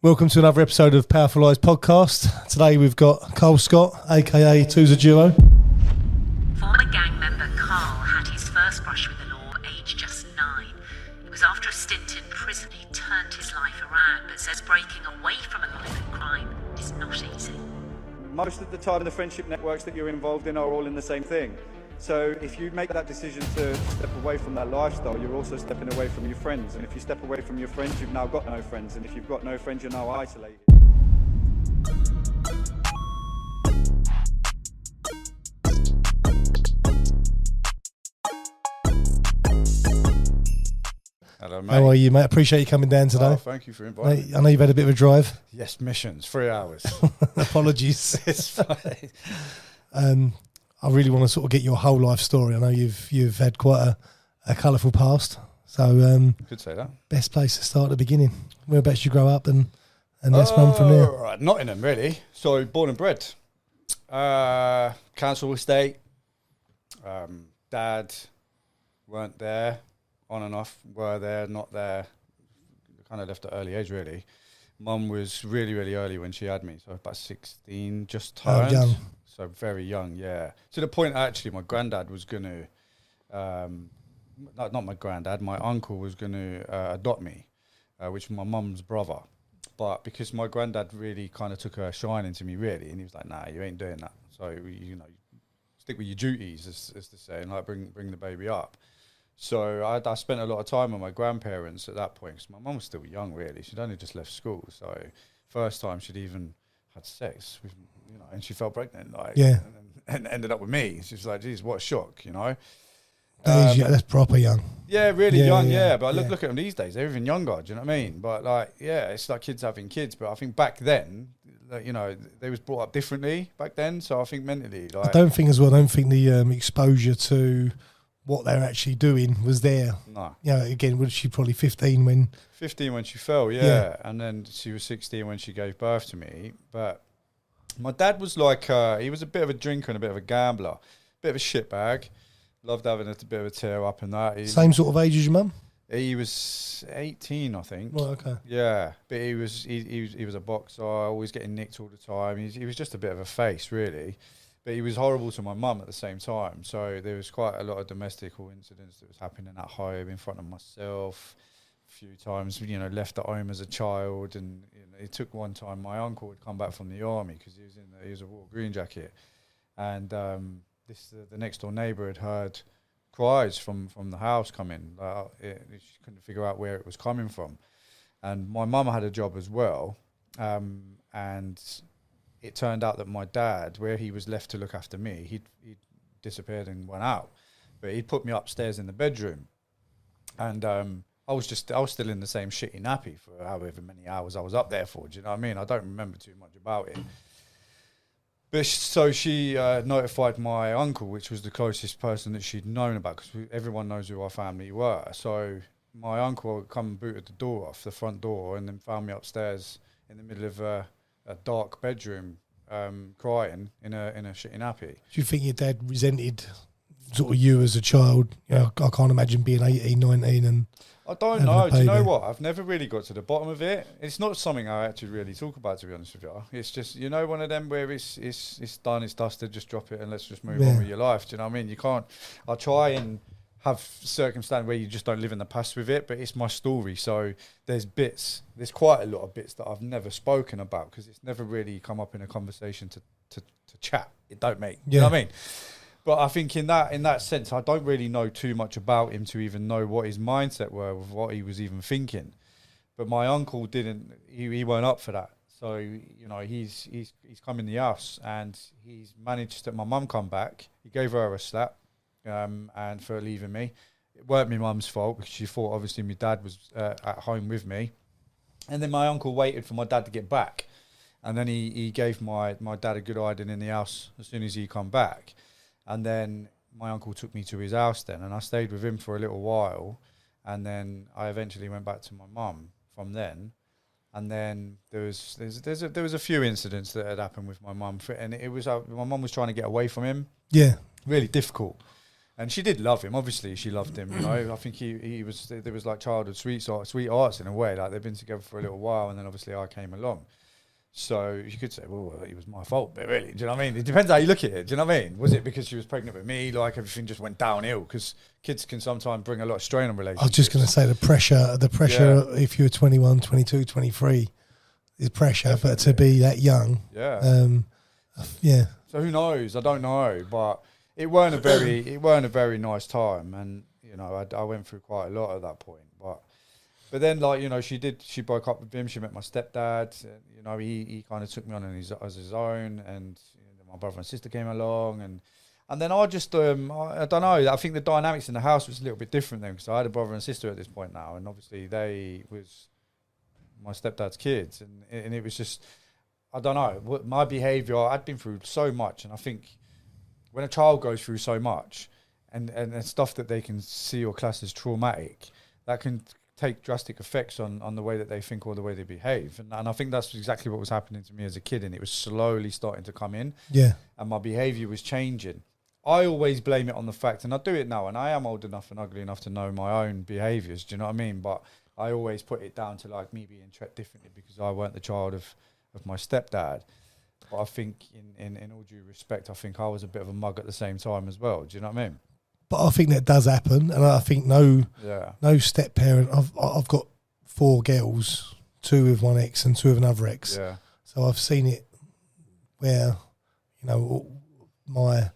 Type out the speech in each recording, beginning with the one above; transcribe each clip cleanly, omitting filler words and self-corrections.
Welcome to another episode of Powerful Eyes podcast. Today we've got Carl Scott, aka Two's Duo. Former gang member Carl had his first brush with the law aged just 9. It was after a stint in prison he turned his life around, but says breaking away from a life of crime is not easy. Most of the time the friendship networks that you're involved in are all in the same thing. So if you make that decision to step away from that lifestyle, you're also stepping away from your friends. And if you step away from your friends, you've now got no friends. And if you've got no friends, you're now isolated. Hello, mate. How are you, mate? Appreciate you coming down today. Oh, thank you for inviting Mate, me. I know you've had a bit of a drive. Yes, missions, 3 hours. Apologies. It's fine. I really want to sort of get your whole life story. I know you've had quite a colourful past. So Could say that. best place to start at the beginning. Whereabouts you grow up and let's run from there. Right, Nottingham, really. So, born and bred. Council estate. Dad weren't there. On and off. Were there, not there. Kind of left at early age, really. Mum was really, really early when she had me. So, about 16, just turned. Young. So, very young, yeah. To the point, actually, my granddad was going to... not my granddad, my uncle was going to adopt me, which was my mum's brother. But because my granddad really kind of took a shine into me, really, and he was like, nah, you ain't doing that. So, you know, stick with your duties, as to say, and like bring the baby up. So I spent a lot of time with my grandparents at that point, because my mum was still young, really. She'd only just left school. So first time she'd even had sex, with, you know, and she fell pregnant, like, Yeah. and ended up with me. She was like, geez, what a shock, you know. That's proper young. Yeah, really Yeah, young, yeah, yeah. But I yeah. look at them these days; they're even younger. Do you know what I mean? But like, yeah, it's like kids having kids. But I think back then, like, you know, they was brought up differently back then. So I think mentally, like, I don't think the exposure to what they're actually doing was there. no. You know, again, was she probably 15 when... 15 when she fell, yeah. Yeah. And then she was 16 when she gave birth to me. But my dad was like, he was a bit of a drinker and a bit of a gambler, bit of a shitbag. Loved having a bit of a tear up and that. Same sort of age as your mum? He was 18, I think. Well, okay. Yeah, but he was a boxer, always getting nicked all the time. He was just a bit of a face, really. But he was horrible to my mum at the same time. So there was quite a lot of domestical incidents that was happening at home in front of myself. A few times, you know, left at home as a child, and you know, it took one time. My uncle had come back from the army because he was a Royal Green Jacket, and the next door neighbour had heard cries from the house coming. She couldn't figure out where it was coming from, and my mum had a job as well, and it turned out that my dad, where he was left to look after me, he'd disappeared and went out, but he'd put me upstairs in the bedroom, and I was still in the same shitty nappy for however many hours I was up there for. Do you know what I mean? I don't remember too much about it. But so she notified my uncle, which was the closest person that she'd known about, because everyone knows who our family were. So my uncle come and booted the door off, the front door, and then found me upstairs in the middle of a dark bedroom, crying in a shitty nappy. Do you think your dad resented sort of you as a child? You know, I can't imagine being 18, 19 and... I don't having a know. Do you know baby. what? I've never really got to the bottom of it. It's not something I actually really talk about, to be honest with you. It's just, you know, one of them where it's done, it's dusted, just drop it and let's just move on with your life. Do you know what I mean? You can't... I try and have circumstance where you just don't live in the past with it, but it's my story. So there's quite a lot of bits that I've never spoken about because it's never really come up in a conversation to chat. It don't make... You know what I mean? But I think in that sense, I don't really know too much about him to even know what his mindset were, with what he was even thinking. But my uncle didn't; he weren't up for that. So you know, he's come in the house and he's managed to. My mum come back. He gave her a slap, and for leaving me, it weren't my mum's fault because she thought obviously my dad was at home with me. And then my uncle waited for my dad to get back, and then he gave my dad a good hiding in the house as soon as he come back. And then my uncle took me to his house then, and I stayed with him for a little while. And then I eventually went back to my mum from then. And then there was a few incidents that had happened with my mum, and it was my mum was trying to get away from him. Yeah, Really difficult. And she did love him. Obviously, she loved him. You know, I think he was, there was like childhood sweethearts in a way. Like they've been together for a little while, and then obviously I came along. So you could say, well, it was my fault, but really, do you know what I mean? It depends how you look at it. Do you know what I mean? Was it because she was pregnant with me? Like everything just went downhill? Because kids can sometimes bring a lot of strain on relationships. I was just going to say the pressure. If you were 21, 22, 23, is pressure. Definitely. But to be that young, yeah. So who knows? I don't know, but it weren't a very nice time, and you know, I went through quite a lot at that point, But then, like, you know, she broke up with him. She met my stepdad. You know, he kind of took me on as his own, and you know, my brother and sister came along, and then I just I don't know. I think the dynamics in the house was a little bit different then, because I had a brother and sister at this point now, and obviously they was my stepdad's kids, and it was just, I don't know, my behaviour. I'd been through so much, and I think when a child goes through so much, and stuff that they can see or class as traumatic, that can take drastic effects on the way that they think or the way they behave. And I think that's exactly what was happening to me as a kid, and it was slowly starting to come in. Yeah. And my behaviour was changing. I always blame it on the fact, and I do it now, and I am old enough and ugly enough to know my own behaviours, do you know what I mean? But I always put it down to like me being treated differently because I weren't the child of my stepdad. But I think in all due respect, I think I was a bit of a mug at the same time as well. Do you know what I mean? But I think that does happen, and I think no step parent. I've got 4 girls, 2 with one ex and 2 with another ex. Yeah. So I've seen it where, you know, my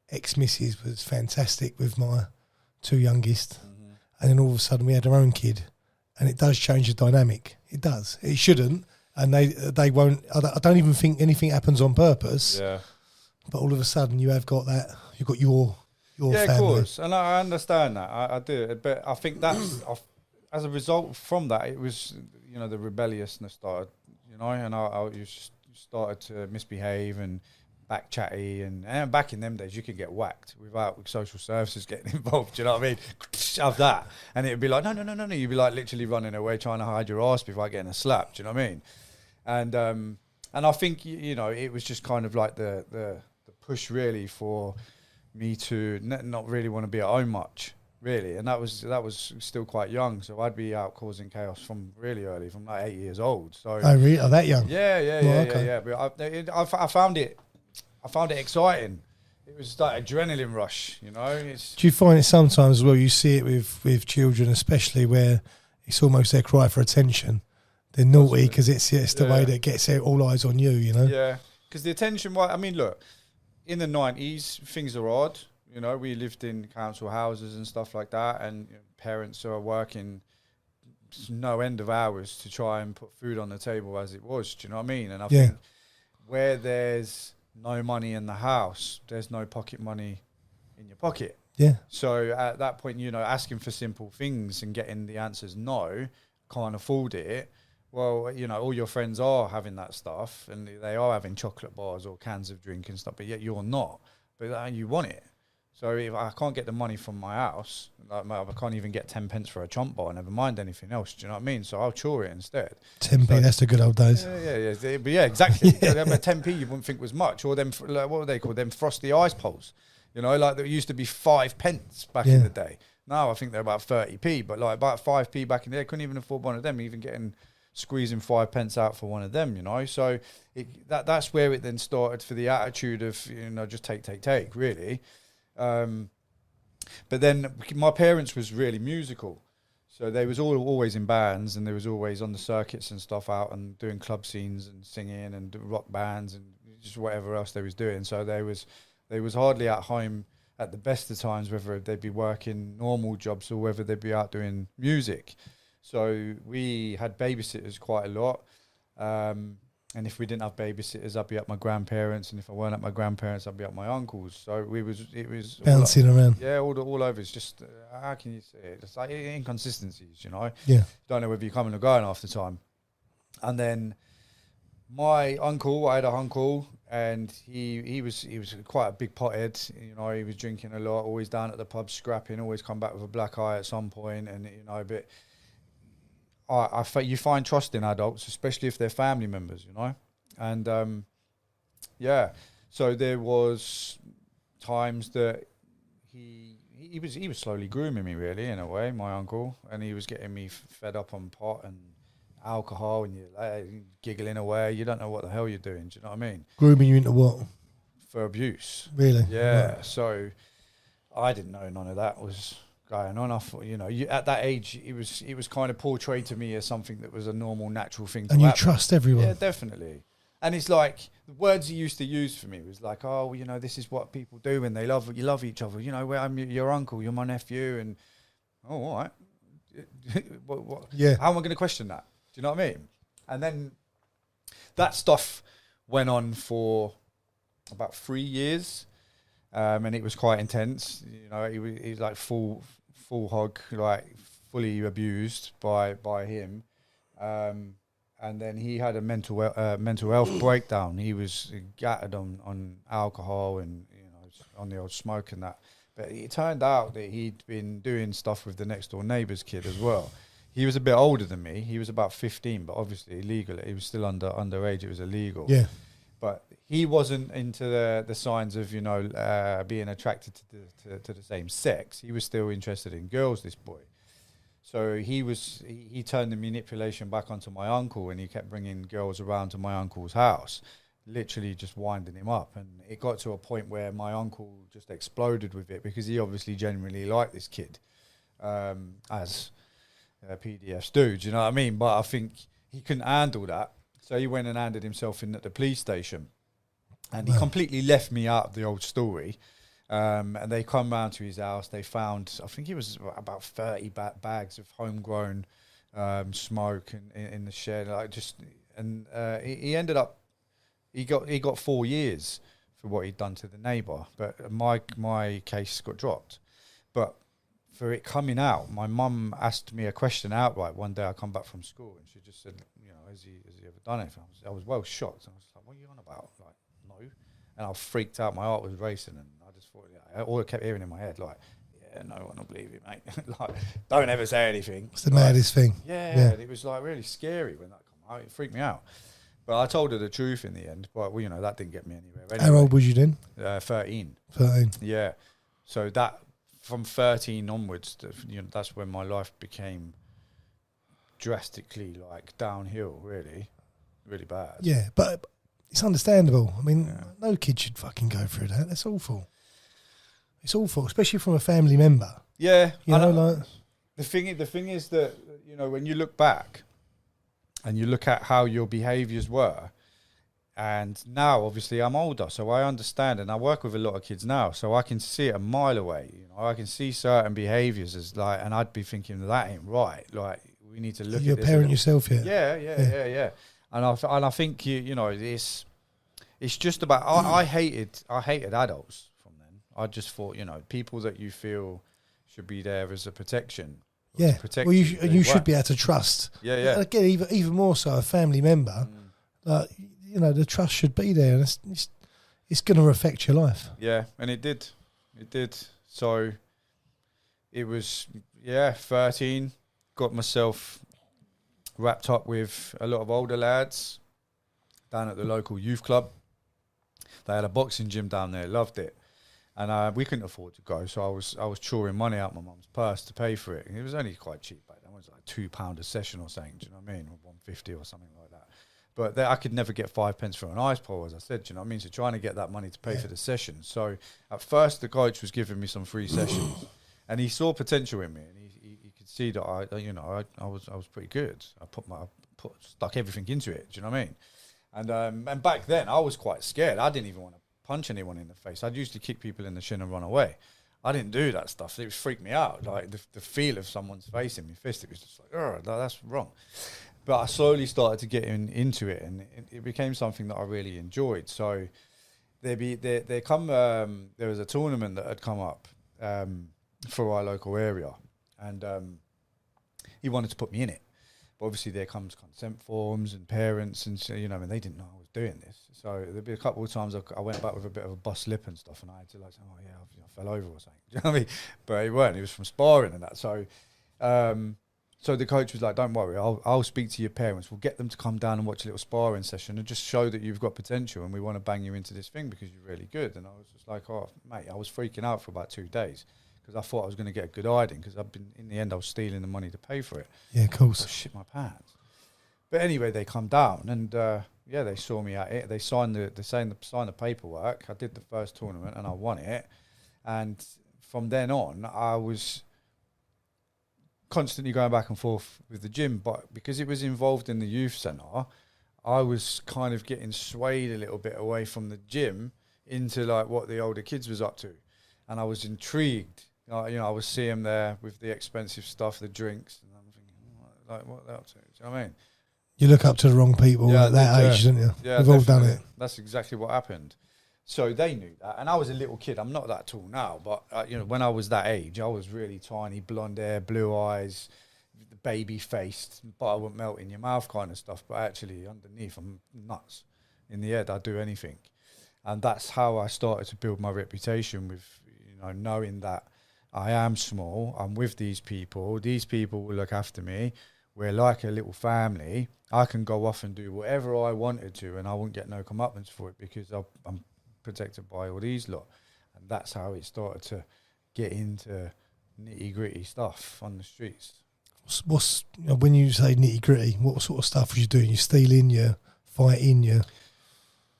ex-missus was fantastic with my 2 youngest, and then all of a sudden we had our own kid, and it does change the dynamic. It does. It shouldn't, and they won't. I don't even think anything happens on purpose. Yeah. But all of a sudden you've got your yeah, family. Of course, and I understand that. I do, but I think that's as a result from that, it was, you know, the rebelliousness started, you know, and I just started to misbehave and back chatty, and back in them days you could get whacked without social services getting involved. Do you know what I mean? Shove that, and it'd be like no. You'd be like literally running away trying to hide your ass before getting a slap. Do you know what I mean? And I think, you know, it was just kind of like the push really for me to not really want to be at home much, really, and that was still quite young, so I'd be out causing chaos from really early, from like 8 years old. So really? Are that young? Yeah. But I found it exciting. It was like adrenaline rush, you know. Do you find it sometimes as well? You see it with children, especially where it's almost their cry for attention. They're naughty because it's the way that gets all eyes on you, you know. Yeah, because the attention. I mean, look. In the 90s, things are odd. You know, we lived in council houses and stuff like that, and you know, parents are working no end of hours to try and put food on the table as it was. Do you know what I mean? And I think where there's no money in the house, there's no pocket money in your pocket. Yeah. So at that point, you know, asking for simple things and getting the answers no, can't afford it. Well, you know, all your friends are having that stuff, and they are having chocolate bars or cans of drink and stuff, but yet you're not. But you want it. So if I can't get the money from my house, like I can't even get 10 pence for a chomp bar, never mind anything else. Do you know what I mean? So I'll chore it instead. 10p, that's the good old days. Yeah. But yeah, exactly. But 10p you wouldn't think was much. Or them, like, what were they called? Them frosty ice poles. You know, like there used to be 5 pence back in the day. Now I think they're about 30p, but like about 5p back in the day, couldn't even afford one of them, even squeezing 5 pence out for one of them, you know. So that's where it then started, for the attitude of, you know, just take, really. But then my parents was really musical, so they was always in bands, and they was always on the circuits and stuff, out and doing club scenes and singing and rock bands and just whatever else they was doing. So they was hardly at home at the best of times, whether they'd be working normal jobs or whether they'd be out doing music. So we had babysitters quite a lot. And if we didn't have babysitters, I'd be at my grandparents. And if I weren't at my grandparents, I'd be at my uncle's. So it was bouncing around. Yeah, all over. It's just, how can you say it? It's like inconsistencies, you know? Yeah. Don't know whether you're coming or going half the time. And then my uncle, I had an uncle, and he was quite a big pothead. You know, he was drinking a lot, always down at the pub scrapping, always come back with a black eye at some point, and, you know, but you find trust in adults, especially if they're family members, you know. And so there was times that he he was slowly grooming me, really, in a way, my uncle, and he was getting me fed up on pot and alcohol, and you're giggling away. You don't know what the hell you're doing. Do you know what I mean? Grooming you into what? For abuse. Really? Yeah. Right. So I didn't know none of that was going on. I thought, at that age, it was kind of portrayed to me as something that was a normal, natural thing to And you happen. trust everyone. Yeah, definitely. And it's like the words he used to use for me was like, "Oh, this is what people do when they love each other. I'm your uncle, you're my nephew, and all right. what? Yeah. How am I going to question that? Do you know what I mean?" And then that stuff went on for about 3 years, and it was quite intense. He was like full hog, like fully abused by him. And then he had a mental health breakdown. He was gutted on alcohol and on the old smoke and that. But it turned out that he'd been doing stuff with the next door neighbour's kid as well. He was a bit older than me. He was about 15, but obviously illegal. He was still underage. It was illegal. Yeah. But he wasn't into the signs of being attracted to the same sex. He was still interested in girls. This boy. So he turned the manipulation back onto my uncle, and he kept bringing girls around to my uncle's house, literally just winding him up. And it got to a point where my uncle just exploded with it, because he obviously genuinely liked this kid, as PDFs do. Do you know what I mean? But I think he couldn't handle that, so he went and handed himself in at the police station, and he completely left me out of the old story. And they come round to his house. They found, I think it was about 30 bags of homegrown smoke in the shed. He ended up, he got 4 years for what he'd done to the neighbour. But my case got dropped. But for it coming out, my mum asked me a question outright. One day I come back from school, and she just said, has he ever done anything? I was well shocked. I was like, what are you on about? Like, no. And I freaked out. My heart was racing, and I just thought, all I kept hearing in my head, like, yeah, no one will believe you, mate. Like, don't ever say anything. It's the maddest thing. Yeah, it was like really scary when that came out. It freaked me out. But I told her the truth in the end. But that didn't get me anywhere. Anyway, How old was you then? 13. 13. Yeah. So that from 13 onwards, that's when my life became drastically like downhill. Really, really bad. Yeah, but it's understandable. I mean, no kid should fucking go through that. That's awful. It's awful, especially from a family member. Yeah, like the thing is that when you look back and you look at how your behaviours were, and now obviously I'm older, so I understand, and I work with a lot of kids now, so I can see it a mile away. I can see certain behaviours as like, and I'd be thinking that ain't right. Like, we need to look. You're at this a parent yourself, yeah. Yeah. And I think it's just about. I hated adults from then. I just thought people that you feel should be there as a protection. Yeah. Protect Well, you should be able to trust. Yeah. And again, even more so a family member. The trust should be there, and it's going to affect your life. Yeah, and it did. So it was 13. Got myself wrapped up with a lot of older lads down at the local youth club. They had a boxing gym down there, loved it. And we couldn't afford to go, so I was chawing money out my mum's purse to pay for it. And it was only quite cheap back then. It was like £2 a session or something, do you know what I mean? Or £1.50 or something like that. But I could never get 5 pence for an ice pole, as I said, do you know what I mean? So trying to get that money to pay for the session. So at first the coach was giving me some free sessions, and he saw potential in me, and he could see that I was pretty good. I stuck everything into it, do you know what I mean? And back then I was quite scared. I didn't even want to punch anyone in the face. I'd usually kick people in the shin and run away. I didn't do that stuff. It was freaked me out. Like the feel of someone's face in my fist, it was just like, that's wrong. But I slowly started to get into it, and it became something that I really enjoyed. So there was a tournament that had come up for our local area, and he wanted to put me in it. But obviously there comes consent forms and parents, and so, and they didn't know I was doing this. So there'd be a couple of times I went back with a bit of a bust lip and stuff, and I had to like say, I fell over or something. Do you know what I mean? But it weren't. It was from sparring and that. So so the coach was like, don't worry, I'll speak to your parents. We'll get them to come down and watch a little sparring session and just show that you've got potential, and we want to bang you into this thing because you're really good. And I was just like, oh, mate, I was freaking out for about 2 days because I thought I was going to get a good hiding, because in the end I was stealing the money to pay for it. Yeah, of course. I shit my pants. But anyway, they come down and they saw me at it. They signed the paperwork. I did the first tournament and I won it. And from then on, I was constantly going back and forth with the gym, but because it was involved in the youth centre, I was kind of getting swayed a little bit away from the gym into like what the older kids was up to, and I was intrigued. I would see them there with the expensive stuff, the drinks, and I'm thinking, like, what are they up to? Do you know what I mean? You look up to the wrong people at that age, don't you? Yeah, we've all done it. That's exactly what happened. So they knew that, and I was a little kid. I'm not that tall now, but when I was that age, I was really tiny, blonde hair, blue eyes, baby faced, butter wouldn't melt in your mouth kind of stuff. But actually, underneath, I'm nuts. In the head, I'd do anything, and that's how I started to build my reputation with, knowing that I am small. I'm with these people. These people will look after me. We're like a little family. I can go off and do whatever I wanted to, and I won't get no comeuppance for it because I'm protected by all these lot. And that's how it started to get into nitty gritty stuff on the streets. What's when you say nitty gritty, what sort of stuff was you doing? You stealing, you fighting, you?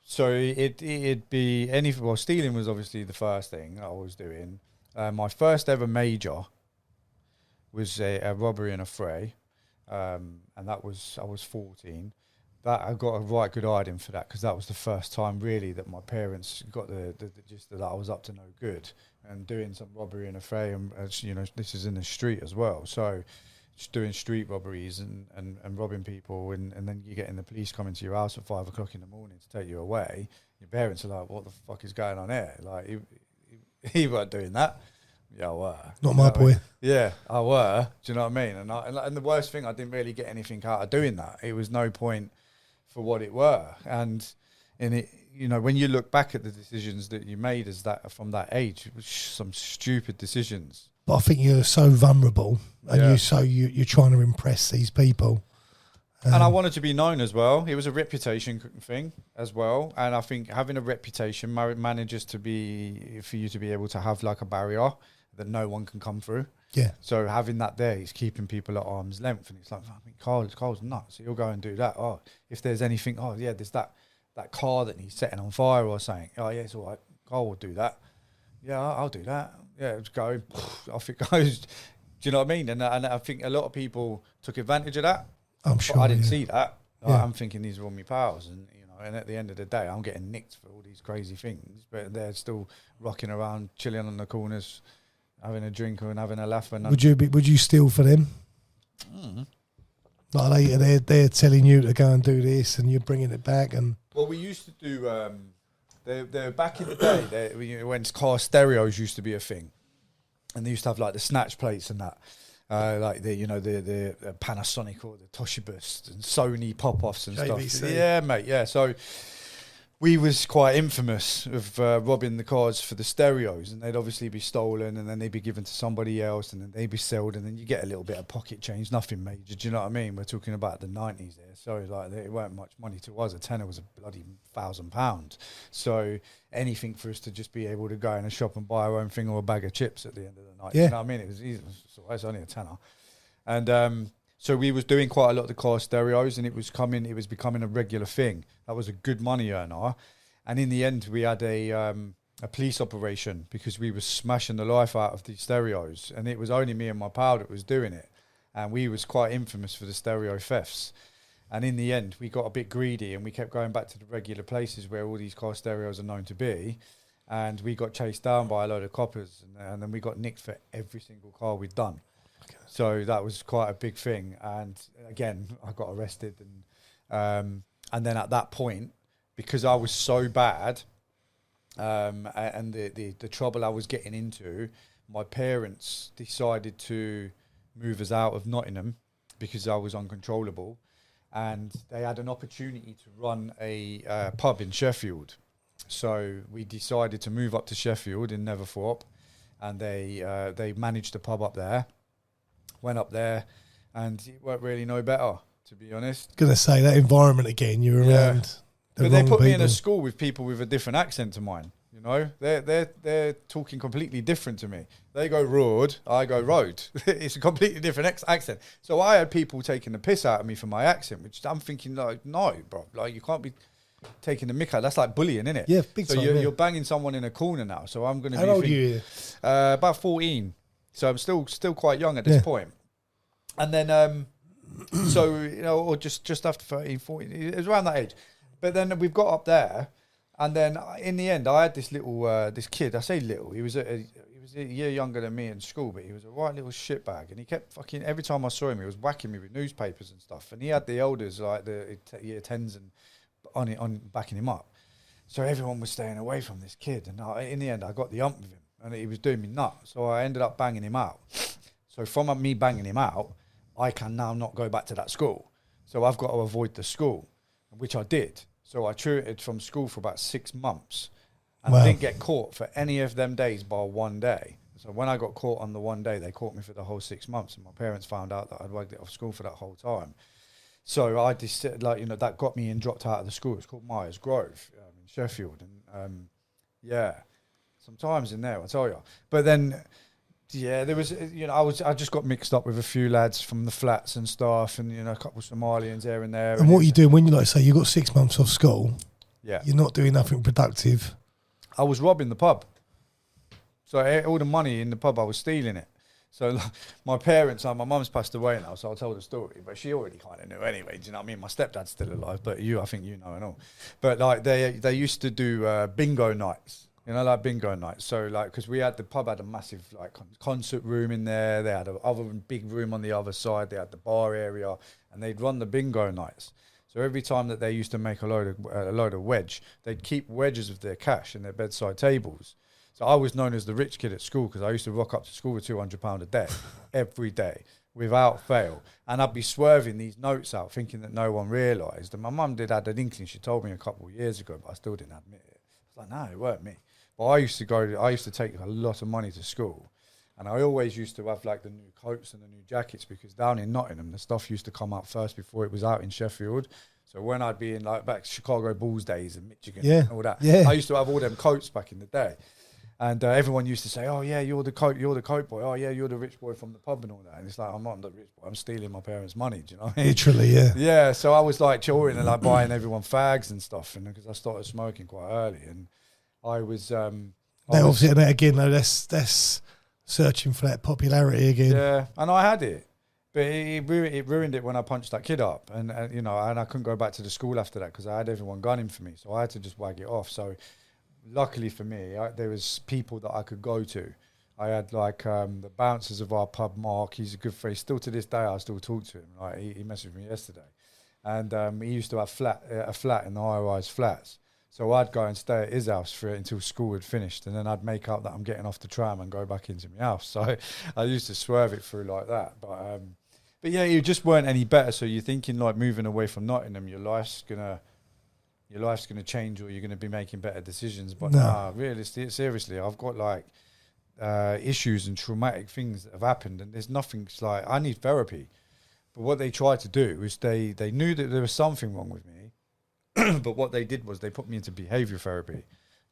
So it'd be anything. Well, stealing was obviously the first thing I was doing. My first ever major was a robbery and a fray, and that was I was 14. That I got a right good hiding for that, because that was the first time really that my parents got the gist that I was up to no good and doing some robbery and a fray, and this is in the street as well. So just doing street robberies and robbing people, and then you getting the police coming to your house at 5 o'clock in the morning to take you away. Your parents are like, "What the fuck is going on here?" Like, he weren't doing that. Yeah, I were. Not my boy. Yeah, I were. Do you know what I mean? And the worst thing, I didn't really get anything out of doing that. It was no point for what it were. And in it, when you look back at the decisions that you made from that age, it was some stupid decisions. But I think you're so vulnerable, and you're trying to impress these people. And I wanted to be known as well. It was a reputation thing as well. And I think having a reputation manages for you to be able to have like a barrier that no one can come through. Yeah. So having that there is keeping people at arm's length. And it's like, Carl's nuts. So you'll go and do that. Oh, if there's anything, there's that car that he's setting on fire or something. Oh, yeah, it's all right. Carl will do that. Yeah, I'll do that. Yeah, it's going, off it goes. Do you know what I mean? And I think a lot of people took advantage of that. I'm sure. But I didn't see that. Yeah. I'm thinking these are all my pals, and at the end of the day, I'm getting nicked for all these crazy things, but they're still rocking around, chilling on the corners, having a drink and having a laugh. And would you steal for them? Like they're telling you to go and do this, and you're bringing it back. And well, we used to do. They back in the day, when car stereos used to be a thing, and they used to have like the snatch plates and that. Like the Panasonic or the Toshiba and Sony pop-offs and JVC. stuff. Yeah, mate. Yeah, so we was quite infamous of robbing the cars for the stereos, and they'd obviously be stolen, and then they'd be given to somebody else, and then they'd be sold, and then you get a little bit of pocket change, nothing major. Do you know what I mean? We're talking about the 90s there, so like it weren't much money to us. A tenner was a bloody £1,000. So anything for us to just be able to go in a shop and buy our own thing or a bag of chips at the end of the night. Yeah. You know what I mean? It was easy. It's only a tenner. And so we was doing quite a lot of the car stereos, and it was becoming a regular thing. That was a good money earner. And in the end, we had a police operation because we were smashing the life out of these stereos. And it was only me and my pal that was doing it. And we was quite infamous for the stereo thefts. And in the end, we got a bit greedy, and we kept going back to the regular places where all these car stereos are known to be. And we got chased down by a load of coppers, and then we got nicked for every single car we'd done. Okay. So that was quite a big thing. And again, I got arrested, and then at that point, because I was so bad, and the trouble I was getting into, my parents decided to move us out of Nottingham because I was uncontrollable. And they had an opportunity to run a pub in Sheffield. So we decided to move up to Sheffield in Netherthorpe, and they managed a pub up there. Went up there, and it weren't really no better, to be honest. Gonna say that environment again. You're around. But they put me in a school with people with a different accent to mine. You know, they're talking completely different to me. They go road, I go road. It's a completely different accent. So I had people taking the piss out of me for my accent, which I'm thinking like, no, bro, like you can't be taking the mick out. That's like bullying, isn't it? Yeah, big so time. you're banging someone in a corner now. So I'm going to be. How old are you? About 14. So I'm still quite young at this point. And then, so, you know, or just after 13, 14, it was around that age. But then we've got up there, and then in the end, I had this little, this kid, I say little, he was a year younger than me in school, but he was a right little shitbag, and he kept fucking, every time I saw him, he was whacking me with newspapers and stuff, and he had the elders, like the year 10s, and on backing him up. So everyone was staying away from this kid, and in the end, I got the ump with him, and he was doing me nuts, so I ended up banging him out. So from me banging him out, I can now not go back to that school. So I've got to avoid the school, which I did. So I tutored from school for about 6 months and didn't get caught for any of them days bar one day. So when I got caught on the one day, they caught me for the whole 6 months, and my parents found out that I'd wagged it off school for that whole time. So I just, like, you know, that got me and dropped out of the school. It's called Myers Grove in Sheffield. And sometimes in there, I tell you. But then... yeah, there was, you know, I just got mixed up with a few lads from the flats and stuff, and, you know, a couple of Somalians here and there. And what you doing when you, like, say, you got 6 months off school? Yeah. You're not doing nothing productive. I was robbing the pub. So all the money in the pub, I was stealing it. So my parents, my mum's passed away now, so I'll tell the story, but she already kind of knew anyway, do you know what I mean? My stepdad's still alive, but I think you know and all. But, like, they used to do bingo nights. You know, like bingo nights. So, like, because the pub had a massive, like, concert room in there. They had a big room on the other side. They had the bar area, and they'd run the bingo nights. So every time that they used to make a load of wedge, they'd keep wedges of their cash in their bedside tables. So I was known as the rich kid at school because I used to rock up to school with £200 a day, every day, without fail. And I'd be swerving these notes out, thinking that no one realised. And my mum had an inkling. She told me a couple of years ago, but I still didn't admit it. I was like, no, it weren't me. But I used to take a lot of money to school, and I always used to have, like, the new coats and the new jackets, because down in Nottingham, the stuff used to come out first before it was out in Sheffield. So when I'd be in, like, back Chicago Bulls days and Michigan and all that, I used to have all them coats back in the day. And everyone used to say, oh, yeah, you're the coat boy. Oh, yeah, you're the rich boy from the pub and all that. And it's like, I'm not the rich boy. I'm stealing my parents' money. Do you know what I mean? Literally, yeah. Yeah, so I was, like, children and, like, buying everyone fags and stuff, and because I started smoking quite early. And I was... obviously, again, though, that's searching for that popularity again. Yeah, and I had it. But it ruined it when I punched that kid up. And you know, and I couldn't go back to the school after that because I had everyone gunning for me. So I had to just wag it off. So luckily for me, there was people that I could go to. I had, like, the bouncers of our pub, Mark. He's a good friend. Still to this day, I still talk to him. Like, he messaged me yesterday. And he used to have a flat in the high-rise flats. So I'd go and stay at his house until school had finished, and then I'd make up that I'm getting off the tram and go back into my house. So I used to swerve it through like that. But yeah, you just weren't any better. So you're thinking, like, moving away from Nottingham, your life's gonna change, or you're gonna be making better decisions. But nah, realistically, seriously, I've got, like, issues and traumatic things that have happened, and there's nothing, like, I need therapy. But what they tried to do is they knew that there was something wrong with me. But what they did was they put me into behaviour therapy.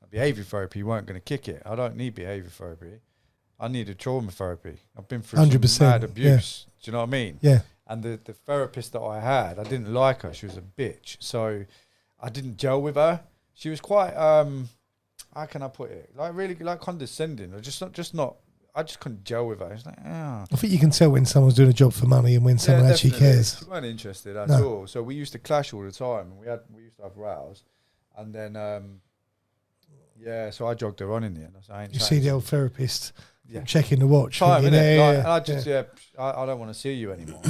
Behaviour therapy weren't going to kick it. I don't need behaviour therapy. I needed trauma therapy. I've been through 100%, some mad abuse. Yeah. Do you know what I mean? Yeah. And the therapist that I had, I didn't like her. She was a bitch. So I didn't gel with her. She was quite, how can I put it? Like, really, like, condescending. Or I just couldn't gel with her. It's like, oh. I think you can tell when someone's doing a job for money and when someone actually cares. She weren't interested at all. So we used to clash all the time, and we used to have rows. And then, so I jogged her on in the end. You see the old therapist checking the watch. Time, innit? I just, I don't want to see you anymore.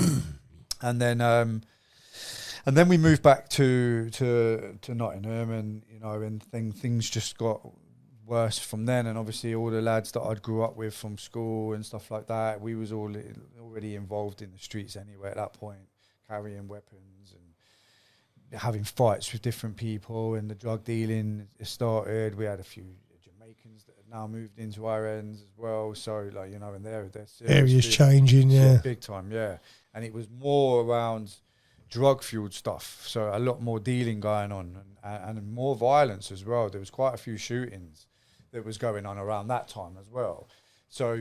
And then we moved back to Nottingham, and, you know, and things just got worse from then. And obviously all the lads that I'd grew up with from school and stuff like that, we was all already involved in the streets anyway at that point, carrying weapons and having fights with different people, and the drug dealing started. We had a few Jamaicans that had now moved into our ends as well, so, like, you know, and they're areas changing, big time, and it was more around drug fueled stuff, so a lot more dealing going on, and more violence as well. There was quite a few shootings. that was going on around that time as well. So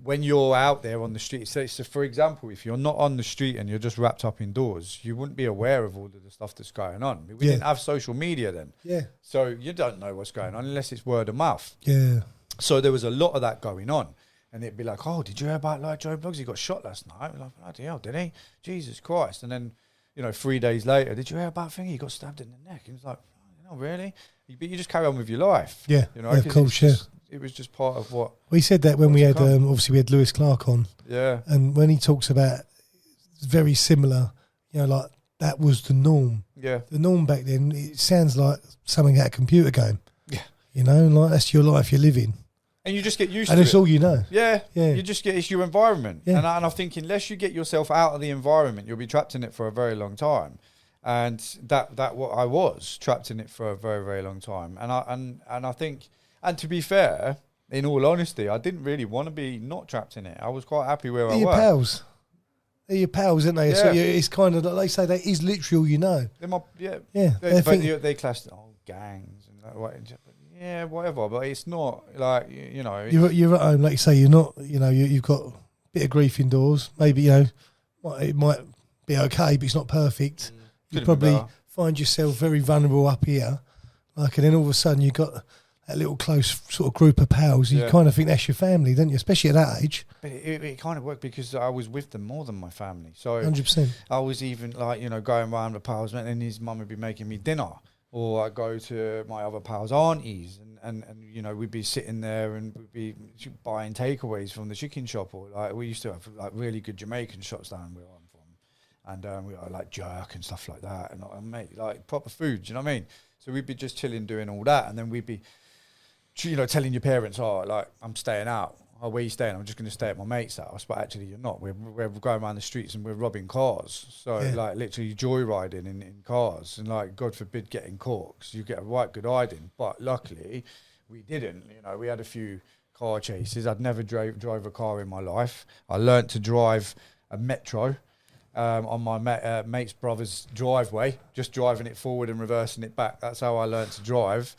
when you're out there on the street, so for example, if you're not on the street and you're just wrapped up indoors, you wouldn't be aware of all of the stuff that's going on. We didn't have social media then. Yeah. So you don't know what's going on unless it's word of mouth. Yeah. So there was a lot of that going on. And it'd be like, oh, did you hear about like Joe Bloggs? He got shot last night. We're like, bloody hell, did he? Jesus Christ. And then, 3 days later, did you hear about Thingy? He got stabbed in the neck. He was like, oh, really? But you just carry on with your life. Yeah. Of course, it was just part of what. We said that when we had, obviously we had Lewis Clark on. Yeah. And when he talks about very similar, like that was the norm. Yeah. The norm back then, it sounds like something out of a computer game. Yeah. Like that's your life you're living. And you just get used to it. And it's all you know. Yeah. Yeah. You just get, it's your environment. Yeah. And I think unless you get yourself out of the environment, you'll be trapped in it for a very long time. And that what I was trapped in it for a very, very long time. And I think, and to be fair, in all honesty, I didn't really want to be not trapped in it. I was quite happy where I was. They're your pals. They're your pals, aren't they? Yeah. So it's kind of like they say that is literally all you know. They're my, yeah. Yeah. They classed gangs and that way. Yeah, whatever. But it's not like, You're at home, like you say, you're not, you've got a bit of grief indoors. Maybe, it might be okay, but it's not perfect. You probably find yourself very vulnerable up here. And then all of a sudden you've got that little close sort of group of pals. You kind of think that's your family, don't you? Especially at that age. But it kind of worked because I was with them more than my family. So 100%. I was even going around with pals, and his mum would be making me dinner. Or I'd go to my other pals' aunties and we'd be sitting there and we'd be buying takeaways from the chicken shop, or like we used to have like really good Jamaican shops down where I'm from, and we like jerk and stuff like that, and mate, like proper food, do you know what I mean? So we'd be just chilling doing all that, and then we'd be telling your parents, I'm staying out. Oh, where are you staying? I'm just going to stay at my mate's house. But actually, you're not. We're going around the streets and we're robbing cars. So, literally joyriding in cars. And, God forbid, getting caught. 'Cause you get a right good hiding. But luckily, we didn't. We had a few car chases. I'd never drove a car in my life. I learnt to drive a Metro on my mate's brother's driveway, just driving it forward and reversing it back. That's how I learnt to drive.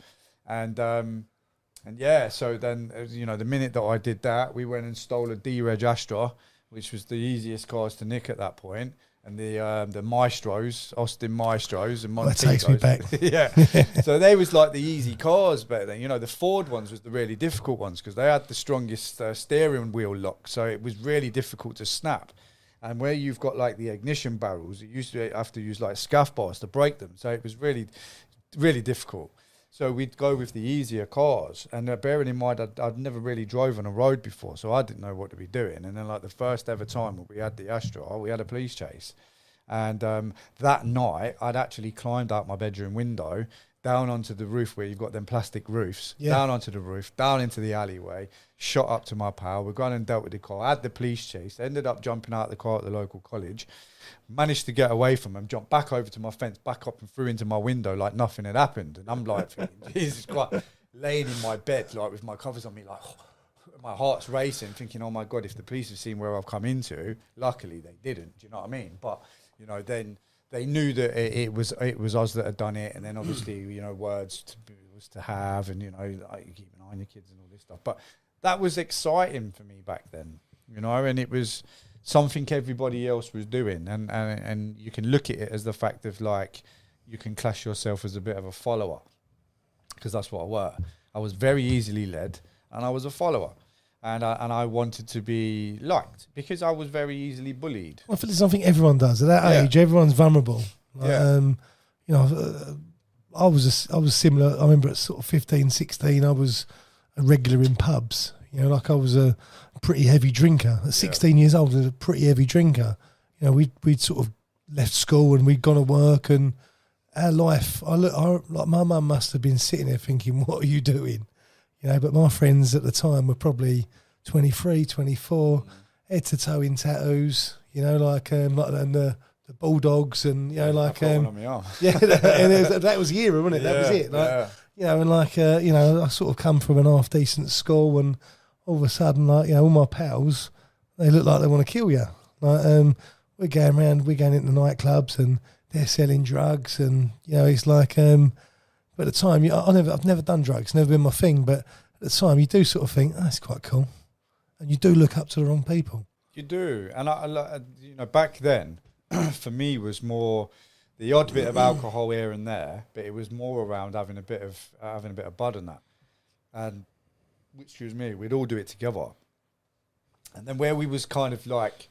And yeah, so then, the minute that I did that, we went and stole a D-Reg Astra, which was the easiest cars to nick at that point, and the Maestros, Austin Maestros and Montegos. That takes me back. Yeah. So they was like the easy cars back then. The Ford ones was the really difficult ones because they had the strongest steering wheel lock, so it was really difficult to snap. And where you've got like the ignition barrels, you used to have to use like scaff bars to break them. So it was really, really difficult. So we'd go with the easier cars, and bearing in mind I'd never really drove on a road before, so I didn't know what to be doing. And then like the first ever time we had the Astra, we had a police chase, and that night I'd actually climbed out my bedroom window, down onto the roof where you've got them plastic roofs, down onto the roof, down into the alleyway, shot up to my pal. We're going and dealt with the car, had the police chase, ended up jumping out of the car at the local college, managed to get away from him, jumped back over to my fence, back up and through into my window like nothing had happened. And I'm like, Jesus Christ, laying in my bed like with my covers on me, like my heart's racing, thinking, oh my God, if the police have seen where I've come into. Luckily they didn't, do you know what I mean? But then they knew that it was us that had done it, and then obviously words was to have, and like you keep an eye on your kids and all this stuff. But that was exciting for me back then, and it was something everybody else was doing, and you can look at it as the fact of like you can class yourself as a bit of a follower, because that's what I were. I was very easily led, and I was a follower. And I wanted to be liked because I was very easily bullied. I feel it's something everyone does at that age. Everyone's vulnerable. I was similar. I remember at sort of 15, 16, I was a regular in pubs. I was a pretty heavy drinker. At 16 years old, I was a pretty heavy drinker. We'd sort of left school and we'd gone to work, and our life. Like my mum must have been sitting there thinking, "What are you doing?" But my friends at the time were probably 23, 24, head to toe in tattoos, and the Bulldogs, and on my arm. that was the era, wasn't it? That was it. I sort of come from an half decent school, and all of a sudden, all my pals, they look like they want to kill you. We're going around, we're going into nightclubs, and they're selling drugs, and it's like. But at the time, I've never done drugs, never been my thing. But at the time you do sort of think, oh, that's quite cool. And you do look up to the wrong people. You do. And, back then, for me, was more the odd bit of alcohol here and there, but it was more around having a bit of bud and that. And, excuse me, we'd all do it together. And then where we was kind of like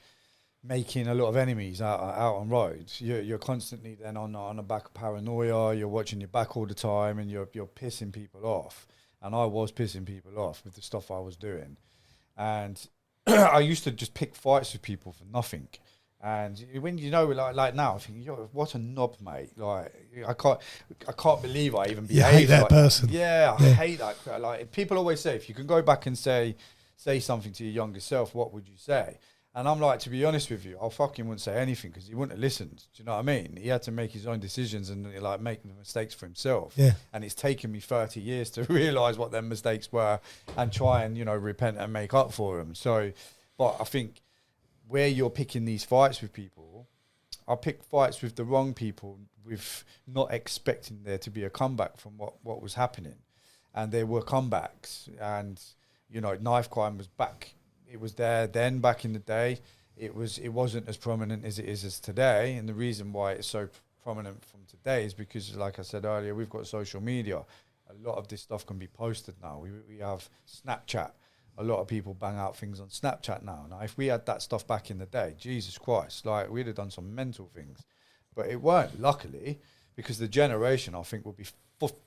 making a lot of enemies out on roads, you're constantly then on the back of paranoia, you're watching your back all the time, and you're pissing people off. And I was pissing people off with the stuff I was doing. And I used to just pick fights with people for nothing. And when like now, I think, what a knob, mate! Like I can't believe I even behaved. You hate that person. Yeah, I hate that. Like people always say, if you can go back and say something to your younger self, what would you say? And I'm like, to be honest with you, I fucking wouldn't say anything because he wouldn't have listened. Do you know what I mean? He had to make his own decisions and like make the mistakes for himself. Yeah. And it's taken me 30 years to realise what them mistakes were and try and, repent and make up for them. So, but I think where you're picking these fights with people, I pick fights with the wrong people with not expecting there to be a comeback from what was happening. And there were comebacks and, knife crime was back. It was there then back in the day. It wasn't as prominent as it is as today. And the reason why it's so prominent from today is because, like I said earlier, we've got social media. A lot of this stuff can be posted now. We have Snapchat. A lot of people bang out things on Snapchat now. Now, if we had that stuff back in the day, Jesus Christ, like we'd have done some mental things. But it weren't, luckily, because the generation, I think, will be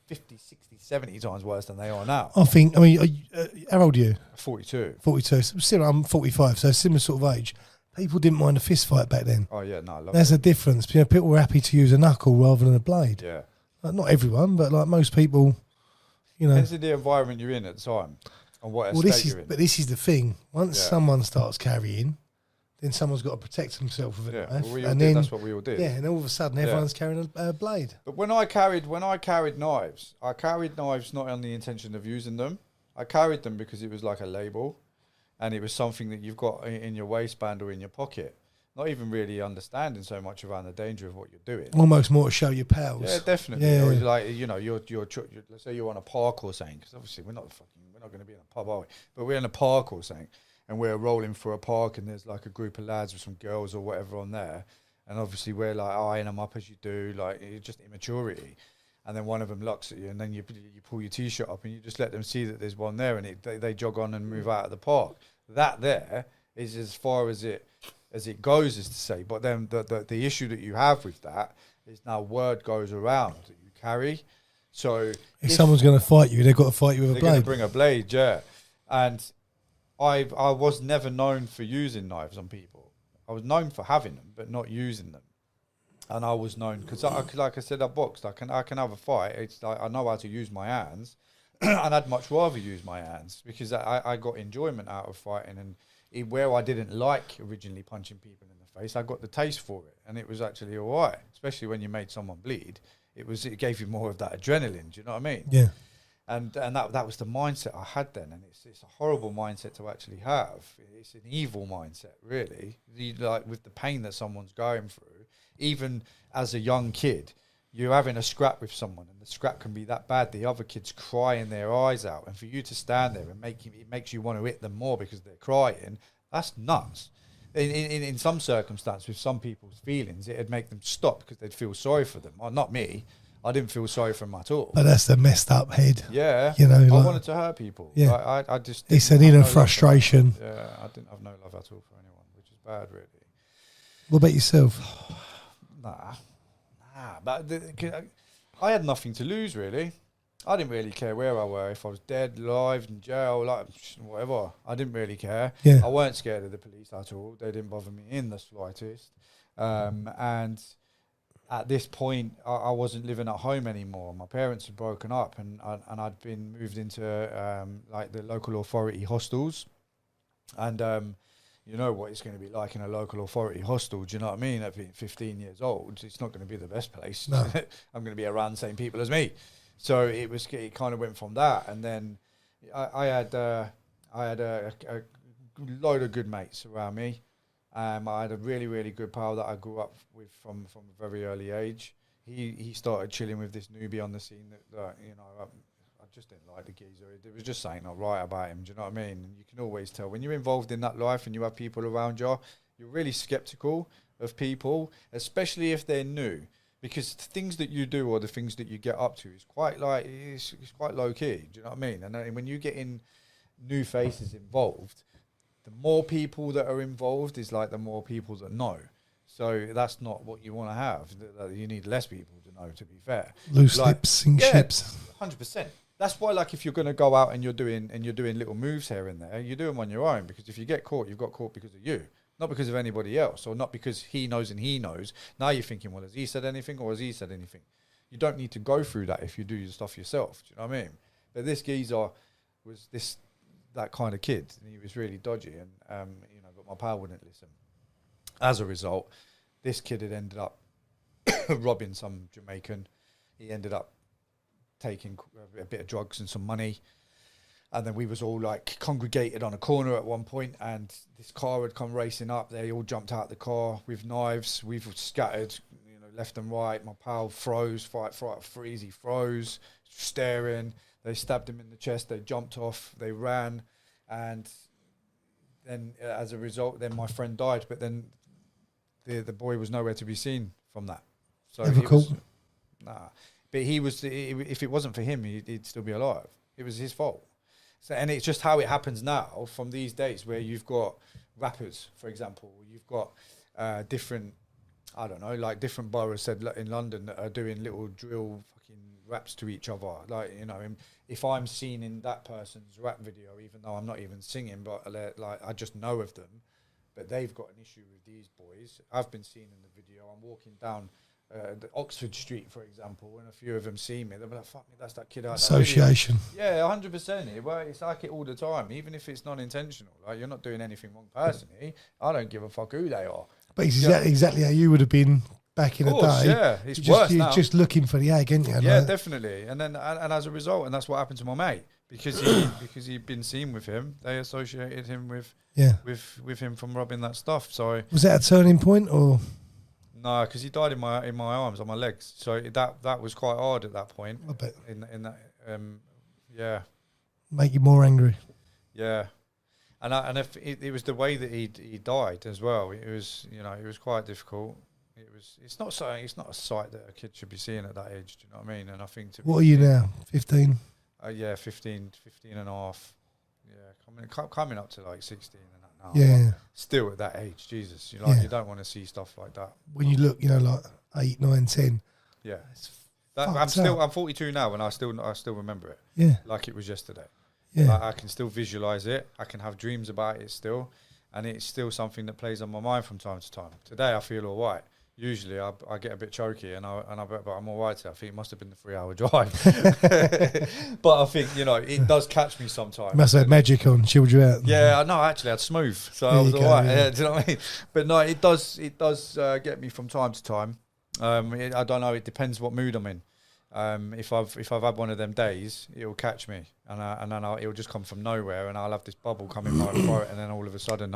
50, 60, 70 times worse than they are now. How old are you? 42. 42. Still, I'm 45, so similar sort of age. People didn't mind a fist fight back then. Oh, yeah, no, I love There's a difference. People were happy to use a knuckle rather than a blade. Yeah. Like, not everyone, but like most people, Depends on the environment you're in at the time and what estate you're in. But this is the thing. Once someone starts carrying, then someone's got to protect themselves with a knife. Well, that's what we all did. Yeah, and all of a sudden everyone's carrying a blade. But when I carried knives, I carried knives not on the intention of using them. I carried them because it was like a label, and it was something that you've got in your waistband or in your pocket. Not even really understanding so much around the danger of what you're doing. Almost more to show your pals. Yeah, definitely. Yeah. Or like you're let's say you're on a park or something, because obviously we're not going to be in a pub, are we? But we're in a park or something. And we're rolling for a park and there's like a group of lads with some girls or whatever on there. And obviously we're like eyeing them up as you do, like it's just immaturity. And then one of them looks at you and then you pull your T-shirt up and you just let them see that there's one there and they jog on and move out of the park. That there is as far as it goes, is to say. But then the issue that you have with that is now word goes around that you carry. So if someone's going to fight you, they've got to fight you with a blade. They're going to bring a blade, yeah. And I was never known for using knives on people. I was known for having them, but not using them. And I was known because, like I said, I boxed. I can have a fight. It's like I know how to use my hands, and I'd much rather use my hands because I got enjoyment out of fighting. And where I didn't like originally punching people in the face, I got the taste for it, and it was actually all right. Especially when you made someone bleed, it gave you more of that adrenaline. Do you know what I mean? Yeah. And that was the mindset I had then, and it's a horrible mindset to actually have. It's an evil mindset, really. Like with the pain that someone's going through, even as a young kid, you're having a scrap with someone, and the scrap can be that bad. The other kid's crying their eyes out, and for you to stand there and it makes you want to hit them more because they're crying. That's nuts. In some circumstances, with some people's feelings, it'd make them stop because they'd feel sorry for them. Well, not me. I didn't feel sorry for him at all. But that's the messed up head. Yeah. I wanted to hurt people. Yeah. I just... It's an inner frustration. Yeah, I didn't have no love at all for anyone, which is bad, really. What about yourself? Nah. But I had nothing to lose, really. I didn't really care where I were. If I was dead, alive, in jail, like whatever. I didn't really care. Yeah. I weren't scared of the police at all. They didn't bother me in the slightest. And at this point, I wasn't living at home anymore. My parents had broken up, and I'd been moved into like the local authority hostels. And you know what it's going to be like in a local authority hostel. Do you know what I mean? At being 15 years old, it's not going to be the best place. No. I'm going to be around the same people as me. So it kind of went from that, and then I had a load of good mates around me. I had a really, really good pal that I grew up with from a very early age. He started chilling with this newbie on the scene that I just didn't like the geezer. There was just something not right about him. Do you know what I mean? And you can always tell when you're involved in that life and you have people around you, you're really skeptical of people, especially if they're new, because the things that you do or the things that you get up to is quite like it's quite low key. Do you know what I mean? And then when you get in new faces involved, the more people that are involved is like the more people that know. So that's not what you want to have. You need less people to know, to be fair. Loose lips, sink ships. 100%. That's why, like, if you're going to go out and you're doing little moves here and there, you do them on your own, because if you get caught, you've got caught because of you, not because of anybody else, or not because he knows and he knows. Now you're thinking, well, has he said anything or has he said anything? You don't need to go through that if you do your stuff yourself. Do you know what I mean? But this geezer was that kind of kid, and he was really dodgy, and but my pal wouldn't listen. As a result, this kid had ended up robbing some Jamaican. He ended up taking a bit of drugs and some money, and then we was all like congregated on a corner at one point, and this car had come racing up. They all jumped out the car with knives. We've scattered, left and right. My pal froze, freeze. He froze, staring. They stabbed him in the chest. They jumped off. They ran, and then as a result, then my friend died. But then the boy was nowhere to be seen from that. So Never caught? Nah. But he was. If it wasn't for him, he'd still be alive. It was his fault. So, and it's just how it happens now from these days, where you've got rappers, for example. You've got different, I don't know, like different boroughs said in London that are doing little drill fucking raps to each other. Like, if I'm seen in that person's rap video, even though I'm not even singing, but like I just know of them, but they've got an issue with these boys. I've been seen in the video. I'm walking down the Oxford Street, for example, and a few of them see me. They'll be like, "Fuck me, that's that kid out." Association. Yeah, 100%. Well, it's like it all the time, even if it's non-intentional. Like, you're not doing anything wrong personally. I don't give a fuck who they are. But it's exactly how you would have been back in the day. Yeah, it's worse now. You're just looking for the egg, ain't you? Yeah, definitely. And then, and as a result, and that's what happened to my mate, because he'd been seen with him. They associated him with him from robbing that stuff. So was that a turning point, or? No, because he died in my arms, on my legs. So that was quite hard at that point. I bet. In that, yeah. Make you more angry. Yeah, and if it was the way that he died as well. It was it was quite difficult. It's not a sight that a kid should be seeing at that age. Do you know what I mean? And I think what are you now? 15. Yeah, 15 and a half. Yeah, coming up to like 16 and that now. Yeah. Still at that age, Jesus. You don't want to see stuff like that. When you look, like 8, 9, 10. Yeah. I'm 42 now, and I still remember it. Yeah. Like it was yesterday. Yeah. Like I can still visualize it. I can have dreams about it still, and it's still something that plays on my mind from time to time. Today I feel all right. Usually I get a bit choky, but I'm all right. I think it must have been the 3-hour drive. But I think, it does catch me sometimes. You must have had magic on, chilled you out. Yeah, no, actually I had smooth, so I was all right. Yeah, do you know what I mean? But no, it does get me from time to time. I don't know, it depends what mood I'm in. If I've had one of them days, it'll catch me, and then it'll just come from nowhere, and I'll have this bubble coming right for it, and then all of a sudden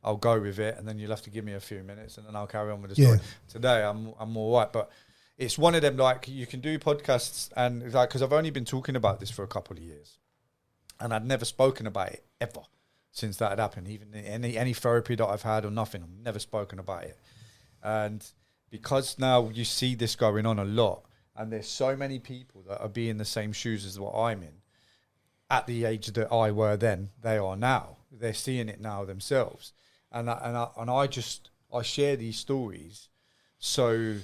I'll go with it, and then you'll have to give me a few minutes, and then I'll carry on with the story. Today I'm all right, but it's one of them, like, you can do podcasts, and like, because I've only been talking about this for a couple of years, and I'd never spoken about it ever since that had happened. Even any therapy that I've had or nothing, I've never spoken about it. And because now you see this going on a lot, and there's so many people that are being in the same shoes as what I'm in, at the age that I were then, they are now. They're seeing it now themselves. And I share these stories so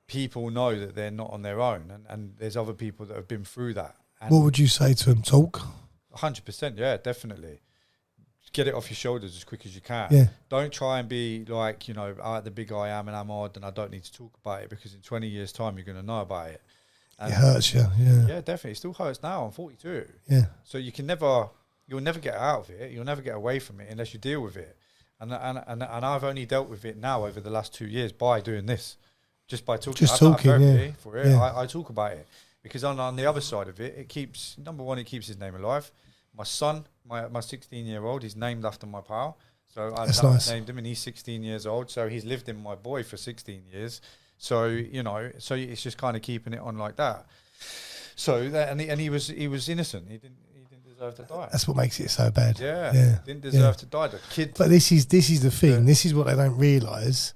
people know that they're not on their own, and there's other people that have been through that. And what would you say to them? Talk? 100%, yeah, definitely. Get it off your shoulders as quick as you can. Yeah. Don't try and be like, the big I am and I'm odd and I don't need to talk about it, because in 20 years' time you're going to know about it. And it hurts you, yeah. Yeah, definitely. It still hurts now. I'm 42. Yeah. So you'll never get out of it. You'll never get away from it unless you deal with it. And I've only dealt with it now over the last 2 years by doing this, just by talking. Just talking, yeah. For it, yeah. I talk about it, because on the other side of it, it keeps, number one, it keeps his name alive. My son, my 16-year-old, he's named after my pal. So I've named him, and he's 16 years old. So he's lived in my boy for 16 years. So, so it's just kind of keeping it on like that. So that, and he was innocent. He didn't deserve to die. That's what makes it so bad. Yeah. Didn't deserve to die. The kid. But this is the thing. Yeah. This is what they don't realise,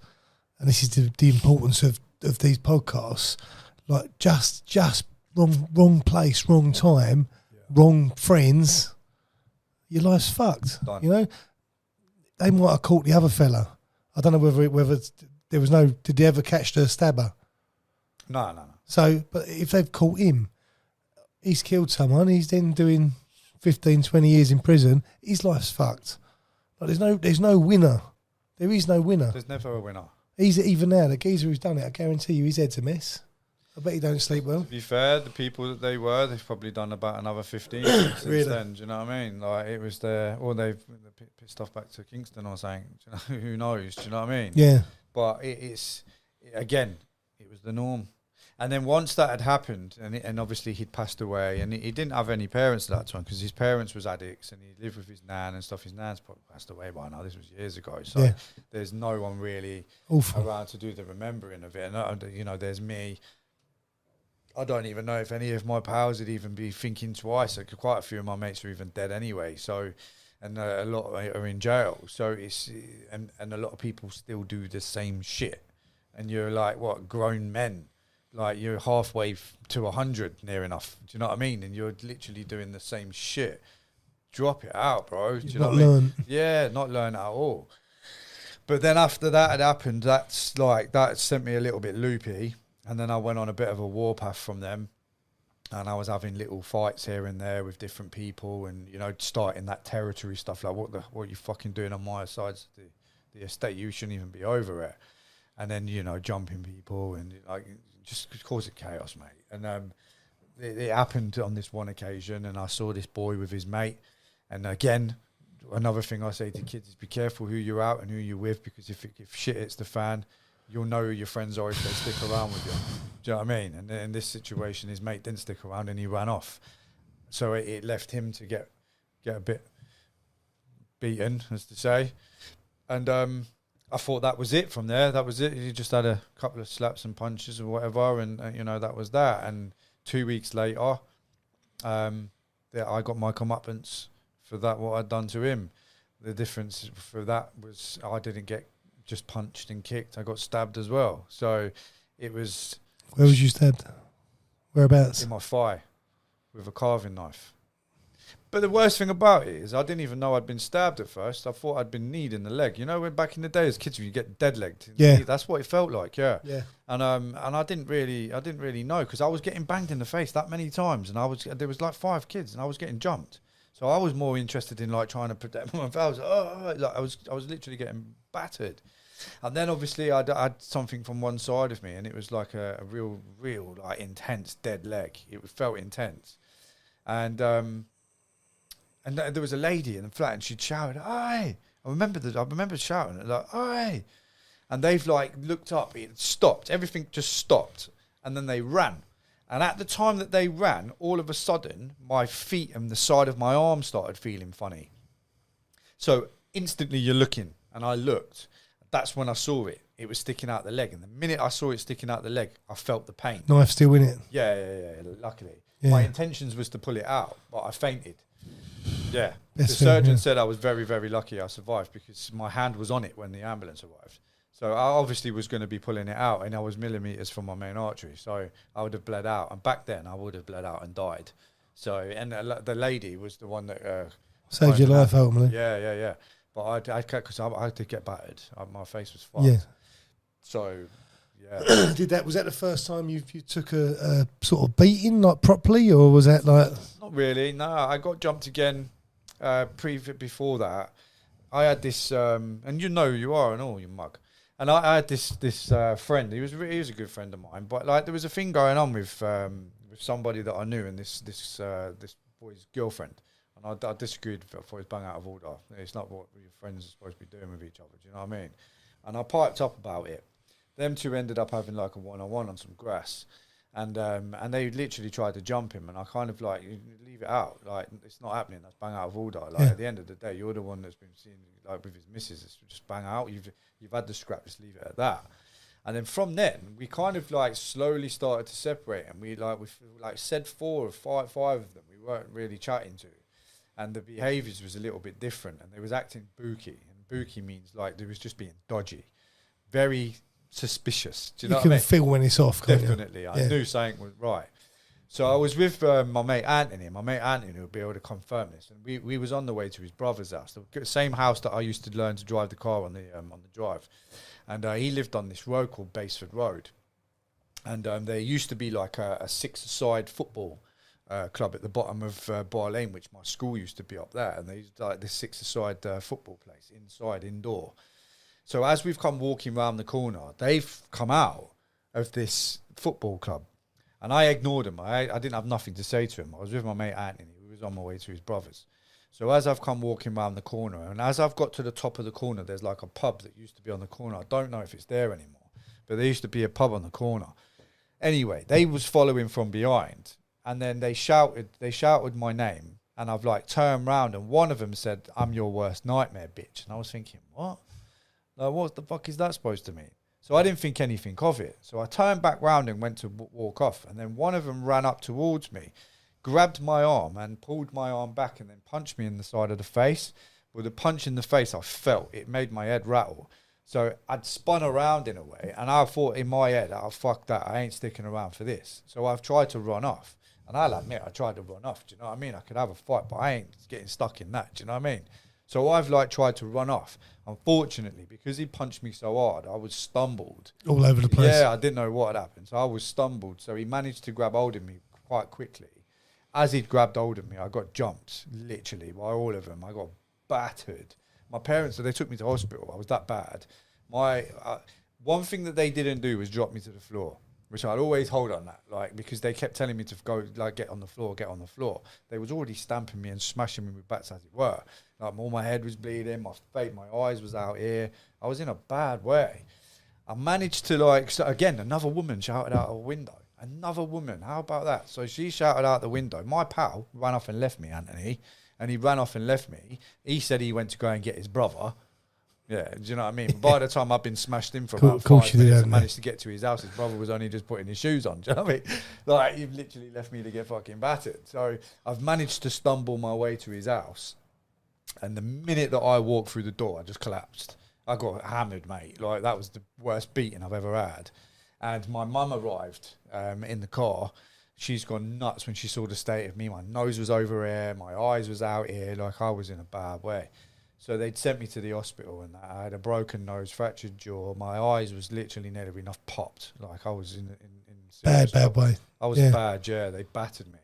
and this is the importance of these podcasts. Like just wrong place, wrong time, wrong friends. Your life's fucked. Done. You know, they might have caught the other fella. I don't know whether there was no. Did they ever catch the stabber? No. So, but if they've caught him, he's killed someone. He's then doing 15, 20 years in prison. His life's fucked. Like there's no winner. There is no winner. There's never a winner. He's even now the geezer who's done it. I guarantee you, his head's a mess. I bet he don't sleep well. To be fair, the people that they've probably done about another 15 since Really? then. Do you know what I mean? Like it was there, or they've pissed off back to Kingston or something. Do you know, who knows? Do you know what I mean? Yeah. But it was the norm. And then once that had happened, and obviously he'd passed away, and he didn't have any parents at that time because his parents was addicts, and he lived with his nan and stuff. His nan's probably passed away by now. This was years ago, so there's no one really around to do the remembering of it. And there's me. I don't even know if any of my pals would even be thinking twice. Like, quite a few of my mates are even dead anyway. So, and a lot are in jail. So and a lot of people still do the same shit. And you're like, what, grown men? Like you're halfway to 100 near enough. Do you know what I mean? And you're literally doing the same shit. Drop it out, bro. Do you know what I mean? Yeah, not learn at all. But then after that had happened, that sent me a little bit loopy. And then I went on a bit of a warpath from them. And I was having little fights here and there with different people, and starting that territory stuff. Like, what are you fucking doing on my side of the estate? You shouldn't even be over it. And then jumping people and just cause it chaos, mate. And it happened on this one occasion, and I saw this boy with his mate. And again, another thing I say to kids is be careful who you're out and who you're with, because if shit hits the fan, you'll know who your friends are if they stick around with you. Do you know what I mean? And in this situation, his mate didn't stick around and he ran off. So it left him to get a bit beaten, as to say. And I thought that was it from there. That was it. He just had a couple of slaps and punches or whatever, and that was that. And 2 weeks later, I got my comeuppance for that, what I'd done to him. The difference for that was I didn't get just punched and kicked. I got stabbed as well. So it was... Where was you stabbed? Whereabouts? In my thigh with a carving knife. But the worst thing about it is I didn't even know I'd been stabbed at first. I thought I'd been kneed in the leg. When back in the day as kids, you get dead-legged. Yeah. That's what it felt like, yeah. Yeah. And I didn't really know, because I was getting banged in the face that many times, and there was like 5 kids, and I was getting jumped. So I was more interested in trying to protect myself. I was literally getting battered. And then obviously I had something from one side of me, and it was like a real intense dead leg. It felt intense. And there was a lady in the flat, and she'd shouted, "Aye!" I remember shouting, like, "Aye!" And they've looked up. It stopped. Everything just stopped, and then they ran. And at the time that they ran, all of a sudden, my feet and the side of my arm started feeling funny. So instantly, you're looking, and I looked. That's when I saw it. It was sticking out the leg, and the minute I saw it sticking out the leg, I felt the pain. Knife still in it. Yeah. Luckily, Yeah. my intentions was to pull it out, but I fainted. Yeah, the surgeon said I was very, very lucky I survived, because my hand was on it when the ambulance arrived. So I obviously was going to be pulling it out, and I was millimetres from my main artery, so I would have bled out. And back then, I would have bled out and died. So, and the lady was the one that saved your life, ultimately. Yeah. But because I did get battered. My face was fucked. Yeah. So, yeah. Was that the first time you took a sort of beating, properly, or was that like? Not really. No, I got jumped again. Before that, I had this, and you know who you are and all, you mug. And I had this friend. He was a good friend of mine. But there was a thing going on with somebody that I knew, and this boy's girlfriend. And I disagreed. I thought it was bang out of order. It's not what your friends are supposed to be doing with each other. Do you know what I mean? And I piped up about it. Them two ended up having a one-on-one on some grass. And they literally tried to jump him, and I kind of leave it out. It's not happening. That's bang out of order. At the end of the day, you're the one that's been seen with his missus. It's just bang out. You've had the scrap. Just leave it at that. And then from then, we kind of like slowly started to separate, and we said 4 or 5 of them we weren't really chatting to, and the behaviours was a little bit different, and they was acting booky, and booky means like they was just being dodgy, very suspicious. Do you know what I can mean? feel when it's off. Can't Definitely, you? I knew something was right. So I was with my mate Anthony. My mate Anthony will be able to confirm this, and we was on the way to his brother's house, the same house that I used to learn to drive the car on the drive. And he lived on this road called Baseford Road. And there used to be like a 6-a-side football club at the bottom of Bar Lane, which my school used to be up there. And they used like this 6-a-side football place, indoor. So as we've come walking around the corner, they've come out of this football club. And I ignored him. I didn't have nothing to say to him. I was with my mate Anthony. We was on my way to his brother's. So as I've come walking around the corner, and as I've got to the top of the corner, there's like a pub that used to be on the corner. I don't know if it's there anymore, but there used to be a pub on the corner. Anyway, they was following from behind, and then they shouted my name, and I've like turned round, and one of them said, "I'm your worst nightmare, bitch." And I was thinking, what? Like, what the fuck is that supposed to mean? So I didn't think anything of it. So I turned back round and went to walk off, and then one of them ran up towards me, grabbed my arm and pulled my arm back, and then punched me in the side of the face. With a punch in the face, I felt it made my head rattle. So I'd spun around in a way, and I thought in my head, "Oh, fuck that, I ain't sticking around for this." So I've tried to run off, and I'll admit I tried to run off. Do you know what I mean? I could have a fight, but I ain't getting stuck in that. Do you know what I mean? So I've like tried to run off. Unfortunately, because he punched me so hard, I was stumbled All over the place. Yeah, I didn't know what had happened, so I was stumbled. So he managed to grab hold of me quite quickly. As he'd grabbed hold of me, I got jumped, literally, by all of them. I got battered. My parents, so they took me to hospital. I was that bad. One thing that they didn't do was drop me to the floor, which I'd always hold on that, like, because they kept telling me to go, like, get on the floor. They was already stamping me and smashing me with bats, as it were. Like, all my head was bleeding, my face, my eyes was out here. I was in a bad way. I managed to, like, so again, another woman shouted out a window. Another woman, how about that? So she shouted out the window. My pal ran off and left me, Anthony, and he ran off and left me. He said he went to go and get his brother. Yeah, do you know what I mean? By the time I've been smashed in for about 5 minutes and managed to get to his house, his brother was only just putting his shoes on. Do you know what I mean? Like, you've literally left me to get fucking battered. So I've managed to stumble my way to his house. And the minute that I walked through the door, I just collapsed. I got hammered, mate. Like, that was the worst beating I've ever had. And my mum arrived in the car. She's gone nuts when she saw the state of me. My nose was over here. My eyes was out here. Like, I was in a bad way. So they'd sent me to the hospital, and I had a broken nose, fractured jaw. My eyes was literally nearly enough popped. Like, I was in bad way. I was bad, yeah. They battered me.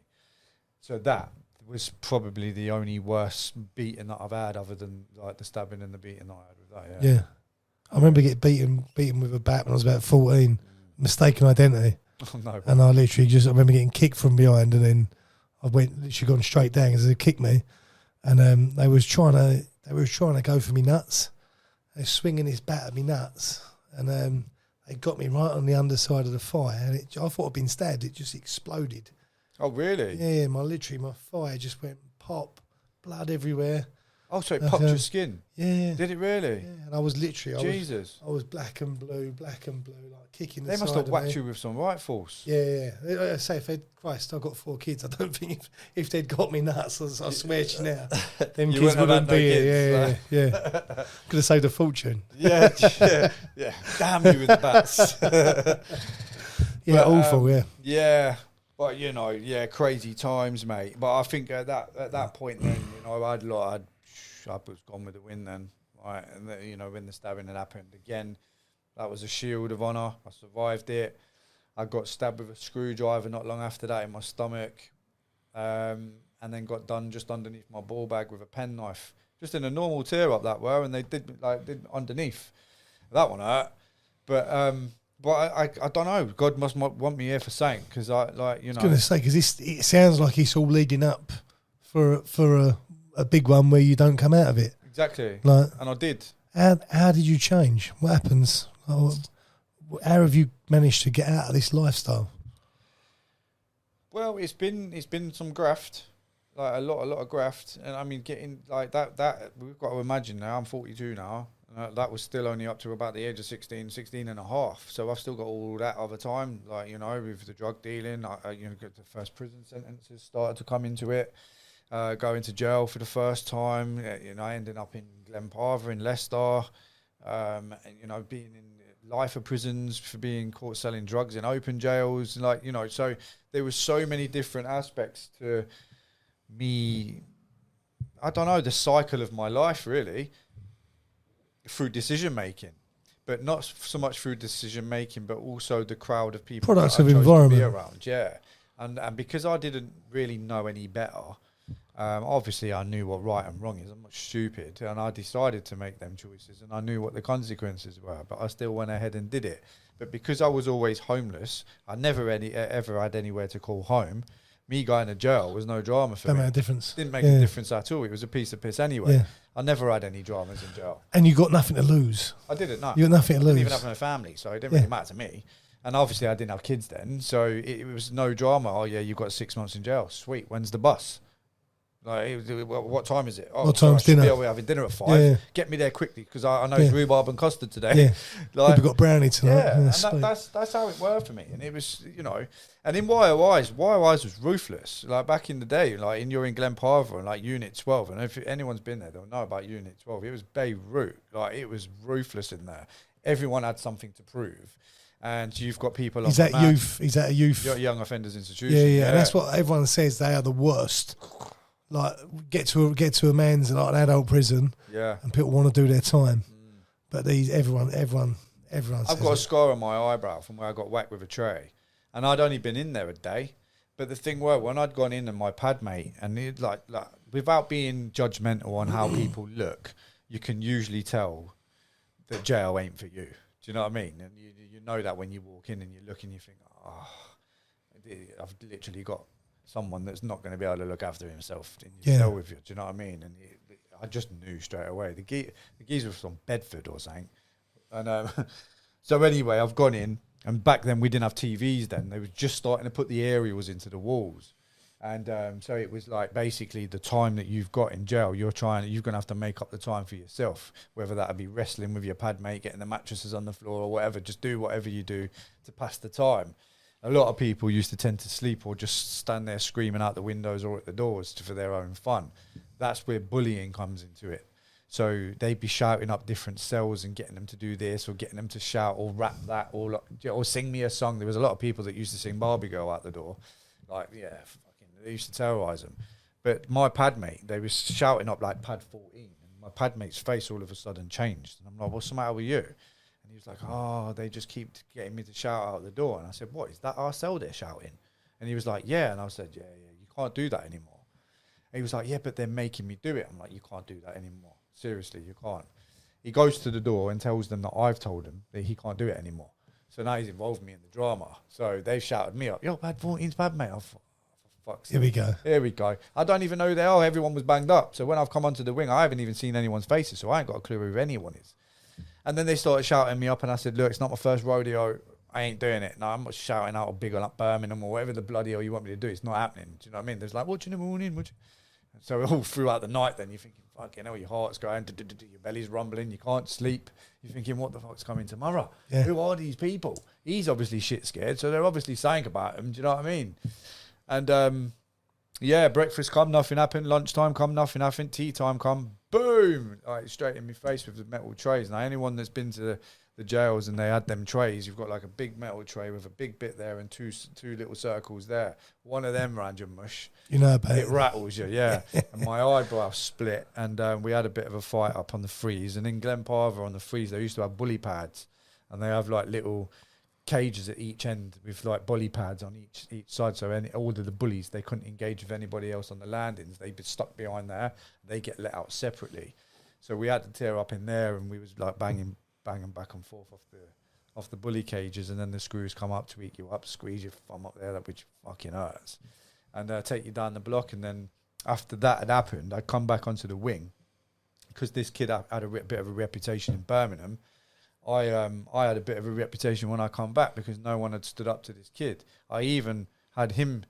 So that was probably the only worst beating that I've had, other than like the stabbing and the beating that I had with that. Yeah. I remember getting beaten with a bat when I was about 14. Mistaken identity. Oh, no. And I remember getting kicked from behind, and then I went literally gone straight down because they kicked me, and they was trying to go for me nuts. They were swinging this bat at me nuts, and they got me right on the underside of the thigh, and I thought I'd been stabbed. It just exploded. Oh, really? Yeah, my thigh just went pop, blood everywhere. Oh, so it popped your skin? Yeah. Did it really? Yeah, and I was literally... Jesus. I was black and blue, like kicking the They side must have of whacked me. you with some right force. Yeah. I say, Christ, I've got 4 kids. I don't think if they'd got me nuts, I swear to you now, them You kids wouldn't have wouldn't had be no here. kids, Yeah. Could have saved a fortune. Yeah. Damn you with the bats. Yeah, But, awful, yeah. Yeah. But, you know, crazy times, mate. But I think at that point then, you know, I was gone with the wind then. Right. And, you know, when the stabbing had happened again, that was a shield of honour. I survived it. I got stabbed with a screwdriver not long after that in my stomach. And then got done just underneath my ball bag with a penknife. Just in a normal tear up that were, and they did underneath. That one hurt. But I don't know. God must want me here for something, because I was going to say, because it sounds like it's all leading up for a big one where you don't come out of it. Exactly. Like, and I did. How did you change? What happens? How have you managed to get out of this lifestyle? Well, it's been some graft, like a lot of graft, and I mean getting like that. We've got to imagine now. I'm 42 now. That was still only up to about the age of 16 and a half. So I've still got all that other time, like, you know, with the drug dealing. I got the first prison sentences started to come into it. Going to jail for the first time, you know, ending up in Glenparva in Leicester, and, you know, being in lifer prisons for being caught selling drugs in open jails, like, you know, so there was so many different aspects to me. I don't know, the cycle of my life really, through decision making, but not so much through decision making, but also the crowd of people, products that of I chose environment to be around, yeah, and because I didn't really know any better. Obviously, I knew what right and wrong is. I'm not stupid, and I decided to make them choices, and I knew what the consequences were. But I still went ahead and did it. But because I was always homeless, I never ever had anywhere to call home. Me going to jail was no drama for me. Don't make a difference. Didn't make a difference at all. It was a piece of piss anyway. Yeah. I never had any dramas in jail. And you got nothing to lose. I didn't. No, You got nothing to I didn't lose. even have a family, so it didn't really matter to me. And obviously, I didn't have kids then, so it was no drama. Oh yeah, you've got 6 months in jail. Sweet. When's the bus? Like, what time is it? Oh, What time's I should dinner? be having dinner at 5. Yeah. Get me there quickly, because I know it's rhubarb and custard today. Yeah. Like, We've got brownie tonight. yeah, and sweet. that's how it worked for me. And it was, you know, and in Wire Wise was ruthless. Like back in the day, like you're in Glenparva and like Unit 12, and if anyone's been there, they'll know about Unit 12. It was Beirut. Like it was ruthless in there. Everyone had something to prove. And you've got people on Is that youth? Is that a youth? young offenders institution. Yeah. And that's what everyone says. They are the worst. Like get to a man's like an adult prison, Yeah. and people want to do their time. But everyone says I've got a it. scar on my eyebrow from where I got whacked with a tray, and I'd only been in there a day. But the thing was, when I'd gone in and my pad mate, and it, like without being judgmental on how people look, you can usually tell that jail ain't for you. Do you know what I mean? And you know that when you walk in and you look and you think, oh, I've literally got someone that's not going to be able to look after himself in your cell with you. Do you know what I mean? And I just knew straight away. The geezer was from Bedford or something. And so anyway, I've gone in, and back then we didn't have TVs then. They were just starting to put the aerials into the walls. And so it was like basically the time that you've got in jail, you're going to have to make up the time for yourself, whether that would be wrestling with your pad mate, getting the mattresses on the floor or whatever. Just do whatever you do to pass the time. A lot of people used to tend to sleep or just stand there screaming out the windows or at the doors for their own fun. That's where bullying comes into it. So they'd be shouting up different cells and getting them to do this or getting them to shout or rap that or sing me a song. There was a lot of people that used to sing Barbie Girl out the door. Like, yeah, they used to terrorise them. But my pad mate, they was shouting up like pad 14. And my pad mate's face all of a sudden changed. And I'm like, what's the matter with you? And he was like, oh, they just keep getting me to shout out the door. And I said, what, is that our cell they're shouting? And he was like, yeah. And I said, yeah, you can't do that anymore. And he was like, yeah, but they're making me do it. I'm like, you can't do that anymore. Seriously, you can't. He goes to the door and tells them that I've told him that he can't do it anymore. So now he's involved me in the drama. So they've shouted me up, yo, pad 14's bad, mate. I thought, for fuck's sake. Here we go. I don't even know who they are. Everyone was banged up. So when I've come onto the wing, I haven't even seen anyone's faces, so I ain't got a clue who anyone is. And then they started shouting me up, and I said, look, it's not my first rodeo. I ain't doing it. No, I'm not shouting out or big on up Birmingham or whatever the bloody hell you want me to do. It's not happening. Do you know what I mean? There's like, what in the morning? So all throughout the night, then you're thinking, fucking hell, your heart's going, your belly's rumbling, you can't sleep. You're thinking, what the fuck's coming tomorrow? Yeah. Who are these people? He's obviously shit scared, so they're obviously saying about him. Do you know what I mean? And yeah, breakfast come, nothing happened. Lunchtime come, nothing happened. Tea time come, boom! Like straight in my face with the metal trays. Now, anyone that's been to the jails and they had them trays, you've got like a big metal tray with a big bit there and two little circles there. One of them around your mush. You know about it rattles you, yeah. And my eyebrow split, and we had a bit of a fight up on the freeze. And in Glenparva on the freeze, they used to have bully pads, and they have like little cages at each end with like bully pads on each side. So all of the bullies, they couldn't engage with anybody else on the landings. They'd be stuck behind there. They get let out separately. So we had to tear up in there, and we was like banging back and forth off the bully cages, and then the screws come up to eat you up, squeeze your thumb up there, which fucking hurts, and take you down the block. And then after that had happened, I'd come back onto the wing because this kid had a bit of a reputation in Birmingham. I had a bit of a reputation when I come back because no one had stood up to this kid. I even had him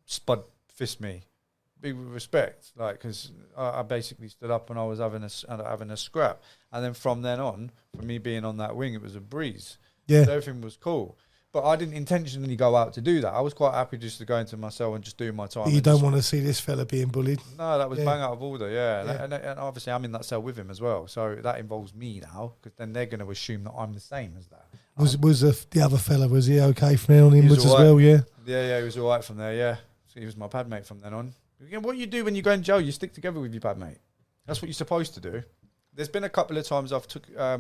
spud fist me big respect, like, because I basically stood up and I was having a scrap, and then from then on, for me being on that wing, it was a breeze. Yeah. So everything was cool. But I didn't intentionally go out to do that. I was quite happy just to go into my cell and just do my time. But you don't want to see this fella being bullied. No, that was Yeah. bang out of order, yeah. Yeah. And obviously I'm in that cell with him as well. So that involves me now, because then they're going to assume that I'm the same as that. Was the other fella, was he okay from then on He was inwards as all right. well, yeah? Yeah, he was all right from there, yeah. So he was my pad mate from then on. What you do when you go in jail, you stick together with your pad mate. That's what you're supposed to do. There's been a couple of times I've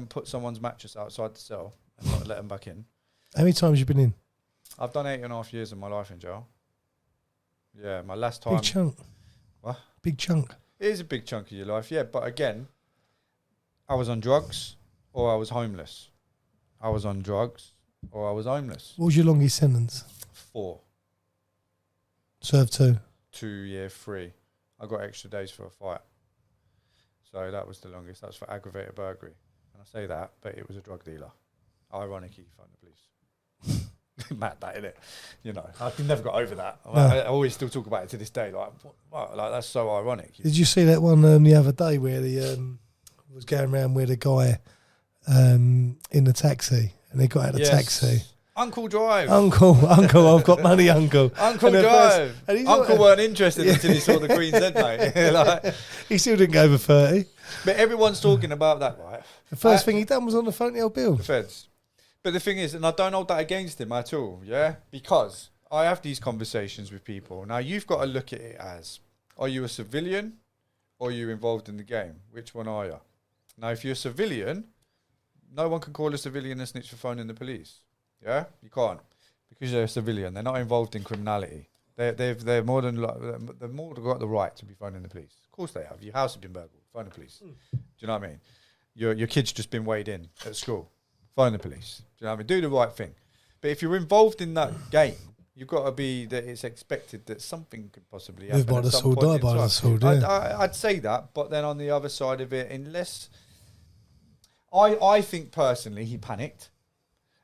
put someone's mattress outside the cell and not let them back in. How many times you been in? I've done 8.5 years of my life in jail. Yeah, my last time. Big chunk. What? Big chunk. It is a big chunk of your life, yeah. But again, I was on drugs or I was homeless. I was on drugs or I was homeless. What was your longest sentence? 4. Served 2. 2 year free. I got extra days for a fight. So that was the longest. That was for aggravated burglary. And I say that, but it was a drug dealer. Ironically, he phoned the police. Mad, that, innit? You know, I've never got over that. No. I always still talk about it to this day. Like, what? Like, that's so ironic. Did you see that one the other day where the was going around with a guy in the taxi, and they got out of the taxi? Uncle Drive. Uncle, I've got money, Uncle. Uncle And at Drive. first- and he's Uncle like- weren't interested until he saw the Queen's Head, mate. Like, He still didn't go over 30. but everyone's talking about that, right? The first thing he done was on the phone to old Bill. The feds. But the thing is, and I don't hold that against him at all, yeah? Because I have these conversations with people. Now, you've got to look at it as, are you a civilian or are you involved in the game? Which one are you? Now, if you're a civilian, no one can call a civilian a snitch for phoning the police. Yeah? You can't. Because they're a civilian. They're not involved in criminality. They're more than they've more got the right to be phoning the police. Of course they have. Your house has been burgled. Phone the police. Do you know what I mean? Your kid's just been weighed in at school. Phone the police. Do you know what I mean? Do the right thing. But if you're involved in that game, you've got to be that it's expected that something could possibly happen. Live by at the some sword, point die in by the time. sword, yeah. I'd say that, but then on the other side of it, unless I think personally he panicked.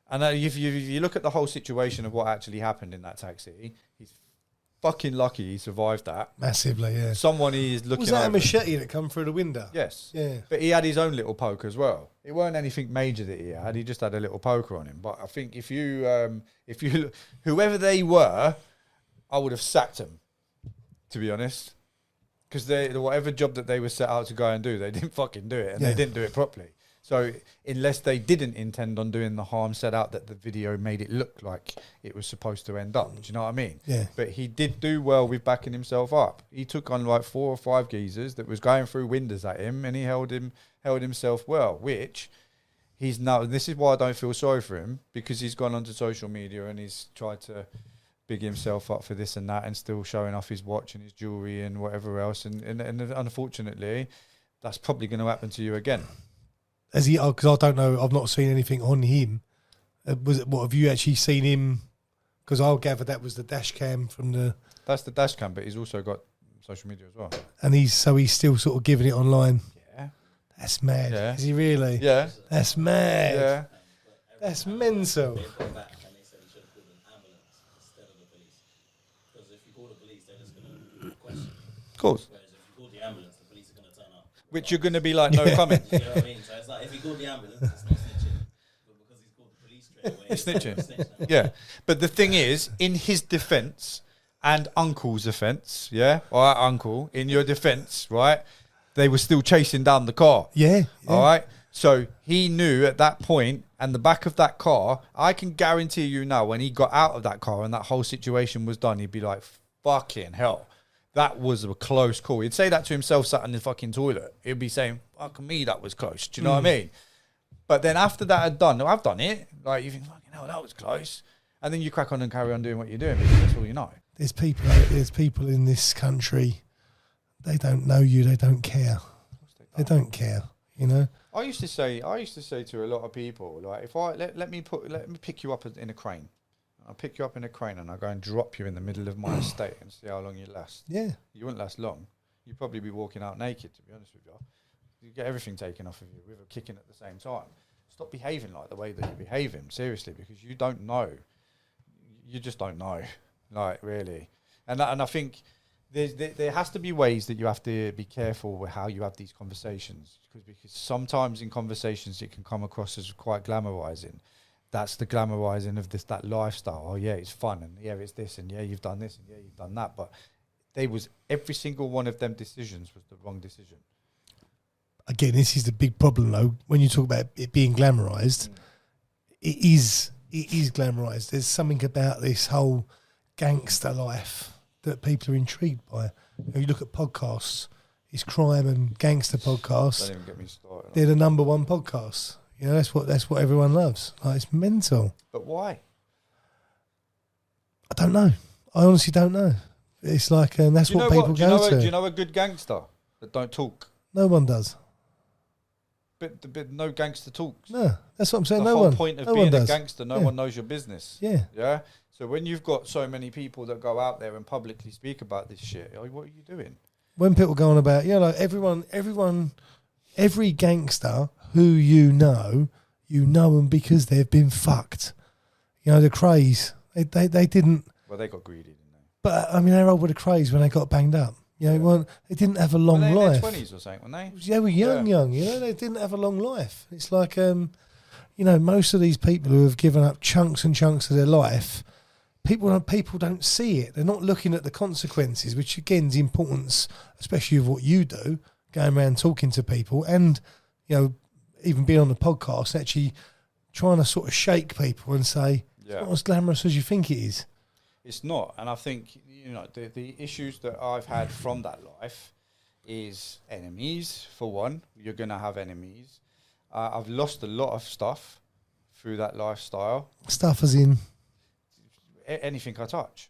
And if you look at the whole situation of what actually happened in that taxi, he's fucking lucky he survived that. Massively, yeah. Someone he is looking Was that a over. machete that come through the window? Yes. Yeah. But he had his own little poke as well. It weren't anything major that he had. He just had a little poker on him. But I think if you whoever they were, I would have sacked them, to be honest. Because whatever job that they were set out to go and do, they didn't fucking do it. And they didn't do it properly. So unless they didn't intend on doing the harm set out that the video made it look like it was supposed to end up. Do you know what I mean? Yeah. But he did do well with backing himself up. He took on like 4 or 5 geezers that was going through windows at him, and he held himself well, which he's now. This is why I don't feel sorry for him, because he's gone onto social media and he's tried to big himself up for this and that, and still showing off his watch and his jewelry and whatever else. And unfortunately, that's probably going to happen to you again. Has he? Because I don't know. I've not seen anything on him. What have you actually seen him? Because I'll gather that was the dash cam from the. That's the dash cam, but he's also got social media as well. And he's still sort of giving it online. Yeah. That's mad. Yeah. Is he really? Yeah. That's mad. Yeah. That's mental. They've gone back and they said he should have called an ambulance instead of the police. Because if you call the police, they're just going to question you. Of course. Whereas if you call the ambulance, the police are going to turn up. Which you're going to be like, no comment. You know what I mean? So it's like, if he called the ambulance, it's not snitching. But because he's called the police straight away, It's snitching. snitching. Yeah. But the thing is, in his defence and Uncle's offence, yeah, all right, Uncle, in your defence, right, they were still chasing down the car. Yeah. All right. So he knew at that point, and the back of that car, I can guarantee you now, when he got out of that car and that whole situation was done, he'd be like, fucking hell. That was a close call. He'd say that to himself sat in the fucking toilet. He'd be saying, fuck me, that was close. Do you know what I mean? But then after that had done, no, I've done it. Like, you think, fucking hell, that was close. And then you crack on and carry on doing what you're doing because that's all you know. There's people in this country. They don't know you. They don't care. They don't care. You know. I used to say to a lot of people, like, if I let me pick you up in a crane. I'll pick you up in a crane and I'll go and drop you in the middle of my estate and see how long you last. Yeah. You wouldn't last long. You'd probably be walking out naked, to be honest with you. You get everything taken off of you with a kicking at the same time. Stop behaving like the way that you're behaving, seriously, because you don't know. You just don't know, like, really. And I think there has to be ways that you have to be careful with how you have these conversations, because sometimes in conversations it can come across as quite glamorizing. That's the glamorizing of that lifestyle. Oh yeah, it's fun, and yeah, it's this, and yeah, you've done this, and yeah, you've done that. But every single one of them decisions was the wrong decision. Again, this is the big problem though. When you talk about it being glamorized, it is glamorized. There's something about this whole gangster life that people are intrigued by. You look at podcasts, it's crime and gangster podcasts. Don't even get me started. They're the number one podcasts. That's what everyone loves. Like, it's mental. But why? I don't know. I honestly don't know. It's like that's what people go to. Do you know a good gangster that don't talk? No one does. But no gangster talks. No, that's what I'm saying. The No whole one. point of No being one a does. gangster, no Yeah. one knows your business. Yeah. Yeah. So when you've got so many people that go out there and publicly speak about this shit, what are you doing? When people go on about, like every gangster who you know them because they've been fucked. The Krays, they didn't. Well, they got greedy, didn't they? But I mean, how old were the Krays when they got banged up? They didn't have a long Were they in life. their 20s or something, weren't they? They were young. They didn't have a long life. It's like, most of these people who have given up chunks and chunks of their life, people don't see it. They're not looking at the consequences, which again is importance, especially of what you do, going around talking to people and, even being on the podcast, actually trying to sort of shake people and say, it's not as glamorous as you think it is. It's not. And I think, the issues that I've had from that life is enemies, for one. You're going to have enemies. I've lost a lot of stuff through that lifestyle. Stuff as in? Anything I touch.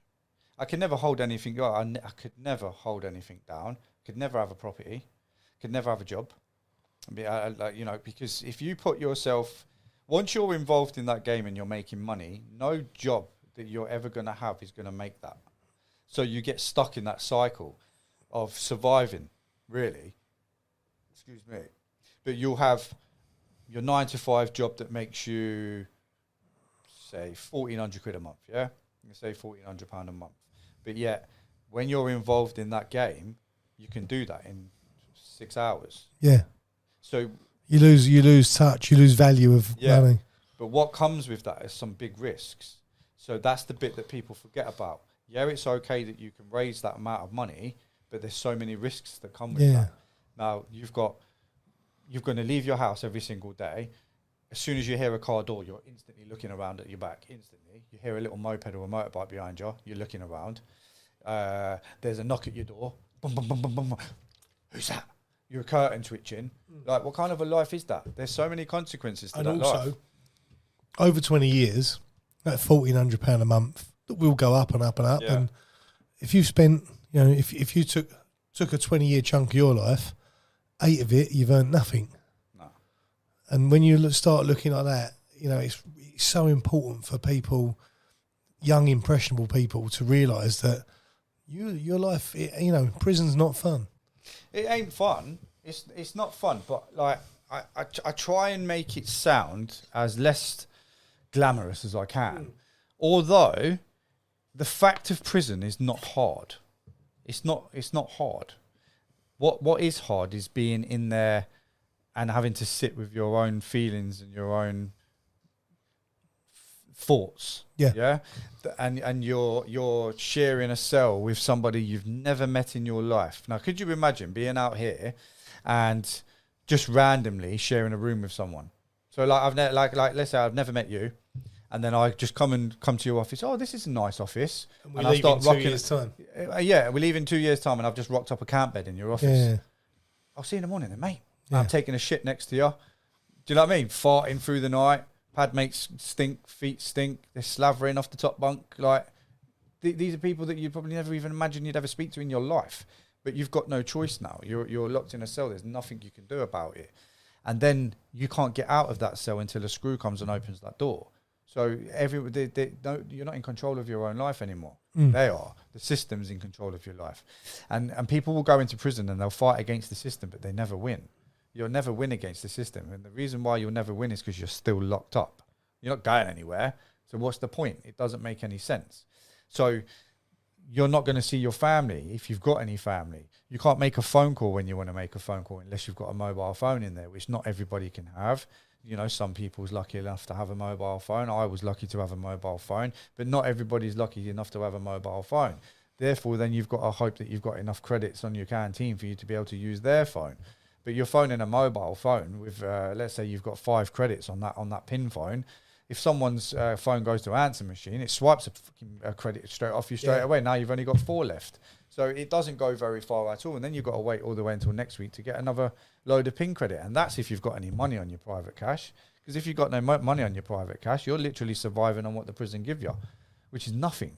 I could never hold anything. I could never hold anything down. Could never have a property. Could never have a job. Because if you put yourself, once you're involved in that game and you're making money, no job that you're ever going to have is going to make that. So you get stuck in that cycle of surviving, really. Excuse me. But you'll have your 9-to-5 job that makes you, say, 1,400 quid a month, yeah? You say £1,400 a month. But yet, when you're involved in that game, you can do that in 6 hours. Yeah. So you lose touch, you lose value of money. But what comes with that is some big risks. So that's the bit that people forget about. Yeah, it's okay that you can raise that amount of money, but there's so many risks that come with that. Now, you're going to leave your house every single day. As soon as you hear a car door, you're instantly looking around at your back. Instantly. You hear a little moped or a motorbike behind you, you're looking around. There's a knock at your door. Boom, boom, boom, boom, boom. Who's that? Your curtain twitching. Like, what kind of a life is that? There's so many consequences to that life. And also, over 20 years, that £1,400 a month that will go up and up and up. Yeah. And if you've spent, if you took a 20-year chunk of your life, 8 of it, you've earned nothing. No. And when you start looking like that, it's so important for people, young, impressionable people, to realise that your life, prison's not fun. It ain't fun. It's not fun. But like I try and make it sound as less glamorous as I can. Although the fact of prison is not hard. It's not hard. What is hard is being in there and having to sit with your own feelings and your own thoughts. Yeah. And you're sharing a cell with somebody you've never met in your life. Now, could you imagine being out here and just randomly sharing a room with someone? So like let's say I've never met you, and then I just come to your office. Oh, this is a nice office. And I start rocking. 2 years' time. Yeah, we leave in 2 years' time, and I've just rocked up a camp bed in your office. Yeah. I'll see you in the morning then, mate. Yeah. I'm taking a shit next to you. Do you know what I mean? Farting through the night. Pad mates stink. Feet stink. They're slavering off the top bunk. Like, these are people that you'd probably never even imagine you'd ever speak to in your life. But you've got no choice now. You're locked in a cell. There's nothing you can do about it. And then you can't get out of that cell until a screw comes and opens that door. So you're not in control of your own life anymore. They are. The system's in control of your life. And people will go into prison and they'll fight against the system, but they never win. You'll never win against the system. And the reason why you'll never win is because you're still locked up. You're not going anywhere. So what's the point? It doesn't make any sense. So you're not going to see your family if you've got any family. You can't make a phone call when you want to make a phone call unless you've got a mobile phone in there, which not everybody can have. You know, some people's lucky enough to have a mobile phone. I was lucky to have a mobile phone, but not everybody's lucky enough to have a mobile phone. Therefore, then you've got to hope that you've got enough credits on your canteen for you to be able to use their phone. But you're phoning a mobile phone with, let's say you've got 5 credits on that PIN phone. If someone's phone goes to answer machine, it swipes a credit straight off you straight away. Now you've only got 4 left. So it doesn't go very far at all. And then you've got to wait all the way until next week to get another load of PIN credit. And that's if you've got any money on your private cash. Because if you've got no money on your private cash, you're literally surviving on what the prison give you, which is nothing.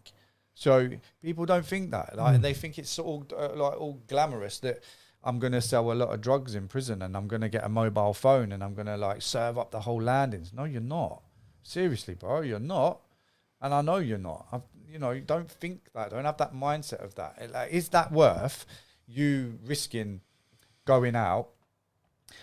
So people don't think that. Like, they think it's all all glamorous that I'm going to sell a lot of drugs in prison and I'm going to get a mobile phone and I'm going to like serve up the whole landings. No, you're not. Seriously, bro, you're not. And I know you're not. You know, don't think that. Don't have that mindset of that. Like, is that worth you risking going out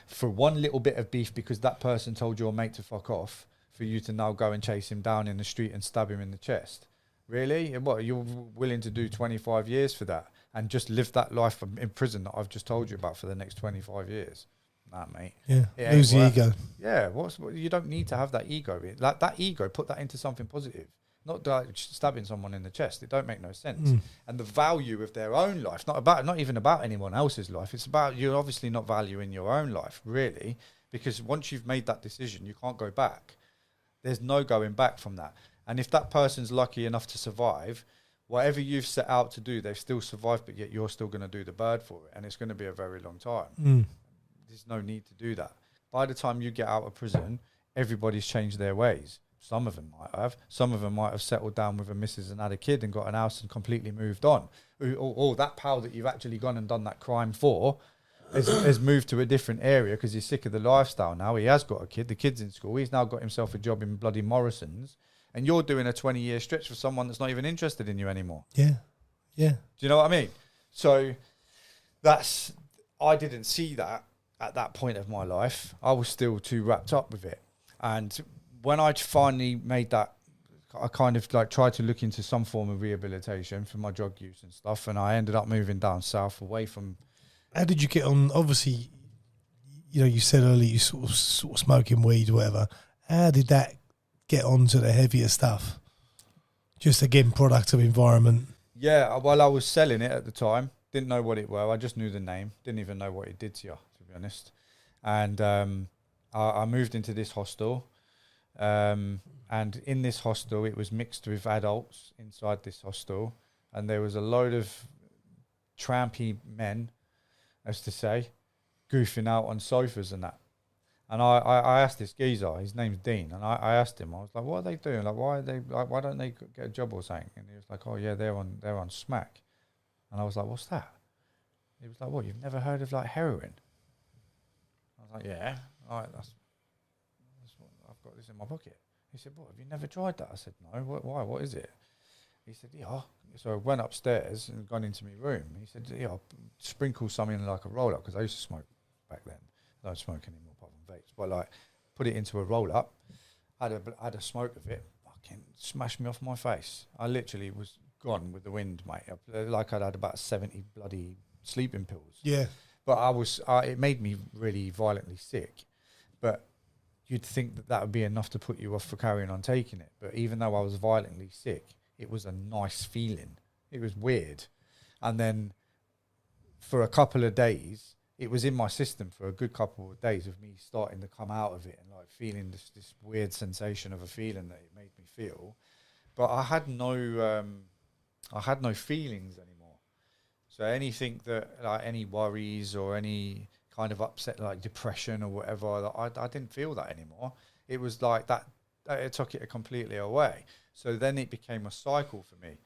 for one little bit of beef because that person told your mate to fuck off for you to now go and chase him down in the street and stab him in the chest? Really? And what, you're willing to do 25 years for that and just live that life in prison that I've just told you about for the next 25 years? Nah, mate. Yeah, lose the ego. Yeah, you don't need to have that ego. Like that ego, put that into something positive. Not like stabbing someone in the chest. It don't make no sense. And the value of their own life, not even about anyone else's life. It's about you obviously not valuing your own life, really, because once you've made that decision, you can't go back. There's no going back from that. And if that person's lucky enough to survive, whatever you've set out to do, they've still survived, but yet you're still going to do the bird for it. And it's going to be a very long time. There's no need to do that. By the time you get out of prison, everybody's changed their ways. Some of them might have. Some of them might have settled down with a missus and had a kid and got an house and completely moved on. Or that pal that you've actually gone and done that crime for has moved to a different area because he's sick of the lifestyle now. He has got a kid. The kid's in school. He's now got himself a job in bloody Morrison's. And you're doing a 20-year stretch for someone that's not even interested in you anymore. Yeah. Yeah. Do you know what I mean? So I didn't see that at that point of my life. I was still too wrapped up with it. And when I finally made that, I kind of like tried to look into some form of rehabilitation for my drug use and stuff. And I ended up moving down south away from. How did you get on? Obviously, you know, you said earlier you sort of smoking weed or whatever. How did that get onto the heavier stuff? Just again, product of environment. Yeah, well, I was selling it at the time. Didn't know what it were. I just knew the name. Didn't even know what it did to you, to be honest. And I moved into this hostel. And in this hostel, it was mixed with adults inside this hostel. And there was a load of trampy men, as to say, goofing out on sofas and that. And I asked this geezer, his name's Dean, and I asked him, I was like, what are they doing? Like, why don't they get a job or something? And he was like, oh yeah, they're on smack. And I was like, what's that? He was like, what, you've never heard of like heroin? I was like, yeah, all right, that's what, I've got this in my pocket. He said, what, have you never tried that? I said, no, why, what is it? He said, yeah. So I went upstairs and gone into my room. He said, yeah, I'll sprinkle something in like a roll-up, because I used to smoke back then. I don't smoke anymore apart from vapes. But like, put it into a roll-up, had a smoke of it, fucking smashed me off my face. I literally was gone with the wind, mate. Like I'd had about 70 bloody sleeping pills. Yeah. But it made me really violently sick. But you'd think that would be enough to put you off for carrying on taking it. But even though I was violently sick, it was a nice feeling. It was weird. And then for a couple of days, it was in my system for a good couple of days of me starting to come out of it and like feeling this weird sensation of a feeling that it made me feel. But I had no feelings anymore. So anything that, like any worries or any kind of upset, like depression or whatever, I didn't feel that anymore. It was like that, it took it completely away. So then it became a cycle for me.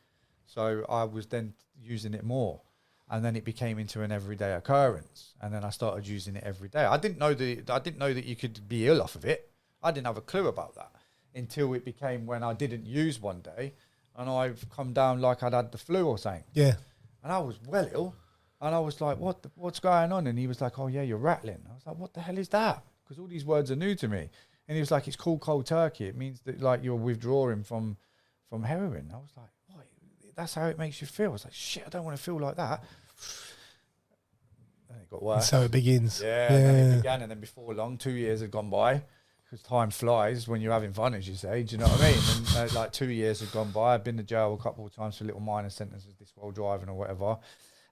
So I was then using it more. And then it became into an everyday occurrence. And then I started using it every day. I didn't know that you could be ill off of it. I didn't have a clue about that until it became when I didn't use one day and I've come down like I'd had the flu or something. Yeah. And I was well ill. And I was like, what's going on? And he was like, oh yeah, you're rattling. I was like, what the hell is that? Because all these words are new to me. And he was like, it's called cold turkey. It means that like you're withdrawing from heroin. I was like, what? that's how it makes you feel. I was like, shit, I don't want to feel like that. And it got And worse. so it begins. Yeah, and then it began, and then before long, 2 years had gone by, because time flies when you're having fun, as you say. Do you know what I mean? And like 2 years had gone by. I'd been to jail a couple of times for little minor sentences, this while driving or whatever,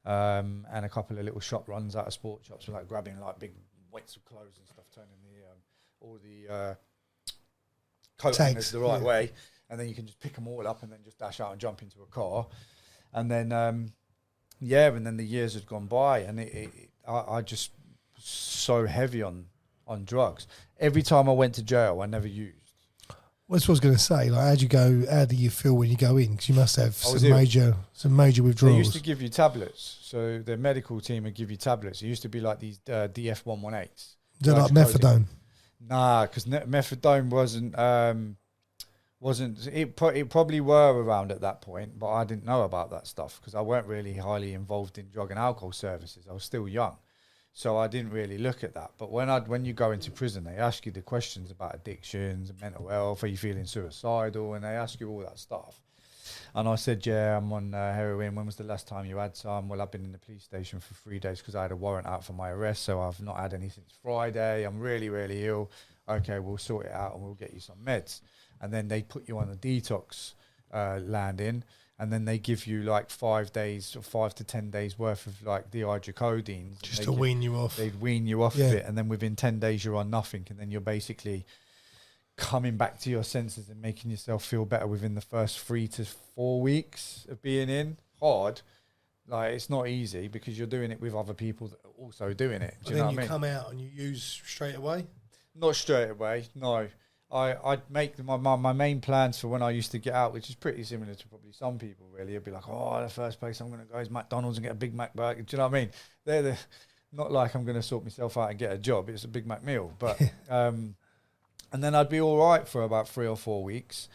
and a couple of little shop runs out of sports shops, like grabbing like big weights of clothes and stuff, turning all the coat hangers the right way, and then you can just pick them all up and then just dash out and jump into a car, and then and then the years had gone by, and I just so heavy on drugs. Every time I went to jail, I never used. Well, that's what I was going to say. Like, how do you feel when you go in? Because you must have some major withdrawals. They used to give you tablets. So the medical team would give you tablets. It used to be like these DF118s. Is that like methadone? Nah, because methadone wasn't. It probably were around at that point, but I didn't know about that stuff because I weren't really highly involved in drug and alcohol services. I was still young. So I didn't really look at that. But when you go into prison, they ask you the questions about addictions and mental health. Are you feeling suicidal? And they ask you all that stuff. And I said, yeah, I'm on heroin. When was the last time you had some? Well, I've been in the police station for 3 days because I had a warrant out for my arrest. So I've not had any since Friday. I'm really, really ill. Okay, we'll sort it out and we'll get you some meds. And then they put you on a detox landing. And then they give you like 5 days or 5 to 10 days worth of like dihydrocodeine. Just to wean you off. They'd wean you off of it. And then within 10 days, you're on nothing. And then you're basically coming back to your senses and making yourself feel better within the first 3 to 4 weeks of being in. Hard. Like, it's not easy because you're doing it with other people that are also doing it. Do you know what I mean? Then you come out and you use straight away? Not straight away, no. I'd make my main plans for when I used to get out, which is pretty similar to probably some people, really. I'd be like, oh, the first place I'm going to go is McDonald's and get a Big Mac burger. Do you know what I mean? They're not like I'm going to sort myself out and get a job. It's a Big Mac meal. But and then I'd be all right for about 3 or 4 weeks.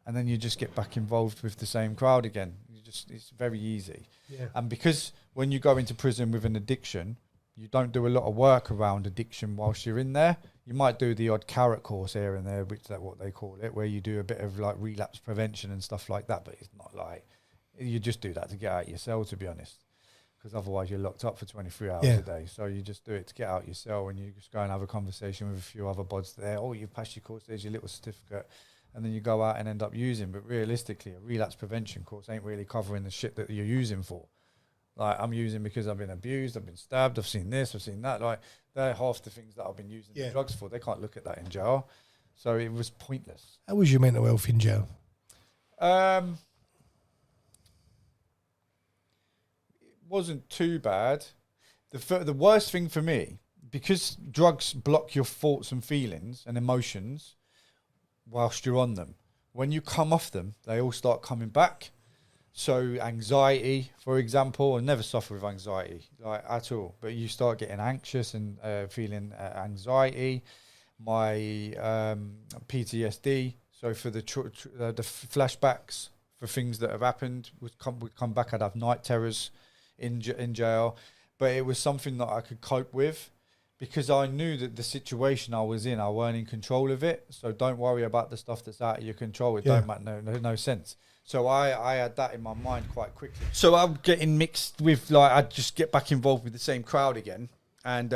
And then you just get back involved with the same crowd again. It's very easy. Yeah. And because when you go into prison with an addiction, you don't do a lot of work around addiction whilst you're in there. You might do the odd carrot course here and there, which is what they call it, where you do a bit of like relapse prevention and stuff like that. But it's not like you just do that to get out your cell, to be honest, because otherwise you're locked up for 23 hours a day. So you just do it to get out your cell, and you just go and have a conversation with a few other buds there. Oh, you passed your course, there's your little certificate. And then you go out and end up using. But realistically, a relapse prevention course ain't really covering the shit that you're using for. Like, I'm using because I've been abused, I've been stabbed, I've seen this, I've seen that. Like, they're half the things that I've been using the drugs for. They can't look at that in jail. So it was pointless. How was your mental health in jail? It wasn't too bad. The worst thing for me, because drugs block your thoughts and feelings and emotions whilst you're on them. When you come off them, they all start coming back. So anxiety, for example, I never suffer with anxiety, like, at all. But you start getting anxious and feeling anxiety. My PTSD, so for the flashbacks for things that have happened would come back. I'd have night terrors in jail. But it was something that I could cope with because I knew that the situation I was in, I weren't in control of it. So don't worry about the stuff that's out of your control. It don't make no sense. So I had that in my mind quite quickly. So I'm getting mixed with, like, I'd just get back involved with the same crowd again. And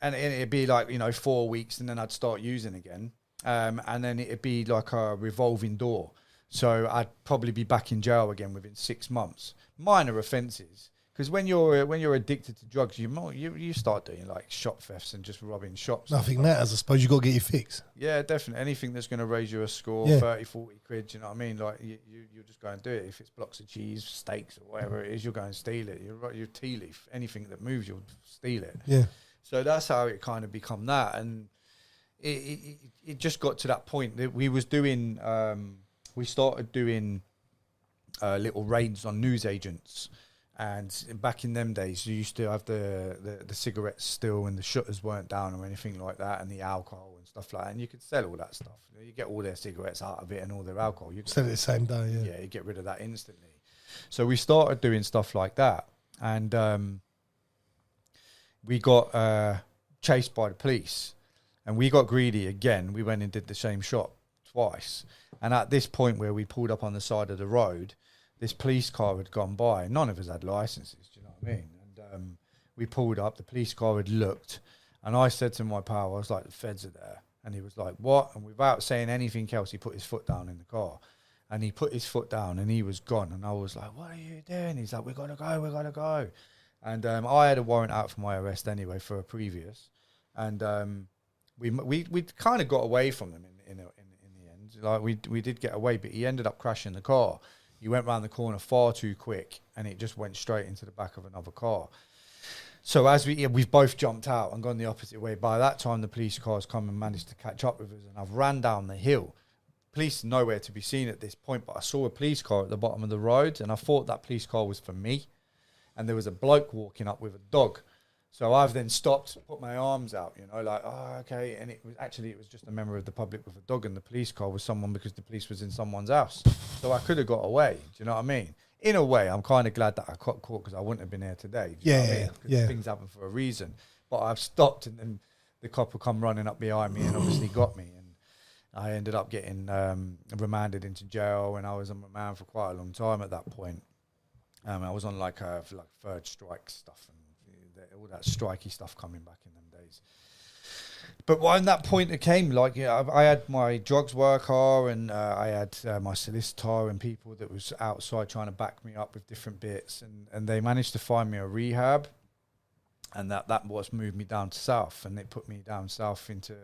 it'd be like, 4 weeks, and then I'd start using again. And then it'd be like a revolving door. So I'd probably be back in jail again within 6 months. Minor offences. Because when you're addicted to drugs, you start doing like shop thefts and just robbing shops. Nothing matters. I suppose you got to get your fix. Yeah, definitely. Anything that's going to raise you a score, 30, 40 quid, you know what I mean? Like, you just go and do it. If it's blocks of cheese, steaks, or whatever it is, you'll go and steal it. You're tea leaf. Anything that moves, you'll steal it. Yeah. So that's how it kind of become that. And it just got to that point that we started doing little raids on newsagents. And back in them days, you used to have the cigarettes still, and the shutters weren't down or anything like that, and the alcohol and stuff like that. And you could sell all that stuff. You get all their cigarettes out of it and all their alcohol. You sell it the same day, yeah, you get rid of that instantly. So we started doing stuff like that, and we got chased by the police, and we got greedy again. We went and did the same shop twice, and at this point where we pulled up on the side of the road, this police car had gone by. None of us had licenses, do you know what I mean? And we pulled up, the police car had looked, and I said to my pal, I was like, the feds are there. And he was like, what? And without saying anything else, he put his foot down in the car. And he put his foot down and he was gone. And I was like, what are you doing? He's like, we got to go. And I had a warrant out for my arrest anyway for a previous. And we kind of got away from them in the end. Like we did get away, but he ended up crashing the car. He went round the corner far too quick and it just went straight into the back of another car. So as we've both jumped out and gone the opposite way. By that time, the police cars come and managed to catch up with us, and I've ran down the hill. Police nowhere to be seen at this point, but I saw a police car at the bottom of the road, and I thought that police car was for me. And there was a bloke walking up with a dog. So I've then stopped, put my arms out, like, oh, okay. And it was just a member of the public with a dog, and the police car was someone because the police was in someone's house. So I could have got away. Do you know what I mean? In a way, I'm kind of glad that I got caught because I wouldn't have been here today. Do you know what I mean? Because things happen for a reason. But I've stopped, and then the cop will come running up behind me and obviously got me. And I ended up getting remanded into jail, and I was on remand for quite a long time at that point. I was on like third strike stuff and all that strikey stuff coming back in them days. But when that point it came, I had my drugs worker and I had my solicitor and people that was outside trying to back me up with different bits, and they managed to find me a rehab, and that was moved me down south, and they put me down south into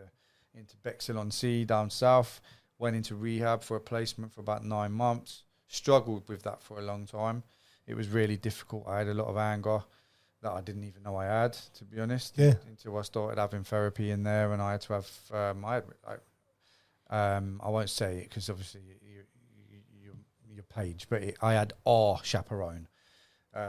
Bexhill-on-Sea down south. Went into rehab for a placement for about 9 months. Struggled with that for a long time. It was really difficult. I had a lot of anger that I didn't even know I had, to be honest. Yeah. Until I started having therapy in there, and I had to have I won't say it because obviously your page, but I had chaperone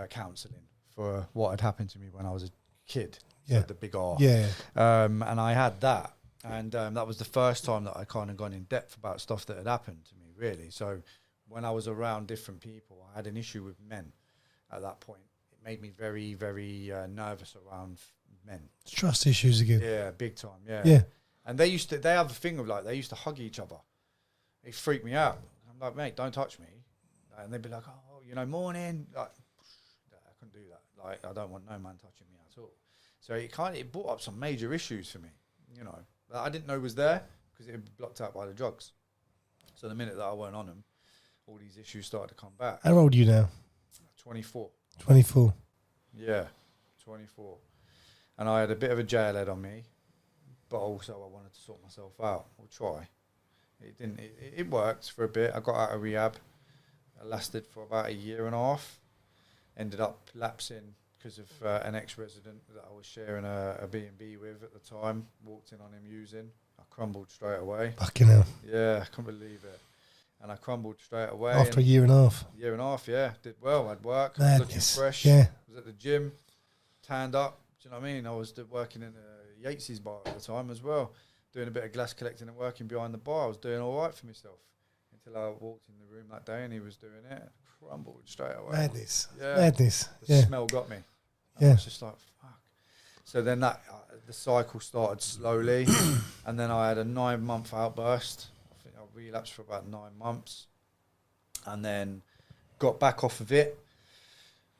counselling for what had happened to me when I was a kid. Yeah. So the big R. Yeah. And I had that, and that was the first time that I kind of gone in depth about stuff that had happened to me, really. So when I was around different people, I had an issue with men at that point. It made me very, very nervous around men. Trust issues again. Yeah, big time, yeah. Yeah. And they have a thing of they used to hug each other. It freaked me out. I'm like, mate, don't touch me. And they'd be like, oh, morning. Like, I couldn't do that. I don't want no man touching me at all. So it brought up some major issues for me, that I didn't know was there because it had been blocked out by the drugs. So the minute that I weren't on them, all these issues started to come back. How old are you now? 24. 24. Yeah, 24. And I had a bit of a jail head on me, but also I wanted to sort myself out, or try. It didn't. It worked for a bit. I got out of rehab. I lasted for about 1.5 years. Ended up lapsing because of an ex-resident that I was sharing a B&B with at the time. Walked in on him using. I crumbled straight away. Fucking hell. Yeah, I can't believe it. And I crumbled straight away. After 1.5 years. 1.5 years, yeah. Did well. I'd work. Madness. Looking fresh. Yeah. Was at the gym. Tanned up. Do you know what I mean? I was working in a Yates's bar at the time as well. Doing a bit of glass collecting and working behind the bar. I was doing all right for myself. Until I walked in the room that day and he was doing it. Crumbled straight away. Madness. Yeah. Madness. The smell got me. And I was just like, fuck. So then the cycle started slowly. And then I had a 9-month outburst. I think I relapsed for about 9 months. And then got back off of it.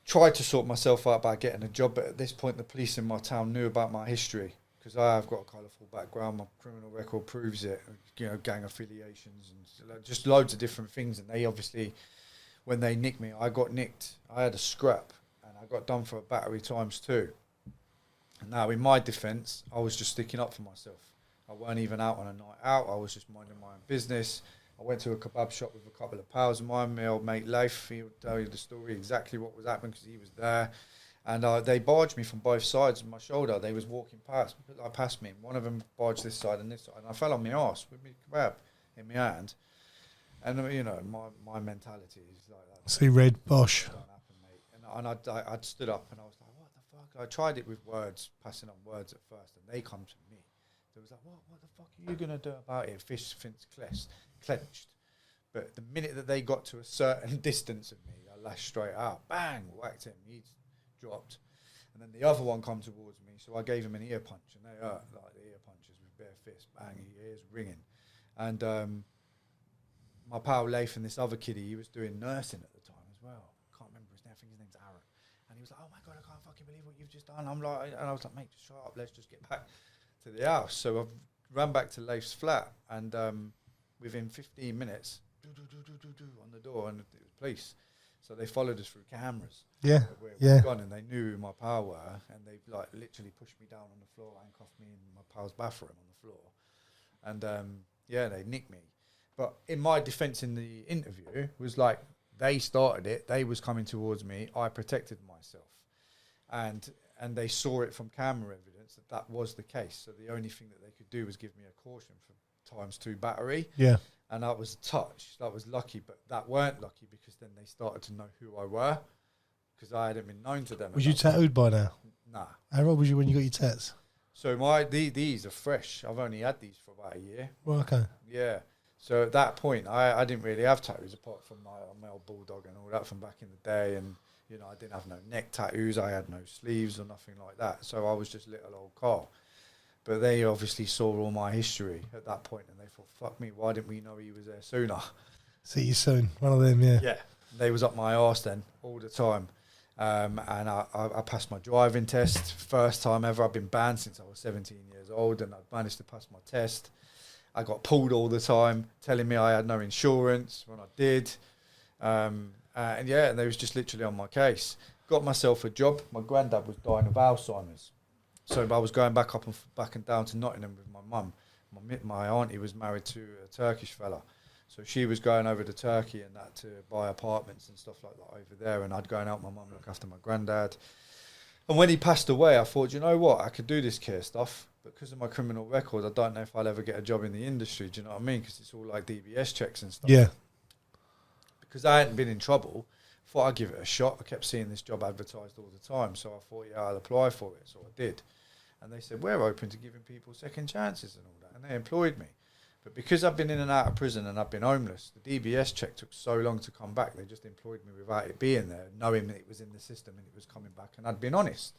Tried to sort myself out by getting a job. But at this point, the police in my town knew about my history. Because I have got a colourful background. My criminal record proves it. Gang affiliations and just loads of different things. And they obviously, when they nicked me, I got nicked. I had a scrap. And I got done for a battery ×2. Now, in my defence, I was just sticking up for myself. I weren't even out on a night out. I was just minding my own business. I went to a kebab shop with a couple of pals of mine, my old mate Leif. He would tell you the story, exactly what was happening because he was there. And they barged me from both sides of my shoulder. They was walking past me. One of them barged this side and this side. And I fell on my arse with my kebab in my hand. And, my mentality is like that. See red, bosh. Don't happen, mate. And I'd stood up and I was like, what the fuck? I tried it with words, passing on words at first. And they come to me. They was like, what the fuck are you going to do about it? Fists clenched. But the minute that they got to a certain distance of me, I lashed straight out. Bang! Whacked him. He dropped. And then the other one come towards me. So I gave him an ear punch. And they hurt, like the ear punches with bare fists. Bang! His ears ringing. And my pal Leif and this other kiddie, he was doing nursing at the time as And he was like, oh my God, I can't fucking believe what you've just done. And I was like, mate, just shut up. Let's just get back to the house. So I ran back to Leif's flat, and within 15 minutes, on the door, and it was police. So they followed us through cameras. Yeah. Where Yeah. we'd gone, and they knew who my pal were, and they like literally pushed me down on the floor, handcuffed me in my pal's bathroom on the floor, and yeah, they nicked me. But in my defence in the interview was like, they started it, they was coming towards me, I protected myself, and they saw it from camera evidence that was the case. So the only thing that they could do was give me a caution for ×2 battery. Yeah. And that was a touch. That was lucky, but that weren't lucky because then they started to know who I were, because I hadn't been known to them. Was you tattooed by now? Nah. How old was you when you got your tats? So these are fresh. I've only had these for about a year. Well, okay. Yeah. So at that point, I didn't really have tattoos apart from my old bulldog and all that from back in the day. And, you know, I didn't have no neck tattoos. I had no sleeves or nothing like that. So I was just little old Carl. But they obviously saw all my history at that point, and they thought, fuck me, why didn't we know he was there sooner? See you soon. One of them, yeah. Yeah. They was up my arse then all the time. And I passed my driving test. First time ever. I've been banned since I was 17 years old, and I managed to pass my test. I got pulled all the time, telling me I had no insurance when I did. And yeah, and they was just literally on my case. Got myself a job. My granddad was dying of Alzheimer's. So I was going back and down to Nottingham with my mum. My auntie was married to a Turkish fella. So she was going over to Turkey and that to buy apartments and stuff like that over there. And I'd go and help my mum look after my granddad. And when he passed away, I thought, you know what, I could do this care stuff. But because of my criminal record, I don't know if I'll ever get a job in the industry. Do you know what I mean? Because it's all like DBS checks and stuff. Yeah. Because I hadn't been in trouble, I thought I'd give it a shot. I kept seeing this job advertised all the time. So I thought, yeah, I'll apply for it. So I did. And they said, we're open to giving people second chances and all that. And they employed me. But because I've been in and out of prison and I've been homeless, the DBS check took so long to come back. They just employed me without it being there, knowing that it was in the system and it was coming back. And I'd been honest.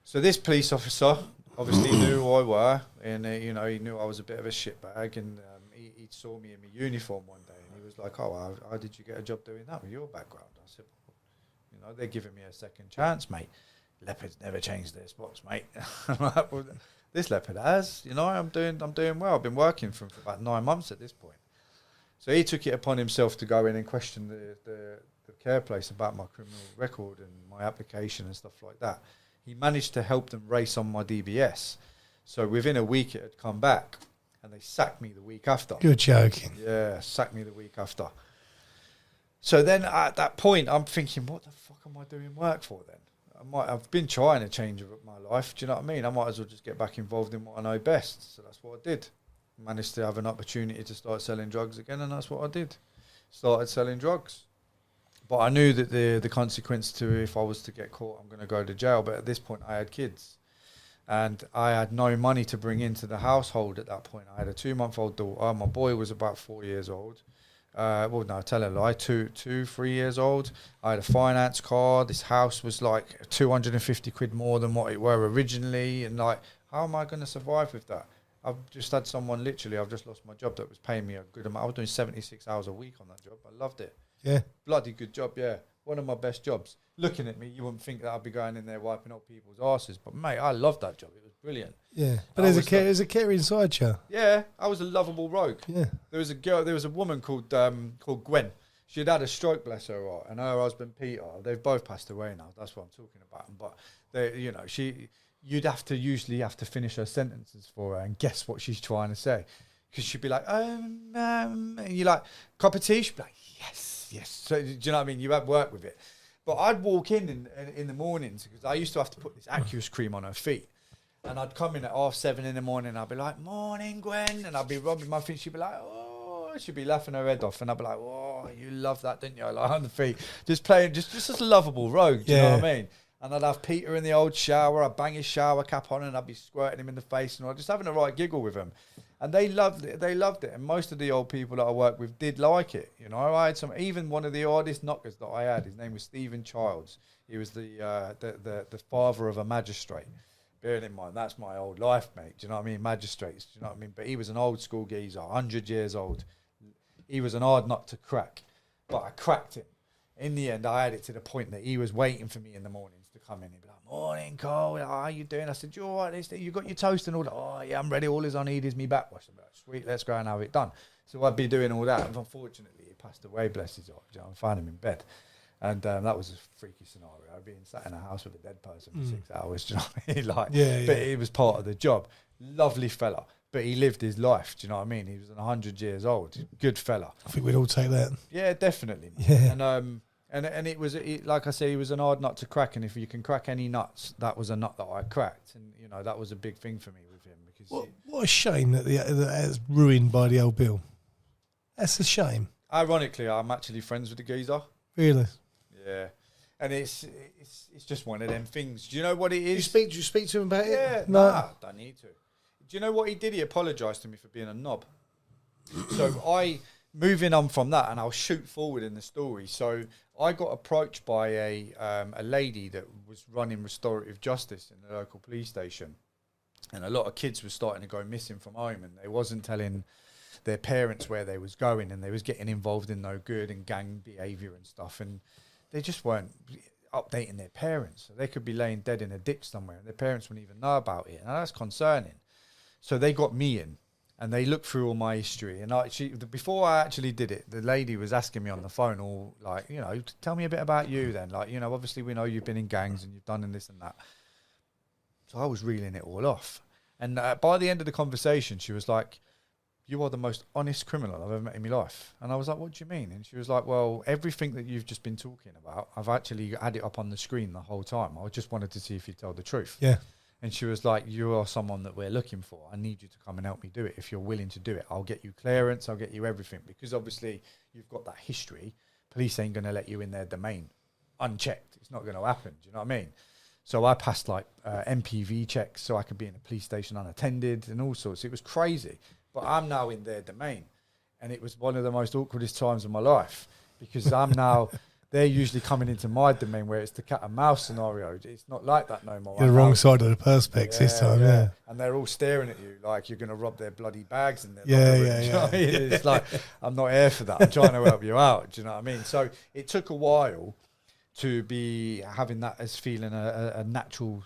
So this police officer obviously knew who I were. And, you know, he knew I was a bit of a shitbag. And he saw me in my uniform one day. And he was like, oh, how did you get a job doing that with your background? I said, well, you know, they're giving me a second chance, mate. Leopards never change their spots, mate. I'm like, well, this leopard has, you know, I'm doing well. I've been working for him for about 9 months at this point. So he took it upon himself to go in and question the care place about my criminal record and my application and stuff like that. He managed to help them race on my DBS. So within a week it had come back, and they sacked me the week after. You're joking. Yeah, sacked me the week after. So then at that point, I'm thinking, what the fuck am I doing work for then? I've been trying to change my life. Do you know what I mean? I might as well just get back involved in what I know best. So that's what I did. Managed to have an opportunity to start selling drugs again, and that's what I did. Started selling drugs. But I knew that the consequence to if I was to get caught, I'm going to go to jail. But at this point, I had kids. And I had no money to bring into the household at that point. I had a 2-month-old daughter. My boy was about 4 years old. Well, no, tell a lie, 3 years old. I had a finance car. This house was like 250 quid more than what it were originally. And like, how am I going to survive with that? I've just had someone, literally, I've just lost my job that was paying me a good amount. I was doing 76 hours a week on that job. I loved it. Yeah. Bloody good job, yeah. One of my best jobs. Looking at me, you wouldn't think that I'd be going in there wiping up people's asses. But, mate, I loved that job. It was brilliant. Yeah. But there's a care inside you. Yeah, I was a lovable rogue. Yeah. There was a woman called Gwen. She'd had a stroke, bless her heart, and her husband Peter. They've both passed away now. That's what I'm talking about. But they, you know, you'd usually have to finish her sentences for her and guess what she's trying to say, because she'd be like, and you're like, cup of tea. She'd be like, yes. So do you know what I mean? You had work with it. But I'd walk in the mornings, because I used to have to put this Accus cream on her feet. And I'd come in at 7:30 in the morning, and I'd be like, morning, Gwen. And I'd be rubbing my feet. She'd be like, oh. She'd be laughing her head off. And I'd be like, oh, you love that, didn't you? Like on the feet. Just playing, just a lovable rogue. Do you know what I mean? And I'd have Peter in the old shower. I'd bang his shower cap on, and I'd be squirting him in the face. And I'd just having a right giggle with him. And they loved it. And most of the old people that I worked with did like it. You know, I had even one of the hardest knockers that I had, his name was Stephen Childs. He was the father of a magistrate. Bearing in mind, that's my old life, mate. Do you know what I mean? Magistrates, do you know what I mean? But he was an old school geezer, 100 years old. He was an hard nut to crack, but I cracked him. In the end, I had it to the point that he was waiting for me in the mornings to come in. He'd be like, "Morning, Cole. How are you doing?" I said, "You all right? You got your toast and all that?" "Oh, yeah, I'm ready. All I need is me back." I said, "Sweet, let's go and have it done." So I'd be doing all that. And unfortunately, he passed away, bless his heart. I found him in bed. And that was a freaky scenario. I'd been sat in a house with a dead person for 6 hours. Do you know what I mean? Like, but it was part of the job. Lovely fella. But he lived his life. Do you know what I mean? He was 100 years old. Good fella. I think we'd all take that. Yeah, definitely. Yeah. And it was, like I say, he was an hard nut to crack. And if you can crack any nuts, that was a nut that I cracked. And, you know, that was a big thing for me with him. Because what a shame that that's ruined by the old Bill. That's a shame. Ironically, I'm actually friends with the geezer. Really? Yeah. And it's just one of them things. Do you know what it is? Do you speak to him about it? Yeah, No. nah, don't need to. Do you know what he did? He apologised to me for being a knob. So moving on from that, and I'll shoot forward in the story. So I got approached by a lady that was running restorative justice in the local police station. And a lot of kids were starting to go missing from home, and they wasn't telling their parents where they was going, and they was getting involved in no good and gang behaviour and stuff. And they just weren't updating their parents. So they could be laying dead in a ditch somewhere, and their parents wouldn't even know about it. And that's concerning. So they got me in, and they looked through all my history. And before I actually did it, the lady was asking me on the phone, all like, you know, tell me a bit about you then. Like, you know, obviously we know you've been in gangs and you've done this and that. So I was reeling it all off. And by the end of the conversation, she was like, "You are the most honest criminal I've ever met in my life." And I was like, "What do you mean?" And she was like, "Well, everything that you've just been talking about, I've actually had it up on the screen the whole time. I just wanted to see if you tell the truth." Yeah. And she was like, "You are someone that we're looking for. I need you to come and help me do it. If you're willing to do it, I'll get you clearance. I'll get you everything. Because obviously you've got that history. Police ain't going to let you in their domain unchecked. It's not going to happen." Do you know what I mean? So I passed like MPV checks so I could be in a police station unattended and all sorts. It was crazy. But I'm now in their domain. And it was one of the most awkwardest times of my life, because I'm now, they're usually coming into my domain where it's the cat and mouse scenario. It's not like that no more. You're the wrong side of the perspex this time, yeah. And they're all staring at you like you're going to rob their bloody bags in their Yeah. you know what I mean? It's like, I'm not here for that. I'm trying to help you out. Do you know what I mean? So it took a while to be having that as feeling a natural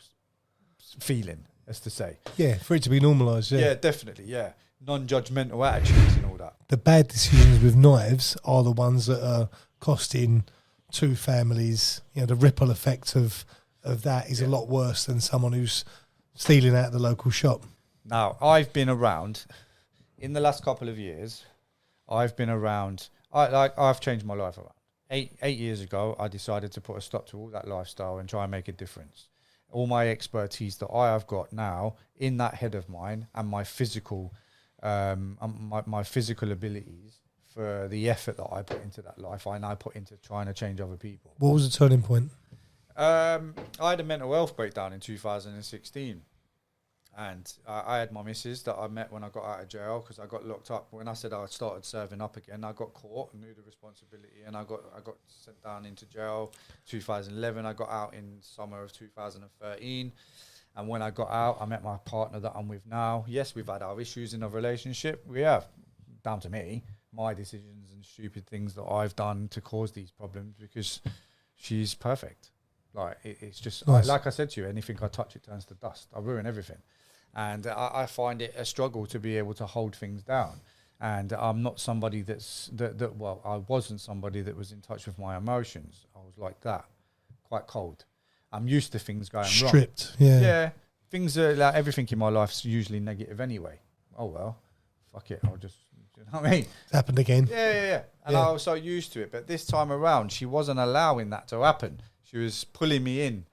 feeling, as to say. Yeah, for it to be normalised, yeah. Yeah, definitely, yeah. Non-judgmental attitudes and all that. The bad decisions with knives are the ones that are costing two families. You know, the ripple effect of that is a lot worse than someone who's stealing out of the local shop. Now, I've been around, in the last couple of years, I've changed my life around. Eight years ago, I decided to put a stop to all that lifestyle and try and make a difference. All my expertise that I have got now in that head of mine, and my physical, my physical abilities for the effort that I put into that life, I now put into trying to change other people. What was the turning point? I had a mental health breakdown in 2016. And I had my missus that I met when I got out of jail, because I got locked up. When I said I started serving up again, I got caught and knew the responsibility, and I got sent down into jail 2011. I got out in summer of 2013. And when I got out, I met my partner that I'm with now. Yes, we've had our issues in our relationship. We have. Down to me, my decisions and stupid things that I've done to cause these problems, because she's perfect. Like, it's just, nice. Like I said to you, anything I touch, it turns to dust. I ruin everything. And I find it a struggle to be able to hold things down. And I'm not somebody well, I wasn't somebody that was in touch with my emotions. I was like that, quite cold. I'm used to things going wrong. Stripped, yeah. Yeah, things are like, everything in my life's usually negative anyway. Oh, well, fuck it, I'll just, you know what I mean? It's happened again. Yeah. And I was so used to it. But this time around, she wasn't allowing that to happen. She was pulling me in.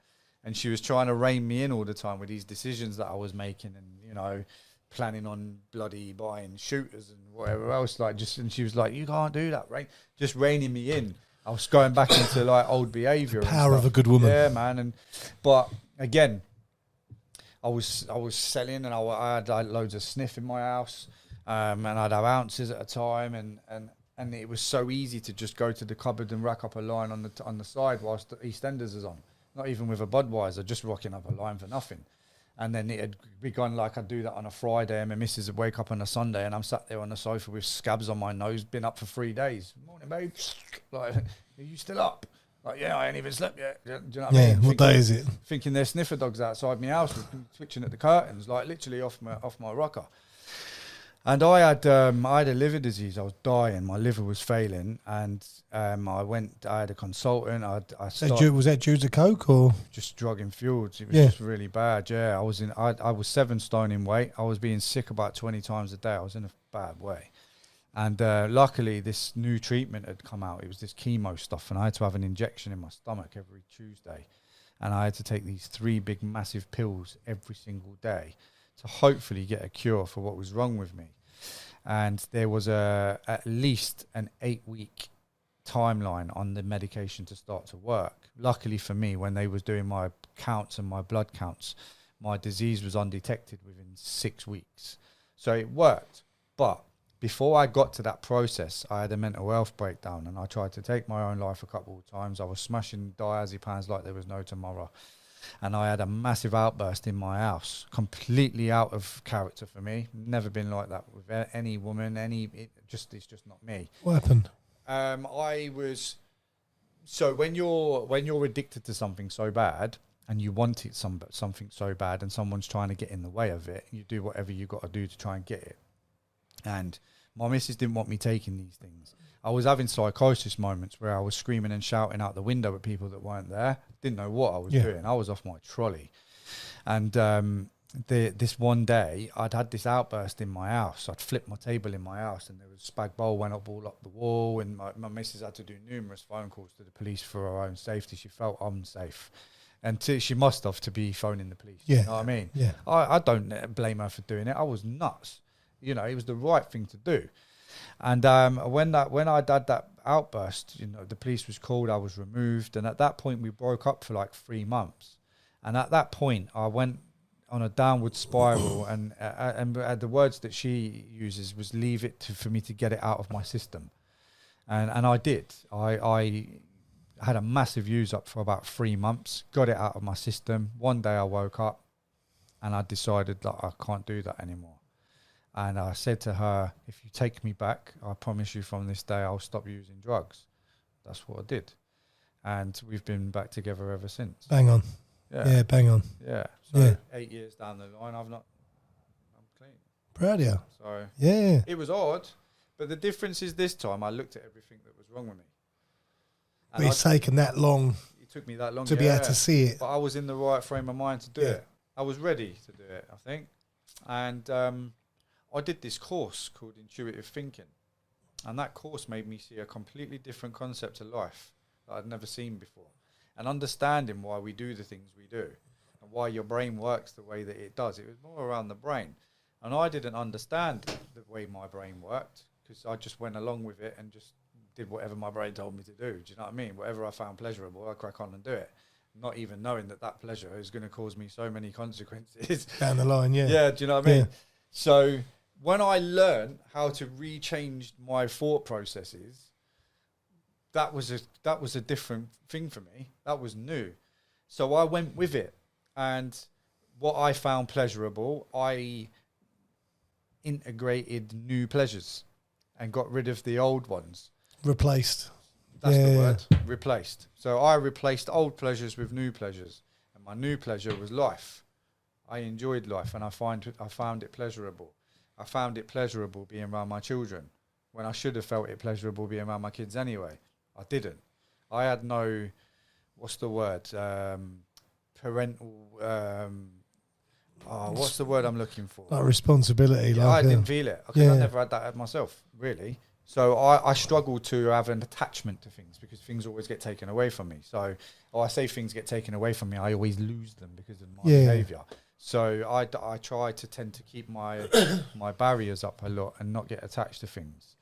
And she was trying to rein me in all the time with these decisions that I was making, and, you know, planning on bloody buying shooters and whatever else. And she was like, "You can't do that, right?" Just reining me in. I was going back into like old behaviour. The power of a good woman. Yeah, man. But again, I was selling, and I had like loads of sniff in my house, and I'd have ounces at a time, and it was so easy to just go to the cupboard and rack up a line on the side whilst the EastEnders is on. Not even with a Budweiser, just rocking up a line for nothing. And then it had begun like I'd do that on a Friday, and my missus would wake up on a Sunday, and I'm sat there on the sofa with scabs on my nose, been up for 3 days. Morning, babe. Like, are you still up? Like, yeah, I ain't even slept yet. Do you know what I mean? What day is it? Thinking there's sniffer dogs outside my house, twitching at the curtains, like literally off my rocker. And I had a liver disease. I was dying. My liver was failing, and I had a consultant. Was that due to coke or just drug infused? It was just really bad. Yeah, I was 7 stone in weight. I was being sick about 20 times a day. I was in a bad way. And luckily, this new treatment had come out. It was this chemo stuff, and I had to have an injection in my stomach every Tuesday. And I had to take these 3 big, massive pills every single day to hopefully get a cure for what was wrong with me. And there was at least an 8-week timeline on the medication to start to work. Luckily for me, when they was doing my counts and my blood counts, my disease was undetected within 6 weeks. So it worked. But before I got to that process, I had a mental health breakdown, and I tried to take my own life a couple of times. I was smashing diazepams like there was no tomorrow. And I had a massive outburst in my house, completely out of character for me. Never been like that with any woman, it's just not me. what happened? So when you're addicted to something so bad, and you want it something so bad, and someone's trying to get in the way of it, you do whatever you got to do to try and get it. And my missus didn't want me taking these things. I was having psychosis moments where I was screaming and shouting out the window at people that weren't there. Didn't know what I was doing. I was off my trolley. And this one day, I'd had this outburst in my house. I'd flipped my table in my house, and there was spag bowl went up all up the wall, and my missus had to do numerous phone calls to the police for her own safety. She felt unsafe. And she must have to be phoning the police. Yeah. You know what I mean? Yeah. I don't blame her for doing it. I was nuts. You know, it was the right thing to do. And when I had that outburst, you know, the police was called, I was removed. And at that point, we broke up for like 3 months. And at that point, I went on a downward spiral. and the words that she uses was leave it for me to get it out of my system. And I did. I had a massive use up for about 3 months, got it out of my system. One day I woke up and I decided that I can't do that anymore. And I said to her, if you take me back, I promise you from this day I'll stop using drugs. That's what I did. And we've been back together ever since. Bang on. Yeah, bang on. Yeah. So 8 years down the line, I'm clean. Proud of you. So Yeah. it was odd, but the difference is this time I looked at everything that was wrong with me. But it's taken that long It took me that long to be able to see it. But I was in the right frame of mind to do it. I was ready to do it, I think. And I did this course called Intuitive Thinking. And that course made me see a completely different concept of life that I'd never seen before. And understanding why we do the things we do and why your brain works the way that it does. It was more around the brain. And I didn't understand the way my brain worked because I just went along with it and just did whatever my brain told me to do. Do you know what I mean? Whatever I found pleasurable, I crack on and do it. Not even knowing that pleasure is going to cause me so many consequences. Down the line, yeah. Yeah, do you know what I mean? Yeah. So when I learned how to rechange my thought processes, that was a different thing for me. That was new. So I went with it. And what I found pleasurable, I integrated new pleasures and got rid of the old ones. Replaced. That's the word. Replaced. So I replaced old pleasures with new pleasures. And my new pleasure was life. I enjoyed life and I found it pleasurable. I found it pleasurable being around my children when I should have felt it pleasurable being around my kids anyway. I didn't. I had no, what's the word? Parental, what's the word I'm looking for? Like responsibility. Yeah, I didn't feel it because I never had that myself, really. So I struggle to have an attachment to things because things always get taken away from me. So I say things get taken away from me, I always lose them because of my behaviour. So I try to tend to keep my my barriers up a lot and not get attached to things.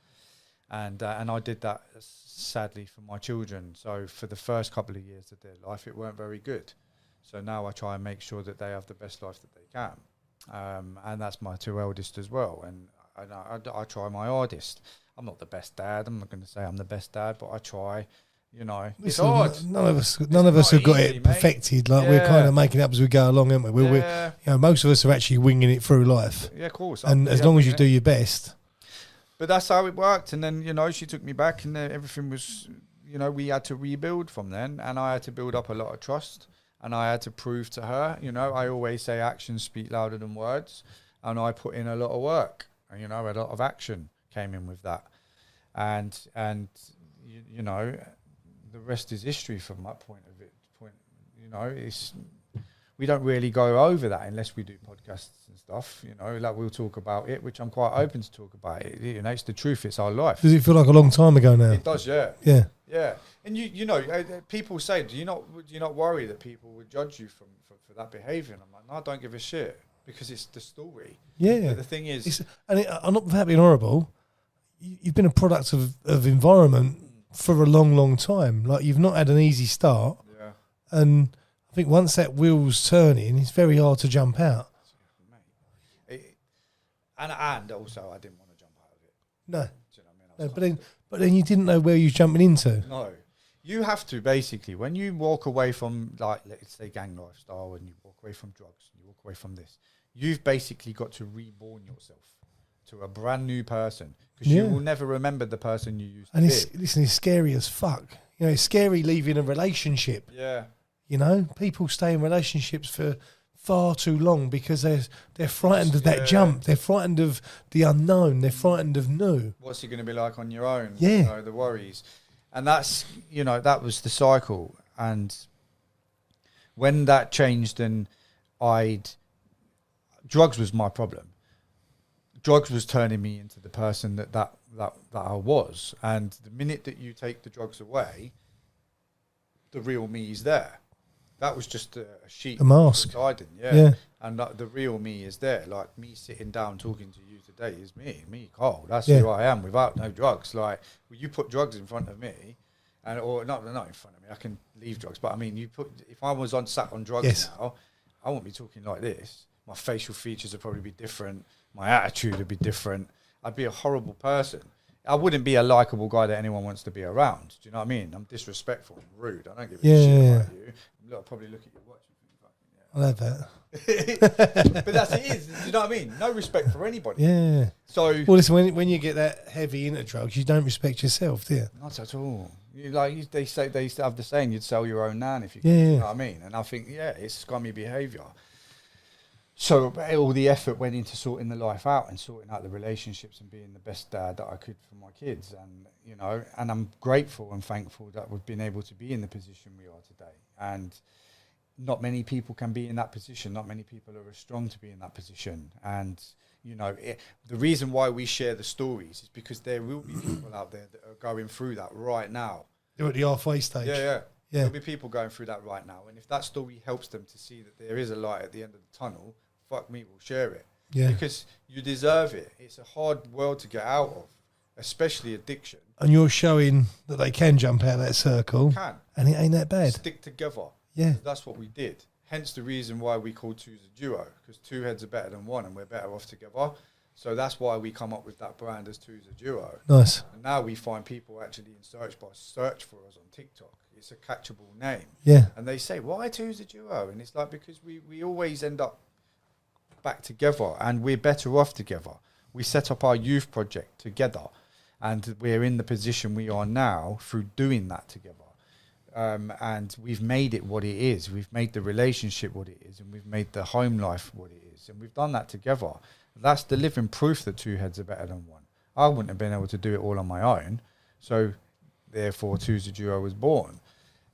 And I did that sadly for my children. So for the first couple of years of their life, it weren't very good. So now I try and make sure that they have the best life that they can. And that's my 2 eldest as well. And I try my hardest. I'm not the best dad. I'm not going to say I'm the best dad, but I try You know, it's Listen, hard. None of us have not got easy, it mate. perfected. Like we're kind Yeah. of making it up as we go along, aren't we? We're, Yeah. you know, most of us are actually winging it through life, Yeah, of course. and as long as you do your best, But that's how it worked. And then, you know, she took me back and then everything was, you know, we had to rebuild from then. And I had to build up a lot of trust. And I had to prove to her, you know, I always say actions speak louder than words. And I put in a lot of work. And, you know, a lot of action came in with that. And you know, the rest is history from my point of it. You know, we don't really go over that unless we do podcasts and stuff, you know, like we'll talk about it, which I'm quite open to talk about it. You know, it's the truth, it's our life. does it feel like a long time ago now? It does, yeah. Yeah. Yeah. And you know, people say, do you not worry that people would judge you for that behaviour? And I'm like, no, I don't give a shit, because it's the story. Yeah. But the thing is, I'm not without being horrible. You've been a product of environment for a long, long time. Like, you've not had an easy start, yeah, and I think once that wheel's turning, it's very hard to jump out. mate. And also I didn't want to jump out of it. No, Do you know what I mean? no, but then you didn't know where you was jumping into. No. You have to basically, when you walk away from, like, let's say gang lifestyle, and you walk away from drugs, and you walk away from this, you've basically got to reborn yourself to a brand new person, because you will never remember the person you used to be. It's scary as fuck. You know, it's scary leaving a relationship. Yeah. You know, people stay in relationships for far too long because they're frightened of that jump. They're frightened of the unknown. They're frightened of new. What's it going to be like on your own? Yeah. You know, the worries. And that's, you know, that was the cycle. And when that changed, and drugs was my problem. Drugs was turning me into the person that I was. And the minute that you take the drugs away, the real me is there. That was just a sheet. A mask. Hiding, Yeah. And the real me is there. Like, me sitting down talking to you today is me, Carl. That's Yeah. who I am without no drugs. Like, well, you put drugs in front of me, or not in front of me. I can leave drugs, but I mean, if I was sat on drugs now, I wouldn't be talking like this. My facial features would probably be different. My attitude would be different. I'd be a horrible person. I wouldn't be a likable guy that anyone wants to be around. Do you know what I mean? I'm disrespectful and rude. I don't give a shit about you. I'll probably look at your watch and think, I'll have that. but that's it is. Do you know what I mean? No respect for anybody. Yeah. So Well, listen, when you get that heavy into drugs, you don't respect yourself, do you? not at all. They used to have the saying, you'd sell your own nan if you could. Yeah. You know what I mean? And I think, it's scummy behaviour. So all the effort went into sorting the life out and sorting out the relationships and being the best dad that I could for my kids. And, you know, and I'm grateful and thankful that we've been able to be in the position we are today. And not many people can be in that position. Not many people are as strong to be in that position. And, you know, the reason why we share the stories is because there will be people out there that are going through that right now. You're at the halfway stage. Yeah. There'll be people going through that right now. And if that story helps them to see that there is a light at the end of the tunnel, fuck me, we'll share it. Yeah. Because you deserve it. It's a hard world to get out of, especially addiction. And you're showing that they can jump out of that circle. Can. And it ain't that bad. Stick together. Yeah. That's what we did. Hence the reason why we call twos a duo, because two heads are better than one and we're better off together. So that's why we come up with that brand as Two's a Duo. Nice. And now we find people actually in search for us on TikTok. It's a catchable name. Yeah. And they say, why Two's a Duo? And it's like, because we always end up back together and we're better off together. We set up our youth project together and we're in the position we are now through doing that together. And we've made it what it is. We've made the relationship what it is, and we've made the home life what it is. And we've done that together. That's the living proof that two heads are better than one. I wouldn't have been able to do it all on my own. So therefore, Two's a Duo was born.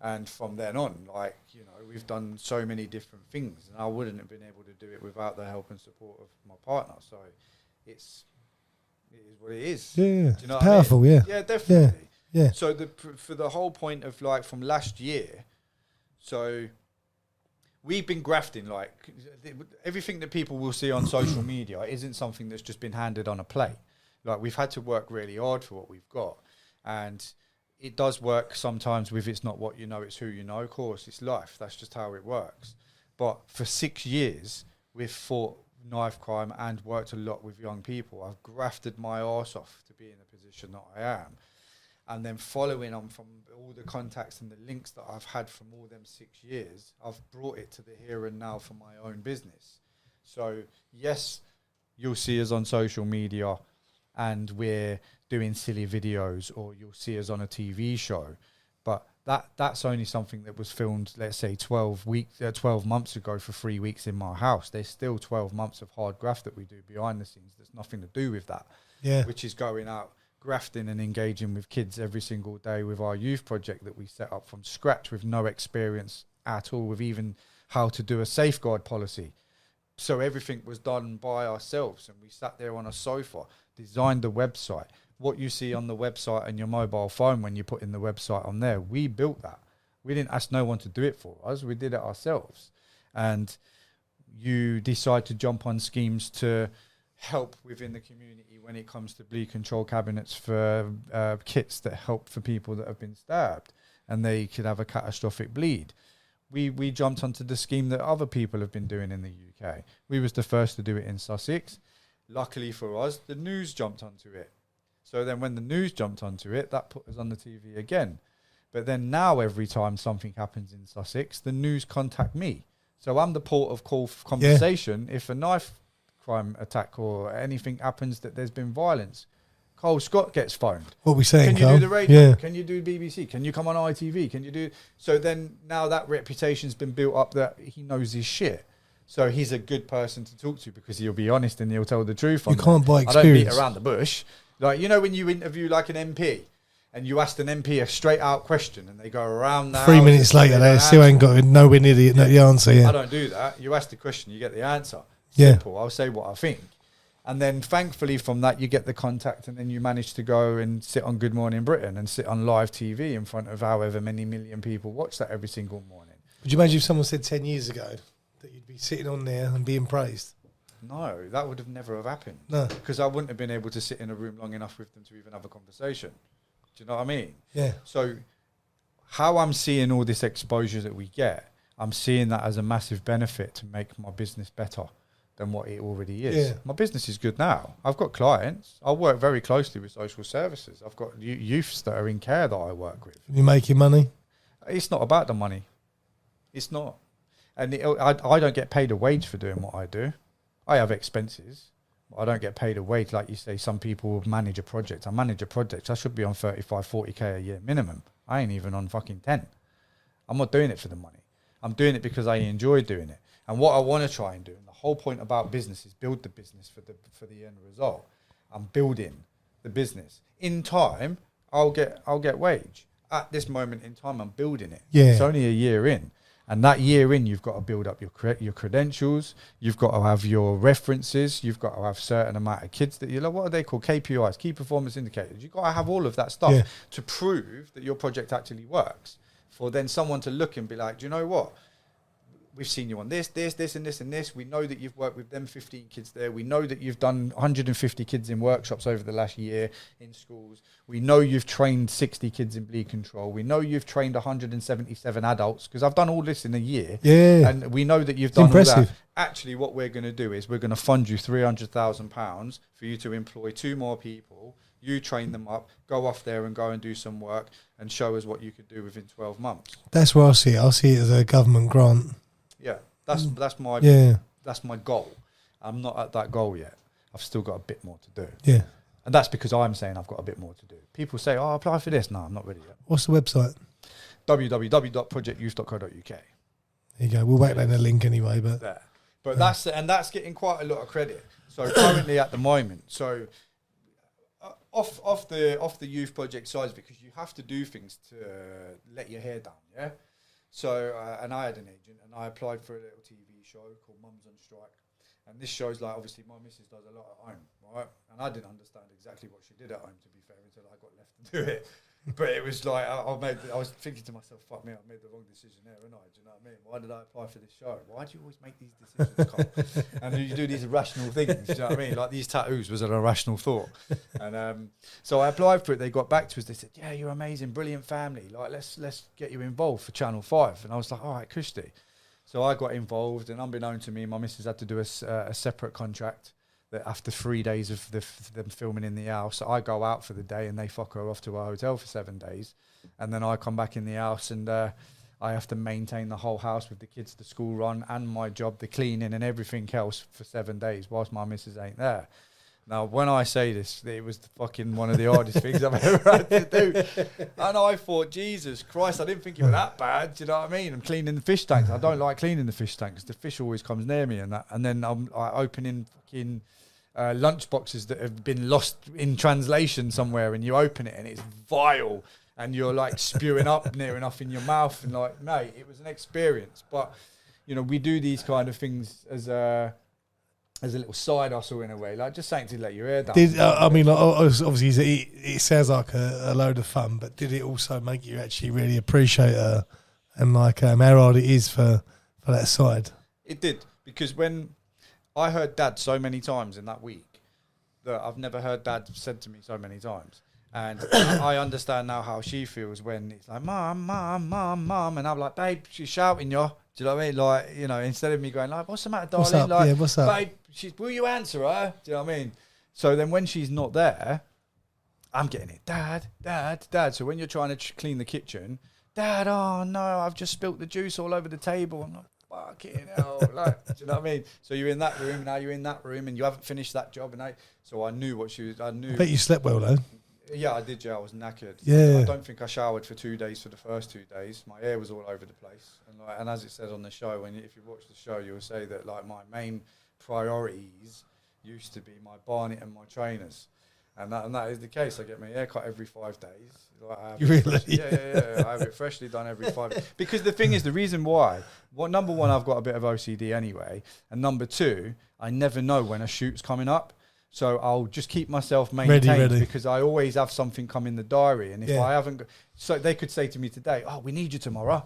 And from then on, like, you know, we've done so many different things, and I wouldn't have been able to do it without the help and support of my partner. So it is what it is. Yeah. Do you know It's what I mean? powerful, yeah. Yeah, definitely. Yeah. So for the whole point of, like, from last year, so we've been grafting, like, everything that people will see on social media isn't something that's just been handed on a plate. Like, we've had to work really hard for what we've got. And it does work sometimes with it's not what you know, it's who you know. Of course, it's life. That's just how it works. But for 6 years, we've fought knife crime and worked a lot with young people. I've grafted my arse off to be in the position that I am. and then following on from all the contacts and the links that I've had from all them 6 years, I've brought it to the here and now for my own business. So yes, you'll see us on social media and we're doing silly videos, or you'll see us on a TV show, but that's only something that was filmed, let's say 12 months ago for 3 weeks in my house. There's still 12 months of hard graft that we do behind the scenes that's nothing to do with that, which is going out, grafting and engaging with kids every single day with our youth project that we set up from scratch with no experience at all with even how to do a safeguard policy. So everything was done by ourselves, and we sat there on a sofa, designed the website. What you see on the website and your mobile phone when you put in the website on there, we built that. We didn't ask no one to do it for us. We did it ourselves. And you decide to jump on schemes to help within the community when it comes to bleed control cabinets for kits that help for people that have been stabbed and they could have a catastrophic bleed. We jumped onto the scheme that other people have been doing in the UK. We was the first to do it in Sussex. Luckily for us, the news jumped onto it. So then when the news jumped onto it, that put us on the TV again. But then now every time something happens in Sussex, the news contact me. So I'm the port of call conversation. If a knife crime attack or anything happens that there's been violence, Cole Scott gets phoned. What are we saying, Can you Carl? do the radio? Yeah. Can you do BBC? Can you come on ITV? Can you do... So then now that reputation's been built up that he knows his shit. So he's a good person to talk to because he'll be honest and he'll tell the truth. You can't buy I experience. don't beat around the bush. Like, you know, when you interview like an MP and you ask an MP a straight out question and they go around the 3 minutes later, they still ain't got nowhere near the answer. I Yeah. don't do that. You ask the question, you get the answer. Yeah. Simple. I'll say what I think. And then thankfully from that, you get the contact and then you manage to go and sit on Good Morning Britain and sit on live TV in front of however many million people watch that every single morning. Would you imagine if someone said 10 years ago that you'd be sitting on there and being praised? No, that would have never have happened. No. Because I wouldn't have been able to sit in a room long enough with them to even have a conversation. Do you know what I mean? Yeah. So how I'm seeing all this exposure that we get, I'm seeing that as a massive benefit to make my business better than what it already is. Yeah. My business is good now. I've got clients. I work very closely with social services. I've got youths that are in care that I work with. You making money? It's not about the money. It's not. And I don't get paid a wage for doing what I do. I have expenses. I don't get paid a wage. Like you say, some people manage a project. I manage a project. I should be on 35, 40K a year minimum. I ain't even on fucking 10. I'm not doing it for the money. I'm doing it because I enjoy doing it. And what I want to try and do, and the whole point about business is build the business for the end result. I'm building the business. In time, I'll get wage. At this moment in time, I'm building it. Yeah. It's only a year in. And that year in, you've got to build up your credentials. You've got to have your references. You've got to have certain amount of kids that you love. What are they called? KPIs, key performance indicators. You've got to have all of that stuff to prove that your project actually works. For then someone to look and be like, do you know what? We've seen you on this, and this. We know that you've worked with them 15 kids there. We know that you've done 150 kids in workshops over the last year in schools. We know you've trained 60 kids in bleed control. We know you've trained 177 adults because I've done all this in a year. Yeah. And we know that you've done all impressive. that. Actually, what we're going to do is we're going to fund you £300,000 for you to employ 2 more people. You train them up, go off there and go and do some work and show us what you could do within 12 months. That's where I see it. I see it as a government grant. Yeah, that's my that's my goal. I'm not at that goal yet. I've still got a bit more to do. Yeah. And that's because I'm saying I've got a bit more to do. People say, "Oh, apply for this." No, I'm not ready yet. What's the website? www.projectyouth.co.uk. There you go. We'll whack that in a link anyway. But There. But that's getting quite a lot of credit. So currently at the moment, so off the youth project side, because you have to do things to let your hair down, yeah. So and I had an agent, and I applied for a little TV show called Mums on Strike, and this show's like obviously my missus does a lot at home, right? And I didn't understand exactly what she did at home, to be fair, until I got left to do it. But it was like I was thinking to myself, fuck me, I made the wrong decision there, and do you know what I mean? Why did I apply for this show? Why do you always make these decisions, Cole? And you do these irrational things, do you know what I mean? Like these tattoos was an irrational thought. And so I applied for it. They got back to us. They said, yeah, you're amazing, brilliant family. Like let's get you involved for Channel 5. And I was like, all right, Christy. So I got involved, and unbeknown to me, my missus had to do a separate contract that after 3 days of them filming in the house, I go out for the day and they fuck her off to a hotel for 7 days. And then I come back in the house and I have to maintain the whole house with the kids to school run and my job, the cleaning and everything else for 7 days whilst my missus ain't there. Now, when I say this, it was fucking one of the hardest things I've ever had to do. And I thought, Jesus Christ, I didn't think it was that bad. Do you know what I mean? I'm cleaning the fish tanks. I don't like cleaning the fish tanks. The fish always comes near me and that. And then I'm opening fucking lunch boxes that have been lost in translation somewhere, and you open it and it's vile and you're like spewing up near enough in your mouth. And like, mate, it was an experience. But, you know, we do these kind of things as a little side hustle in a way, like just saying to let your hair down. I mean, obviously, it sounds like a load of fun, but did it also make you actually really appreciate her and like how hard it is for that side? It did, because when I heard Dad so many times in that week that I've never heard Dad said to me so many times. And I understand now how she feels when it's like, Mum, Mum, Mum, Mum. And I'm like, babe, she's shouting you. Do you know what I mean? Like, you know, instead of me going like, what's the matter, darling? What's up? Like, yeah, what's up? Babe, will you answer her? Do you know what I mean? So then when she's not there, I'm getting it. Dad, Dad, Dad. So when you're trying to clean the kitchen, Dad, oh no, I've just spilt the juice all over the table. I'm like, fucking hell. Like, do you know what I mean? So you're in that room, now you're in that room, and you haven't finished that job. So I knew what she was, I bet you slept well though. Yeah, I did. Yeah, I was knackered. Yeah. I don't think I showered for 2 days for the first 2 days. My hair was all over the place. And as it says on the show, if you watch the show, you'll say that like my main priorities used to be my barnet and my trainers. And that is the case. I get my hair cut every 5 days. Like I have Really? Yeah. I have it freshly done every 5 days. Because the thing is, the reason why, number one, I've got a bit of OCD anyway. And number two, I never know when a shoot's coming up. So I'll just keep myself maintained ready. because I always have something come in the diary. And if I haven't... So they could say to me today, oh, we need you tomorrow.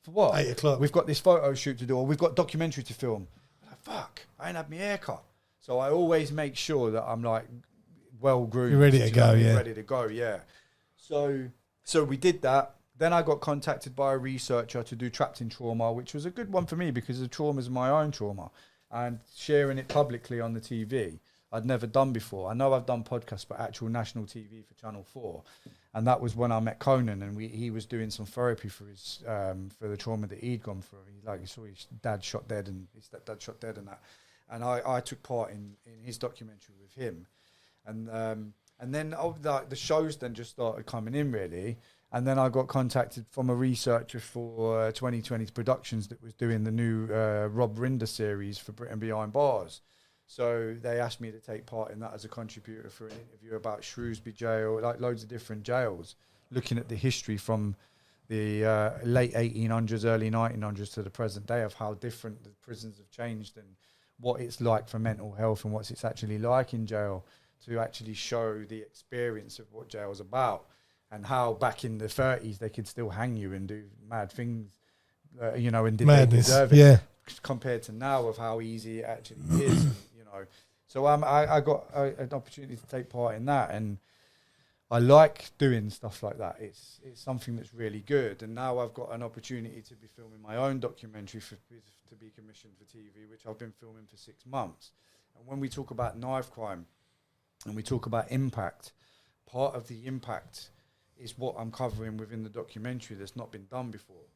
For what? 8 o'clock. We've got this photo shoot to do, or we've got documentary to film. I'm like, fuck, I ain't had my hair cut. So I always make sure that I'm like well-groomed. You're ready to go, yeah. Ready to go, yeah. So we did that. Then I got contacted by a researcher to do Trapped in Trauma, which was a good one for me because the trauma is my own trauma. And sharing it publicly on the TV, I'd never done before. I know I've done podcasts, but actual national TV for Channel 4. And that was when I met Conan, and he was doing some therapy for his for the trauma that he'd gone through. He saw his dad shot dead and his stepdad shot dead and that. And I took part in his documentary with him. And then the shows then just started coming in, really. And then I got contacted from a researcher for 2020 Productions that was doing the new Rob Rinder series for Britain Behind Bars. So they asked me to take part in that as a contributor for an interview about Shrewsbury Jail, like loads of different jails, looking at the history from the late 1800s, early 1900s to the present day of how different the prisons have changed and what it's like for mental health and what it's actually like in jail, to actually show the experience of what jail's about and how back in the 30s they could still hang you and do mad things, and did they deserve it? Yeah. Compared to now of how easy it actually is, So I got an opportunity to take part in that, and I like doing stuff like that. It's something that's really good, and now I've got an opportunity to be filming my own documentary to be commissioned for TV, which I've been filming for 6 months. And when we talk about knife crime and we talk about impact, part of the impact is what I'm covering within the documentary that's not been done before.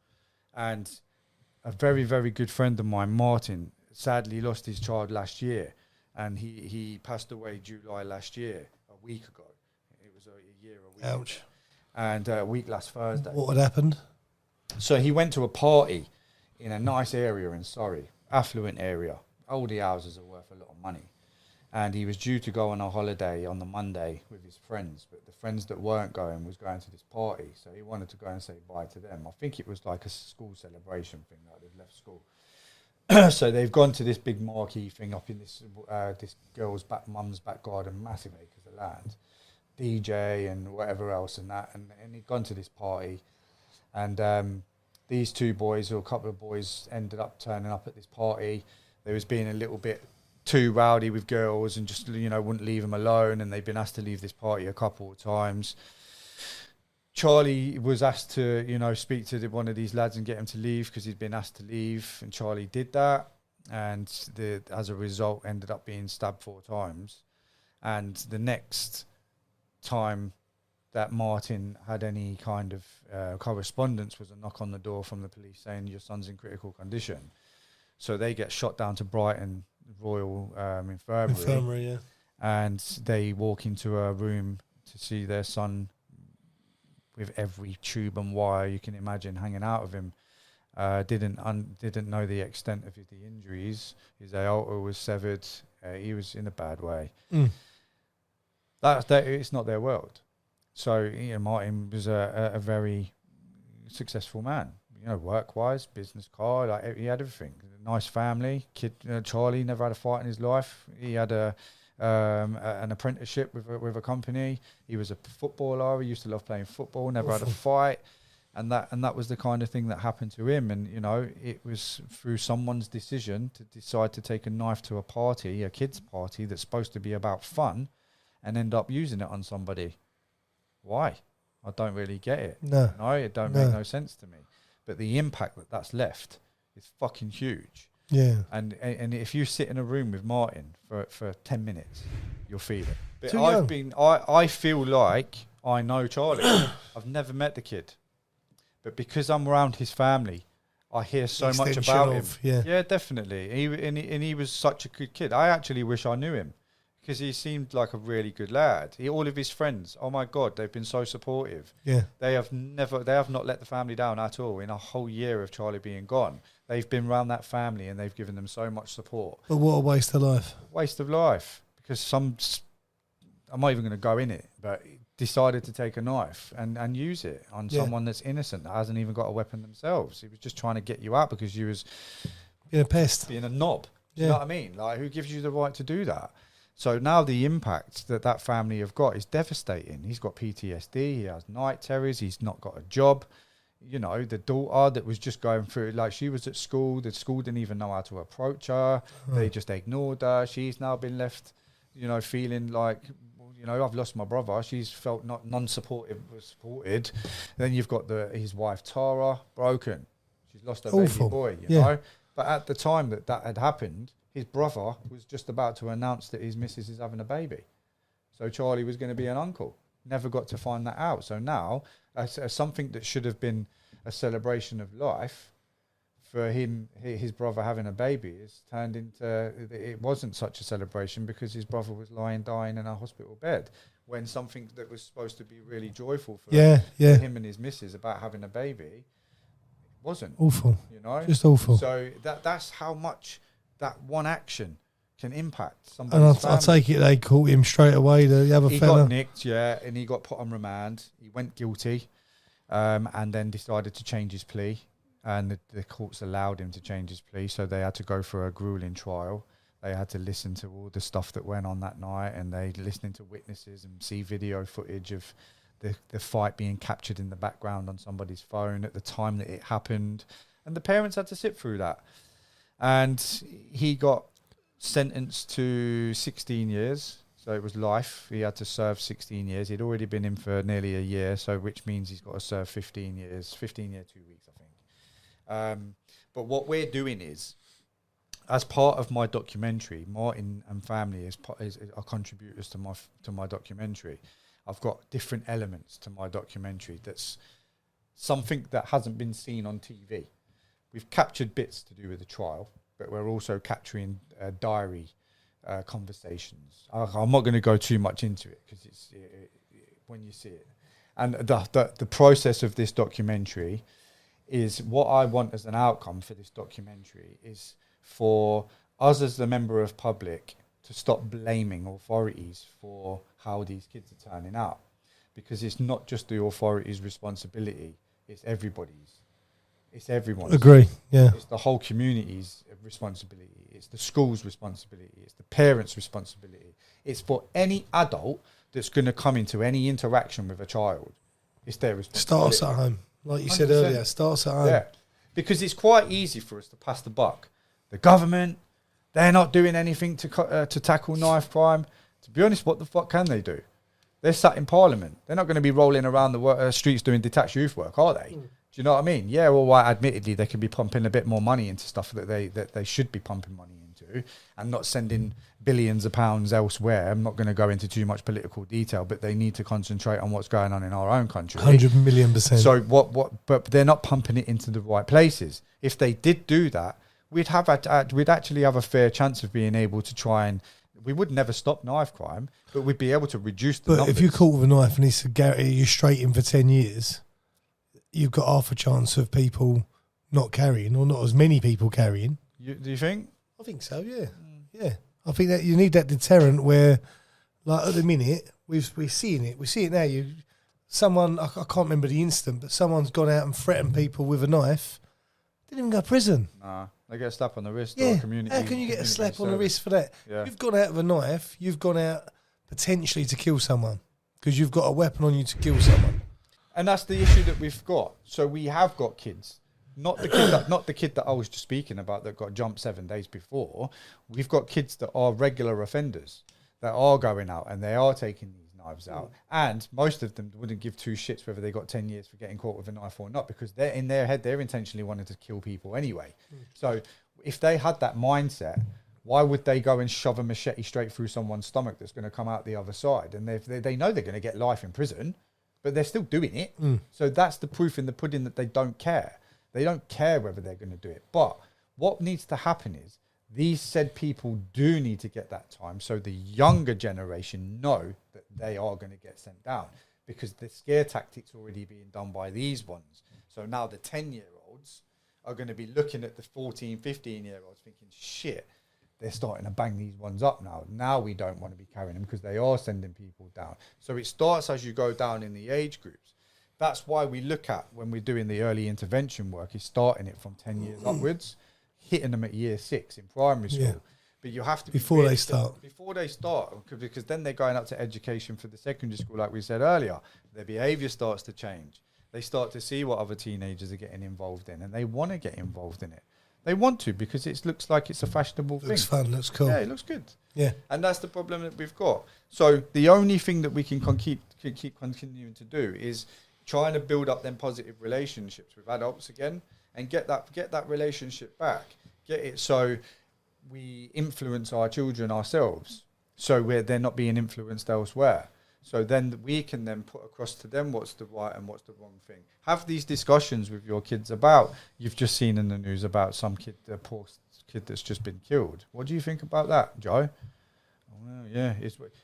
And a very, very good friend of mine, Martin, sadly lost his child last year, and he passed away July last year, a week ago. It was a year, a week Ouch. ago. And a week last Thursday. What had happened? So he went to a party in a nice area in Surrey, affluent area. All the houses are worth a lot of money. And he was due to go on a holiday on the Monday with his friends, but the friends that weren't going was going to this party, so he wanted to go and say bye to them. I think it was like a school celebration thing, like they've left school. So they've gone to this big marquee thing up in this girl's mum's back garden, massive acres of land, DJ and whatever else and that, and he'd gone to this party, and these two boys, or a couple of boys, ended up turning up at this party. They was being a little bit too rowdy with girls and just, wouldn't leave them alone, and they've been asked to leave this party a couple of times. Charlie was asked to, speak to one of these lads and get him to leave because he'd been asked to leave, and Charlie did that. and as a result ended up being stabbed 4 times. And the next time that Martin had any kind of correspondence was a knock on the door from the police saying your son's in critical condition. So they get shot down to Brighton Royal Infirmary, yeah. and they walk into a room to see their son with every tube and wire you can imagine hanging out of him. Didn't know the extent of the injuries. His aorta was severed. He was in a bad way. That it's not their world. So Martin was a very successful man. Work-wise, business car, like he had everything. Nice family, kid. Charlie never had a fight in his life. He had an apprenticeship with a company. He was a footballer. He used to love playing football. Never had a fight. And that was the kind of thing that happened to him. And, it was through someone's decision to decide to take a knife to a party, a kid's party that's supposed to be about fun, and end up using it on somebody. Why? I don't really get it. No. It don't make no sense to me. But the impact that's left is fucking huge. Yeah. And if you sit in a room with Martin for 10 minutes, you'll feel it. But Too young. I feel like I know Charlie. I've never met the kid. But because I'm around his family, I hear so much about him. Yeah, definitely. He was such a good kid. I actually wish I knew him because he seemed like a really good lad. All of his friends, oh my God, they've been so supportive. Yeah. They have not let the family down at all. In a whole year of Charlie being gone, they've been around that family and they've given them so much support. But what a waste of life. Waste of life. Because I'm not even going to go in it, but decided to take a knife and use it on someone that's innocent, that hasn't even got a weapon themselves. He was just trying to get you out because you was being a pest, being a knob. Do you know what I mean? Like, who gives you the right to do that? So now the impact that family have got is devastating. He's got PTSD. He has night terrors. He's not got a job. The daughter that was just going through, like, she was at school. The school didn't even know how to approach her. They just ignored her. She's now been left, feeling like, I've lost my brother. She's felt non-supported, supported. Then you've got his wife, Tara, broken. She's lost her baby boy, you know. But at the time that had happened, his brother was just about to announce that his missus is having a baby. So Charlie was going to be an uncle. Never got to find that out. So now, as something that should have been a celebration of life, for his brother having a baby, is turned into, it wasn't such a celebration because his brother was dying in a hospital bed, when something that was supposed to be really joyful for him and his missus about having a baby wasn't. Awful. Just awful. So that's how much that one action can impact somebody's and family. I take it they caught him straight away, the other fella. He got nicked, and he got put on remand. He went guilty, and then decided to change his plea. And the courts allowed him to change his plea, so they had to go for a grueling trial. They had to listen to all the stuff that went on that night, and they listening to witnesses and see video footage of the fight being captured in the background on somebody's phone at the time that it happened. And the parents had to sit through that. And he got sentenced to 16 years. So it was life. He had to serve 16 years. He'd already been in for nearly a year, so which means he's got to serve 15 years, 15 years, 2 weeks, I think. But what we're doing is, as part of my documentary, Martin and family are contributors to my documentary. I've got different elements to my documentary that's something that hasn't been seen on TV. We've captured bits to do with the trial, but we're also capturing diary conversations. I'm not going to go too much into it because it's when you see it. And the process of this documentary is, what I want as an outcome for this documentary is for us as the member of public to stop blaming authorities for how these kids are turning out. Because it's not just the authorities' responsibility, it's everybody's. It's everyone's. Agree, yeah. It's the whole community's responsibility. It's the school's responsibility. It's the parents' responsibility. It's for any adult that's going to come into any interaction with a child. It's their responsibility. Starts at home. Like you 100%. Said earlier, starts at home. Yeah, because it's quite easy for us to pass the buck. The government, they're not doing anything to tackle knife crime. To be honest, what the fuck can they do? They're sat in Parliament. They're not going to be rolling around the streets doing detached youth work, are they? Do you know what I mean? Yeah, well, right, admittedly, they could be pumping a bit more money into stuff that they should be pumping money into, and not sending billions of pounds elsewhere. I'm not going to go into too much political detail, but they need to concentrate on what's going on in our own country. 100,000,000%. So but they're not pumping it into the right places. If they did do that, we'd actually have a fair chance of being able to try and. We would never stop knife crime, but we'd be able to reduce the numbers. If you're caught with a knife and it's a guarantee you're straight in for 10 years, you've got half a chance of people not carrying, or not as many people carrying. Do you think? I think so, yeah. Yeah. I think that you need that deterrent where, like at the minute, we're seeing it. We see it now. Someone, I can't remember the instant, but someone's gone out and threatened people with a knife. Didn't even go to prison. Nah, they get a slap on the wrist. Yeah. Or community. How can you get a slap on the service. wrist for that? Yeah. You've gone out with a knife. You've gone out potentially to kill someone because you've got a weapon on you to kill someone. And that's the issue that we've got. So we have got kids, not the kid that I was just speaking about that got jumped 7 days before. We've got kids that are regular offenders that are going out and they are taking these knives out. And most of them wouldn't give two shits whether they got 10 years for getting caught with a knife or not, because they're in their head, they're intentionally wanting to kill people anyway. So if they had that mindset, why would they go and shove a machete straight through someone's stomach that's going to come out the other side? And they know they're going to get life in prison, but they're still doing it. So that's the proof in the pudding that they don't care. They don't care whether they're going to do it. But what needs to happen is these said people do need to get that time, so the younger generation know that they are going to get sent down, because the scare tactics already being done by these ones. So now the 10-year-olds are going to be looking at the 14, 15-year-olds thinking, shit, they're starting to bang these ones up now. Now we don't want to be carrying them because they are sending people down. So it starts as you go down in the age groups. That's why we look at, when we're doing the early intervention work, is starting it from 10 years upwards, hitting them at year 6 in primary school. Yeah. But you have to Before they start, because then they're going up to education for the secondary school, like we said earlier. Their behaviour starts to change. They start to see what other teenagers are getting involved in, and they want to get involved in it. They want to, because it looks like it's a fashionable thing. looks fun, looks cool. Yeah, it looks good. Yeah. And that's the problem that we've got. So the only thing that we can keep continuing to do is trying to build up them positive relationships with adults again, and get that relationship back. Get it so we influence our children ourselves, so they're not being influenced elsewhere. So then we can then put across to them what's the right and what's the wrong thing. Have these discussions with your kids about, you've just seen in the news about some kid, a poor kid that's just been killed. What do you think about that, Joe? Well, yeah,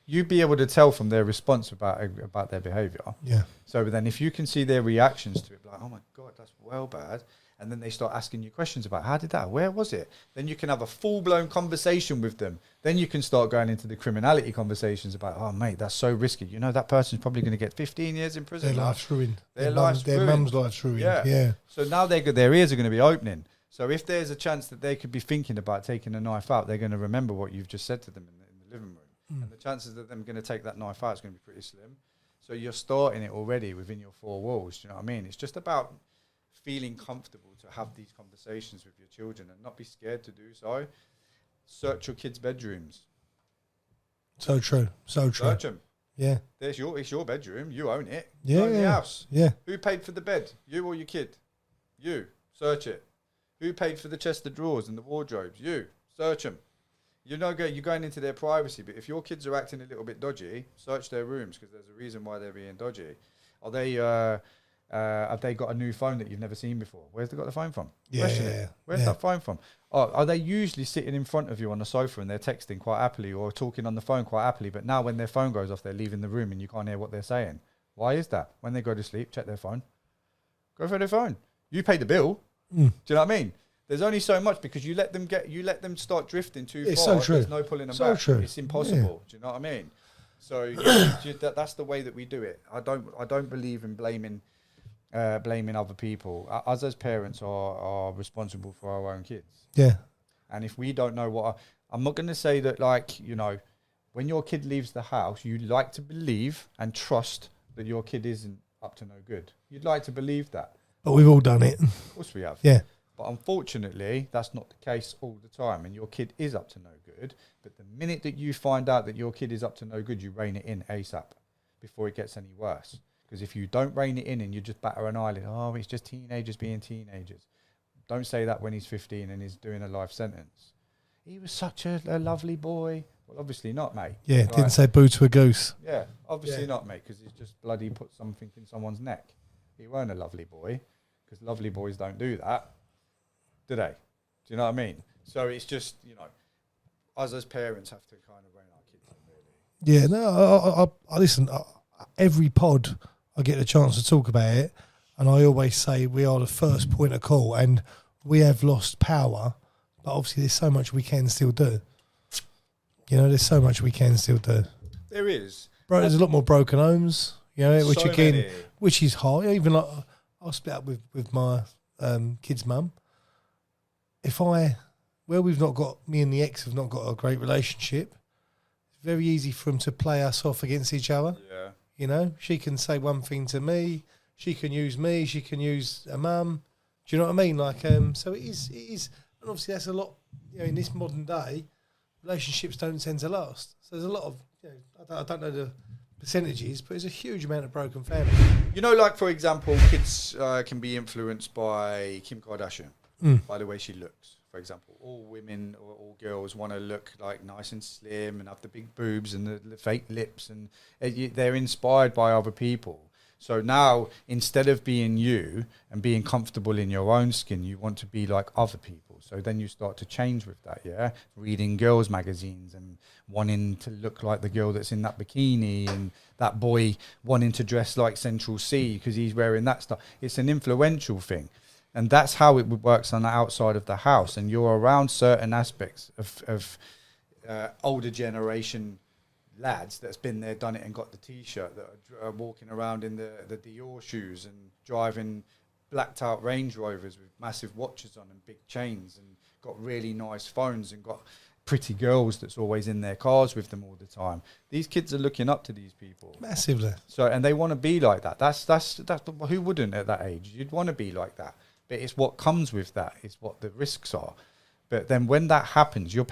you'd be able to tell from their response about their behaviour. Yeah. So then if you can see their reactions to it, like, oh my God, that's well bad. And then they start asking you questions about, how did that, where was it? Then you can have a full-blown conversation with them. Then you can start going into the criminality conversations about, oh mate, that's so risky. You know, that person's probably going to get 15 years in prison. Their life's ruined. Their mum's life's ruined. Yeah. So now their ears are going to be opening. So if there's a chance that they could be thinking about taking a knife out, they're going to remember what you've just said to them in the living room. And the chances of them going to take that knife out is going to be pretty slim. So you're starting it already within your 4 walls. Do you know what I mean? It's just about feeling comfortable to have these conversations with your children and not be scared to do so. Search your kids' bedrooms. So true. So true. Search them. Yeah. It's your bedroom. You own it. Yeah. You own the house. Yeah. Who paid for the bed? You or your kid? You. Search it. Who paid for the chest of drawers and the wardrobes? You. Search them. You're going into their privacy, but if your kids are acting a little bit dodgy, search their rooms, because there's a reason why they're being dodgy. Are they? Have they got a new phone that you've never seen before? Where's they got the phone from? Yeah. Question it. Where's that phone from? Oh, are they usually sitting in front of you on the sofa and they're texting quite happily or talking on the phone quite happily, but now when their phone goes off, they're leaving the room and you can't hear what they're saying? Why is that? When they go to sleep, check their phone. Go for their phone. You pay the bill. Do you know what I mean? There's only so much, because you let them start drifting too far. It's so true. There's no pulling them So back. true. It's impossible. Do you know what I mean? So that's the way that we do it. I don't believe in blaming other people. Us as parents are responsible for our own kids. Yeah. And if we don't know I'm not going to say that, like, you know, when your kid leaves the house, you'd like to believe and trust that your kid isn't up to no good. You'd like to believe that. But we've all done it. Of course we have. Yeah. But unfortunately, that's not the case all the time, and your kid is up to no good. But the minute that you find out that your kid is up to no good, you rein it in ASAP before it gets any worse. Because if you don't rein it in and you just batter an eyelid, oh, it's just teenagers being teenagers. Don't say that when he's 15 and he's doing a life sentence. He was such a lovely boy. Well, obviously not, mate. Yeah, Right. didn't say boo to a goose. Yeah, obviously Yeah. not, mate, because he's just bloody put something in someone's neck. He weren't a lovely boy, because lovely boys don't do that, do they? Do you know what I mean? So it's just, you know, us as parents have to kind of rein our kids in, really. Yeah, no, I listen, every pod I get a chance to talk about it, and I always say we are the first point of call, and we have lost power, but obviously there's so much we can still do. You know, there's so much we can still do. There is. Bro, there's a lot more broken homes, you know, which So again, many. which is high. Even like, I'll split up with my kid's mum. We've not got, me and the ex have not got a great relationship, it's very easy for them to play us off against each other. Yeah. You know, she can say one thing to me, she can use me, she can use a mum. Do you know what I mean? Like, so it is, and obviously that's a lot, you know, in this modern day, relationships don't tend to last. So there's a lot of, you know, I don't know the percentages, but there's a huge amount of broken families. You know, like, for example, kids can be influenced by Kim Kardashian, by the way she looks, for example. All women or all girls want to look like nice and slim and have the big boobs and the fake lips, and they're inspired by other people. So now, instead of being you and being comfortable in your own skin, you want to be like other people. So then you start to change with that, yeah? Reading girls' magazines and wanting to look like the girl that's in that bikini, and that boy wanting to dress like Central C because he's wearing that stuff. It's an influential thing. And that's how it works on the outside of the house. And you're around certain aspects of older generation lads that's been there, done it, and got the T-shirt, that are walking around in the Dior shoes and driving blacked out Range Rovers with massive watches on and big chains, and got really nice phones and got pretty girls that's always in their cars with them all the time. These kids are looking up to these people Massively. So, and they want to be like that. That's who wouldn't at that age? You'd want to be like that. But it's what comes with that. It's what the risks are. But then when that happens, your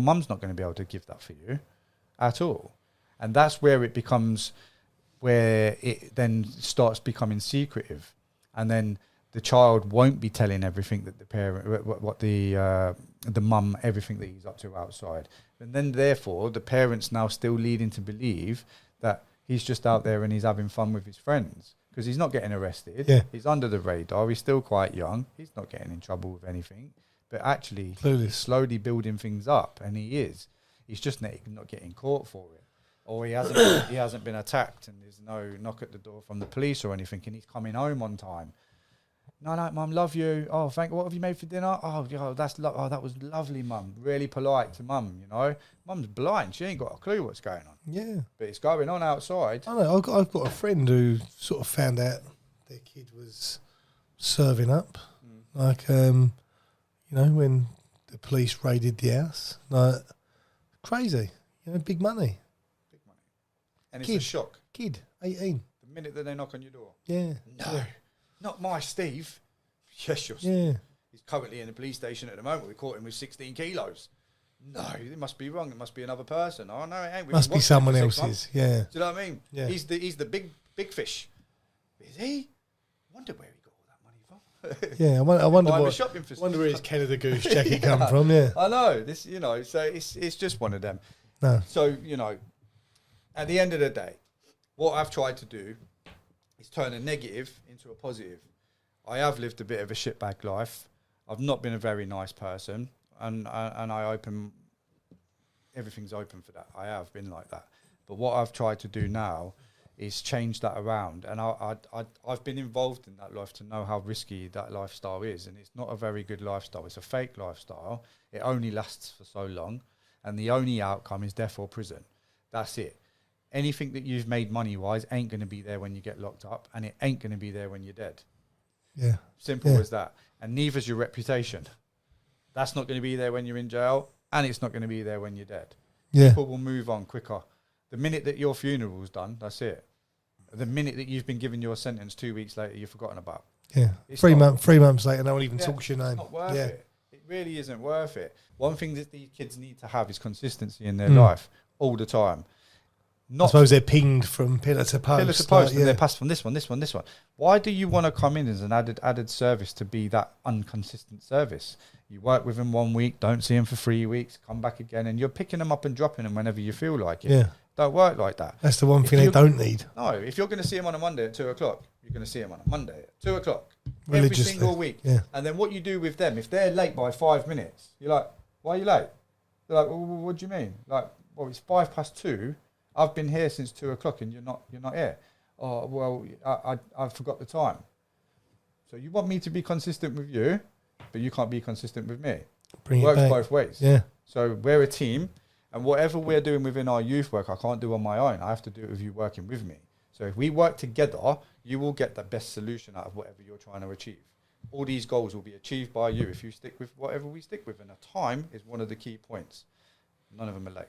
mum's not going to be able to give that for you at all. And that's where it becomes, where it then starts becoming secretive. And then the child won't be telling everything that the parent, what the mum, everything that he's up to outside. And then therefore the parent's now still leading to believe that he's just out there and he's having fun with his friends, because he's not getting arrested. Yeah. He's under the radar. He's still quite young. He's not getting in trouble with anything. But actually, he's slowly building things up, and he is. He's just not getting caught for it. Or he hasn't been attacked, and there's no knock at the door from the police or anything, and he's coming home on time. No, Mum, love you. Oh, what have you made for dinner? Oh, that was lovely, Mum. Really polite to Mum, you know. Mum's blind. She ain't got a clue what's going on. Yeah. But it's going on outside. I know. I've got a friend who sort of found out their kid was serving up. Like, you know, when the police raided the house. Like, crazy. You know, big money. Big money. And it's a shock. Kid, 18. The minute that they knock on your door. Yeah. No. Yeah. Not my Steve. Yes, your Steve. Yeah. He's currently in the police station at the moment. We caught him with 16 kilos. No, it must be wrong. It must be another person. Oh, no, it ain't. Must be someone else's. Yeah. Do you know what I mean? Yeah. He's the big fish. Is he? Wonder where he got all that money from. Yeah, I wonder Buy him a shopping where his Canada Goose jacket Yeah. come from, yeah. I know. This, you know, so it's just one of them. No. So, you know, at the end of the day, what I've tried to do is turn a negative into a positive. I have lived a bit of a shitbag life. I've not been a very nice person, and everything's open for that. I have been like that. But what I've tried to do now is change that around, and I've been involved in that life to know how risky that lifestyle is, and it's not a very good lifestyle. It's a fake lifestyle. It only lasts for so long, and the only outcome is death or prison. That's it. Anything that you've made money-wise ain't going to be there when you get locked up, and it ain't going to be there when you're dead. Yeah. Simple as that. And neither's your reputation. That's not going to be there when you're in jail, and it's not going to be there when you're dead. Yeah. People will move on quicker. The minute that your funeral's done, that's it. The minute that you've been given your sentence 2 weeks later, you've forgotten about. Yeah. It's 3 not- months later, no one even Yeah, talks your name. It's not worth Yeah. it. It really isn't worth it. One thing that these kids need to have is consistency in their life all the time. I Not suppose they're pinged from pillar to post. pillar to post, like, and they're passed from this one, this one, this one. Why do you want to come in as an added service to be that inconsistent service? You work with them 1 week, don't see them for 3 weeks, come back again, and you're picking them up and dropping them whenever you feel like it. Yeah. Don't work like that. That's the one If thing they you- don't need. No, if you're going to see them on a Monday at 2 o'clock, you're going to see them on a Monday at 2 o'clock every Religiously. single week. Yeah. And then what you do with them, if they're late by 5 minutes, you're like, why are you late? They're like, well, what do you mean? Like, well, it's 2:05. I've been here since 2 o'clock and you're not here. Oh, well, I forgot the time. So you want me to be consistent with you, but you can't be consistent with me. Bring it Works back. both ways. Yeah. So we're a team, and whatever we're doing within our youth work, I can't do on my own. I have to do it with you working with me. So if we work together, you will get the best solution out of whatever you're trying to achieve. All these goals will be achieved by you if you stick with whatever we stick with. And the time is one of the key points. None of them are late.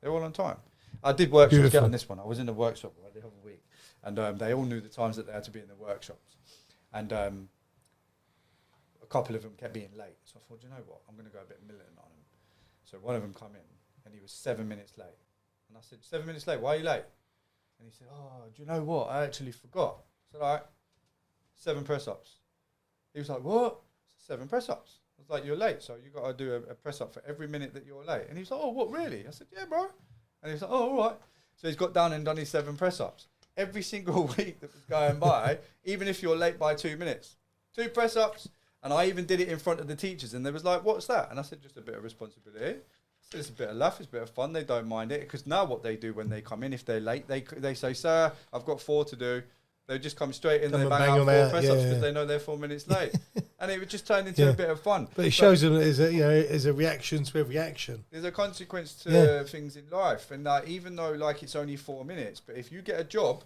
They're all on time. I did workshops. Beautiful. Get on this one. I was in the workshop the other week, and they all knew the times that they had to be in the workshops. And a couple of them kept being late. So I thought, you know what? I'm going to go a bit militant on them. So one of them come in, and he was 7 minutes late. And I said, 7 minutes late? Why are you late? And he said, oh, do you know what? I actually forgot. I said, all right, 7 press-ups. He was like, what? 7 press-ups. I was like, you're late, so you got to do a press-up for every minute that you're late. And he was like, oh, what, really? I said, yeah, bro. And he was like, oh, all right. So he's got down and done his 7 press-ups. Every single week that was going by, even if you're late by 2 minutes, 2 press-ups. And I even did it in front of the teachers, and they was like, what's that? And I said, just a bit of responsibility. I said, it's a bit of laugh, it's a bit of fun, they don't mind it. Because now what they do when they come in, if they're late, they say, sir, I've got 4 to do. They just come straight in and they bang out 4 press-ups because they know they're 4 minutes late. And it would just turn into a bit of fun. But it shows them as a reaction to every action. There's a consequence to things in life. And even though like it's only 4 minutes, but if you get a job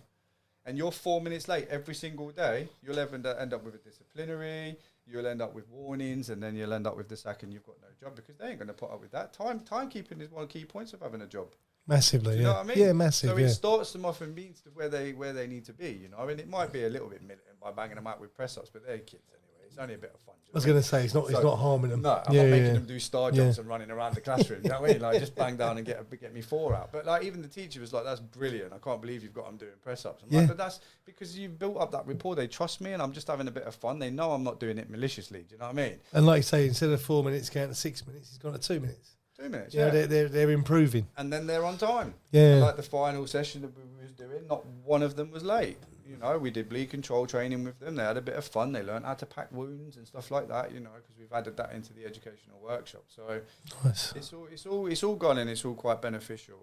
and you're 4 minutes late every single day, you'll end up with a disciplinary, you'll end up with warnings, and then you'll end up with the sack and you've got no job because they ain't going to put up with that. Timekeeping is one of the key points of having a job. Massively, You know what I mean? Yeah, massive, So it starts them off and means to where they need to be, you know. I mean, it might be a little bit militant by banging them out with press-ups, but they're kids anyway. It's only a bit of fun. I was going to say, it's not harming them. No, I'm not making them do star jumps and running around the classroom. You know what I mean? Like, just bang down and get me 4 out. But like, even the teacher was like, that's brilliant. I can't believe you've got them doing press-ups. I'm like, but that's because you've built up that rapport. They trust me and I'm just having a bit of fun. They know I'm not doing it maliciously. Do you know what I mean? And like you say, instead of 4 minutes going to 6 minutes, he's gone to 2 minutes. 2 minutes, Yeah, they're improving. And then they're on time. Yeah. Like the final session that we was doing, not one of them was late. You know, we did bleed control training with them. They had a bit of fun. They learned how to pack wounds and stuff like that. You know, because we've added that into the educational workshop. So Nice. it's all gone and it's all quite beneficial.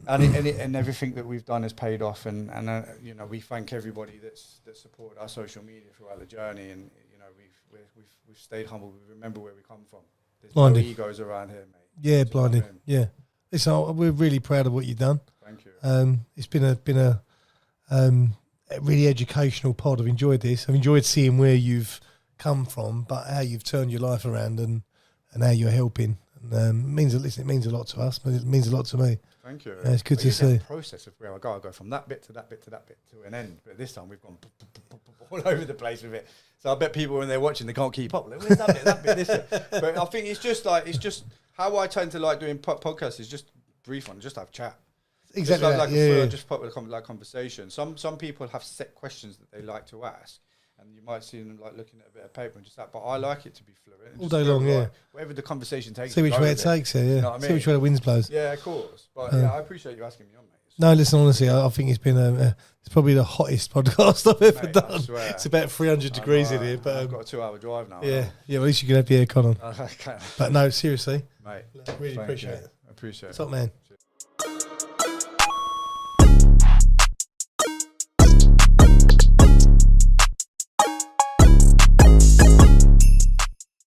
And everything that we've done has paid off. And you know, we thank everybody that supported our social media throughout the journey. And you know, we've stayed humble. We remember where we come from. There's Blinding. no egos around here, mate. Yeah, Do you know what blinding. I mean? Yeah. Listen, we're really proud of what you've done. Thank you. It's been a really educational pod. I've enjoyed this. I've enjoyed seeing where you've come from, but how you've turned your life around and how you're helping. And it means a lot to us, but it means a lot to me. Thank you. Yeah, it's good to see. The process of where I go from that bit to that bit to that bit to an end. But this time we've gone all over the place with it. So I bet people when they're watching they can't keep up. Like, where's that bit, this bit? But I think it's just how I tend to like doing podcasts is just brief one, just have chat. Exactly. Just put with like conversation. Some people have set questions that they like to ask. And you might see them like looking at a bit of paper and just that, but I like it to be fluid. All day long, yeah. Whatever the conversation takes. See which way it takes, yeah. You know what I mean? See which way the wind blows. Yeah, of course. But yeah, I appreciate you asking me on, mate. No, listen, honestly, I think it's been it's probably the hottest podcast I've ever Mate, I done. swear. It's about 300 degrees in here, but I've got a 2-hour drive now. yeah, at least you can have the aircon on. Okay. But no, seriously, Mate, really thank appreciate you. it. I appreciate it. Top man. Cheers.